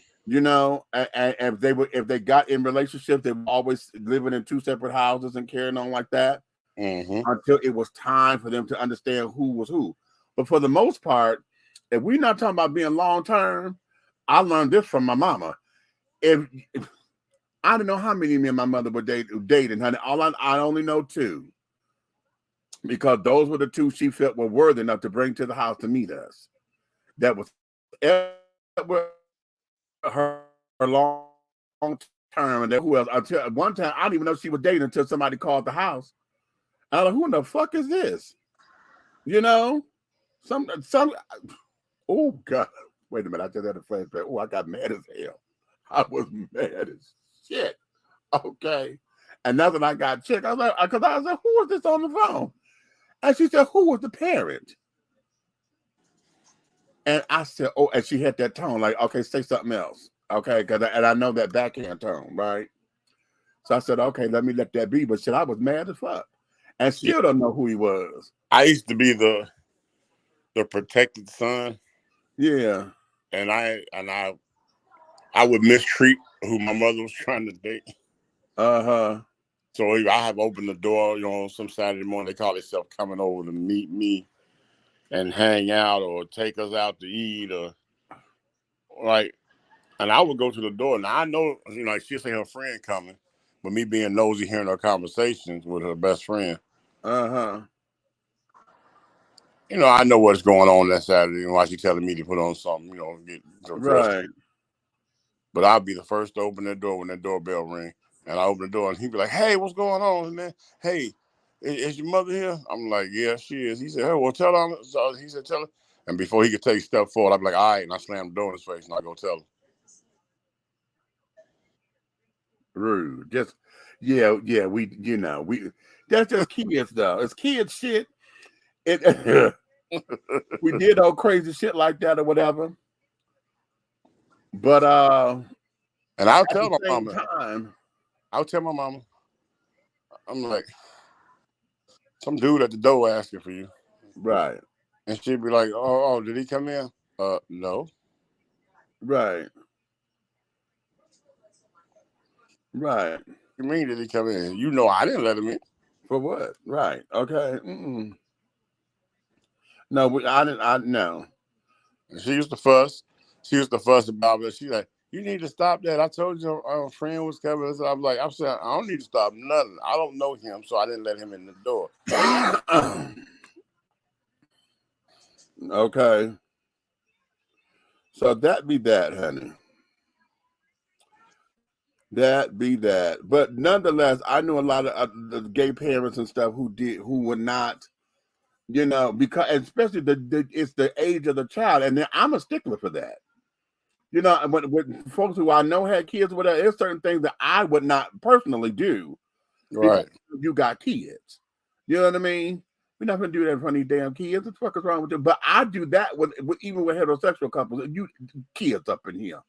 if they got in relationships, they were always living in two separate houses and carrying on like that. Mm-hmm. Until it was time for them to understand who was who. But for the most part, if we're not talking about being long term, I learned this from my mama. If I don't know how many me and my mother were dating, honey, I only know two, because those were the two she felt were worthy enough to bring to the house to meet us. That was her long term, and then who else? Until one time, I didn't even know she was dating until somebody called the house. I was like, who in the fuck is this? Some. Oh God! Wait a minute! I just had a flashback. Oh, I got mad as hell. I was mad as shit. Okay, and now that I got checked, I was like, who was this on the phone? And she said, who was the parent? And I said, oh, and she had that tone, like, okay, say something else, okay? And I know that backhand tone, right? So I said, okay, let that be. But shit, I was mad as fuck. And still don't know who he was. I used to be the protected son. Yeah. And I would mistreat who my mother was trying to date. Uh-huh. So I have opened the door, some Saturday morning, they call themselves coming over to meet me and hang out or take us out to eat, or like, and I would go to the door. Now I know, she'll say her friend coming, but me being nosy, hearing her conversations with her best friend. Uh-huh. you know, I know what's going on that Saturday and why she's telling me to put on something, you know, get dressed. Right. But I'll be the first to open that door when that doorbell ring. And I open the door and he'd be like, hey, what's going on, man? Hey, is your mother here? I'm like, yeah, she is. He said, hey, well, tell her. So he said, tell her. And before he could take a step forward, I'd be like, all right. And I slam the door in his face and I go tell him. Rude. Just, yeah, we, you know, that's just kids, though. It's kid shit. We did all crazy shit like that or whatever. But, and I'll at tell the my same mama. time, I'll tell my mama. I'm like, some dude at the door asking for you. right. And she'd be like, oh, did he come in? No. Right. Right. What you mean did he come in? You know I didn't let him in. For what? Right. Okay. No, I no. And she used to fuss. She used to fuss about it. She's like, you need to stop that. I told you our friend was coming. So I'm like, I'm saying, I don't need to stop nothing. I don't know him, so I didn't let him in the door. Okay. So that be that, honey. That be that. But nonetheless, I know a lot of the gay parents and stuff who would not, you know, because especially it's the age of the child, and then I'm a stickler for that. You know, with folks who I know had kids, whatever, there's certain things that I would not personally do. Right. You got kids. You know what I mean? We're not gonna do that in front of these damn kids. What the fuck is wrong with you? But I do that with even with heterosexual couples. You kids up in here.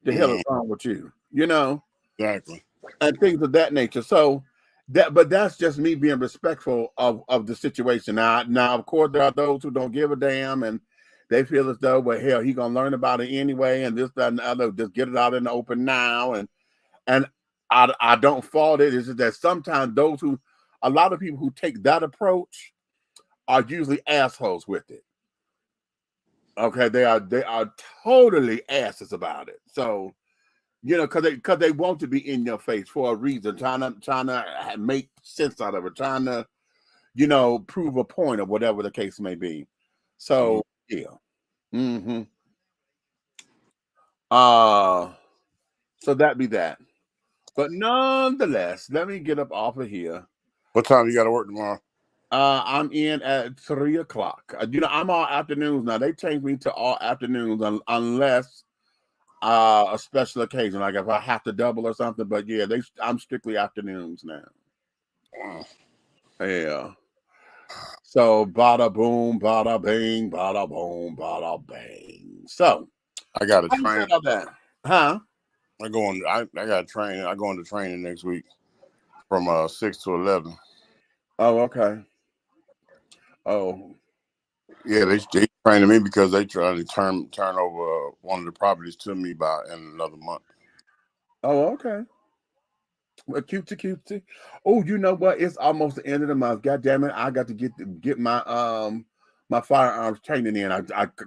The hell is wrong with you? You know? Exactly. And things of that nature. So but that's just me being respectful of the situation. Now, of course, there are those who don't give a damn and they feel as though, well, hell, he gonna learn about it anyway, and this, that, and the other. Just get it out in the open now, and I don't fault it. It's just that sometimes a lot of people who take that approach are usually assholes with it. Okay, they are totally asses about it. So, you know, because they want to be in your face for a reason, trying to make sense out of it, trying to, you know, prove a point or whatever the case may be. So yeah. So that be that. But nonetheless, let me get up off of here. What time you got to work tomorrow? I'm in at 3:00. You know, I'm all afternoons now. They changed me to all afternoons unless a special occasion, like if I have to double or something. But yeah, I'm strictly afternoons now. Yeah. So bada boom, bada bing, bada boom, bada bang. So I got to train. About that, huh? I got to train. I go into training next week from 6 to 11. Oh, okay. Oh, yeah, they training me because they trying to turn over one of the properties to me in another month. Oh, okay. Well, cutesy. Oh, you know what? It's almost the end of the month. God damn it! I got to get my my firearms training in. I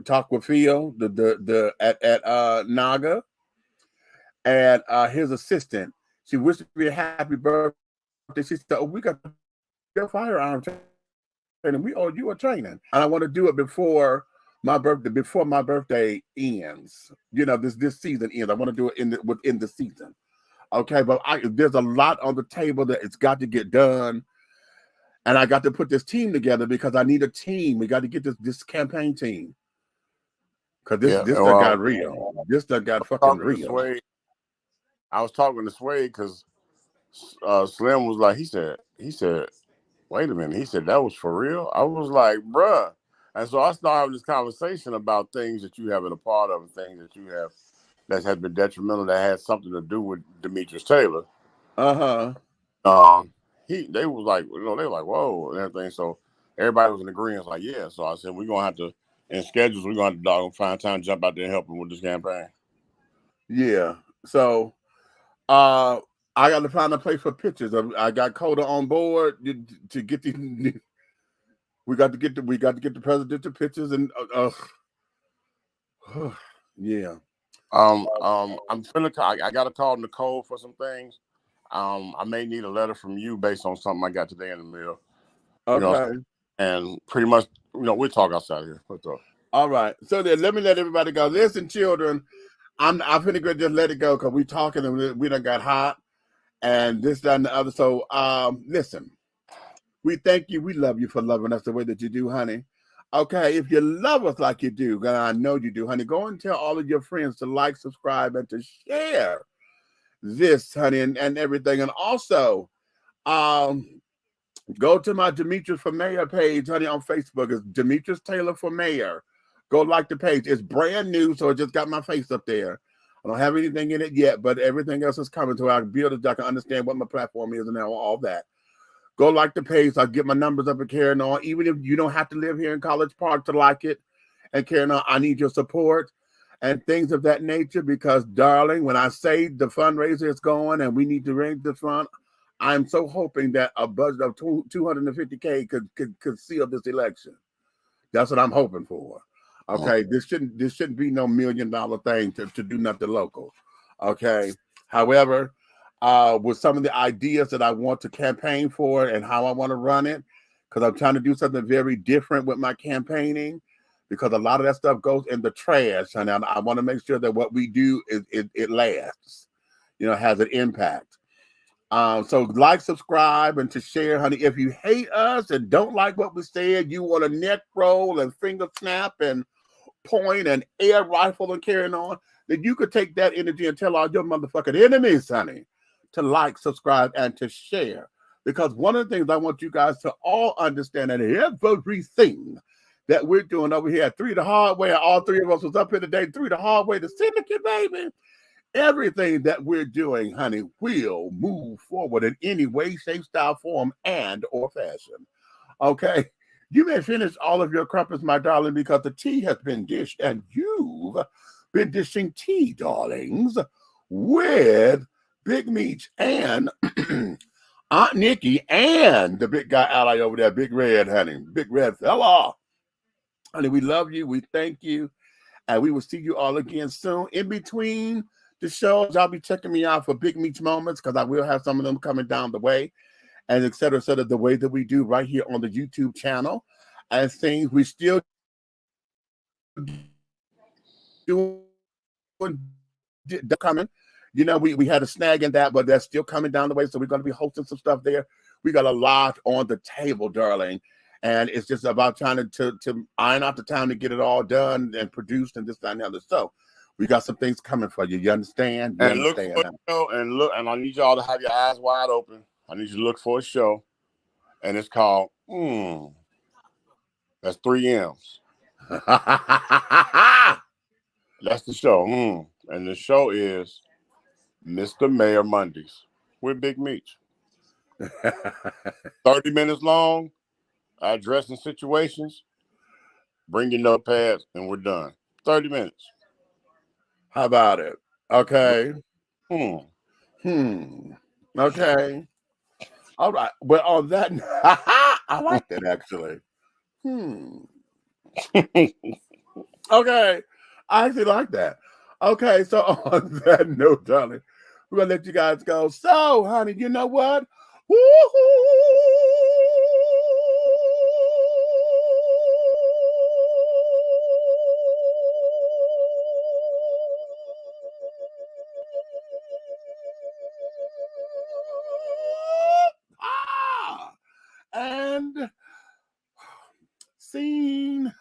talked with Phil, at Naga, and his assistant. She wished me a happy birthday. She said, "Oh, we got your firearms training. We owe you a training, and I want to do it before my birthday ends. You know, this season ends. I want to do it within the season." Okay, but there's a lot on the table that it's got to get done. And I got to put this team together because I need a team. We got to get this campaign team. Because this done got real. This done got fucking real. I was talking to Sway because Slim was like, he said, wait a minute. He said, that was for real? I was like, bruh. And so I started having this conversation about things that you have been a part of and things that you have that has been detrimental, that had something to do with Demetrius Taylor. Uh-huh. They was like, you know, they were like, whoa, and everything. So everybody was in agreement, like, yeah. So I said, we're gonna have to, in schedules, we're gonna have to find time to jump out there and help him with this campaign. Yeah. So I got to find a place for pictures. I got Coda on board to get the we got to get the presidential pictures and yeah. I'm I got to call Nicole for some things. I may need a letter from you based on something I got today in the mail. Okay. You know, And pretty much, we'll talk outside here. What's up? All right. So then let me let everybody go. Listen, children, I'm finna go just let it go because we talking and we done got hot and this, that, and the other. So listen, we thank you. We love you for loving us the way that you do, honey. Okay, if you love us like you do, and I know you do, honey, go and tell all of your friends to like, subscribe, and to share this, honey, and everything. And also, go to my Demetrius for Mayor page, honey, on Facebook. It's Demetrius Taylor for Mayor. Go like the page. It's brand new, so it just got my face up there. I don't have anything in it yet, but everything else is coming to it. I can build it. I can understand what my platform is and all that. Go like the page. I'll get my numbers up and carrying on. Even if you don't have to live here in College Park to like it and carrying on, I need your support and things of that nature because, darling, when I say the fundraiser is going and we need to raise the fund, I'm so hoping that a budget of $250K could seal this election. That's what I'm hoping for. Okay, this shouldn't be no $1 million thing to do nothing local. Okay, however, with some of the ideas that I want to campaign for and how I want to run it, because I'm trying to do something very different with my campaigning, because a lot of that stuff goes in the trash, and I want to make sure that what we do it lasts, has an impact. So like, subscribe, and to share, honey. If you hate us and don't like what we said, you want to neck roll and finger snap and point and air rifle and carrying on, then you could take that energy and tell all your motherfucking enemies, honey, to like, subscribe, and to share. Because one of the things I want you guys to all understand, and everything that we're doing over here at 3 the Hard Way, all three of us was up here today, 3 the Hard Way, the syndicate, baby. Everything that we're doing, honey, will move forward in any way, shape, style, form, and or fashion. Okay? You may finish all of your crumpets, my darling, because the tea has been dished, and you've been dishing tea, darlings, with Big Meech and Aunt Nikki and the big guy ally over there, Big Red, honey. Big Red fella. Honey, we love you. We thank you. And we will see you all again soon. In between the shows, y'all be checking me out for Big Meech moments because I will have some of them coming down the way. And et cetera, the way that we do right here on the YouTube channel. And things we still doing coming. We had a snag in that, but that's still coming down the way. So we're going to be hosting some stuff there. We got a lot on the table, darling. And it's just about trying to iron out the time to get it all done and produced and this, that, and the other. So we got some things coming for you. You understand? You understand? Look for a show, and I need y'all to have your eyes wide open. I need you to look for a show, and it's called That's 3 M's. That's the show. And the show is Mr. Mayor Mondays with Big Meech. 30 minutes long, addressing situations. Bring your notepads, and we're done. 30 minutes. How about it? Okay. Okay. All right. Well, on that, I like that actually. Okay. I actually like that. Okay. So on that note, darling, we're going to let you guys go. So, honey, you know what? And scene.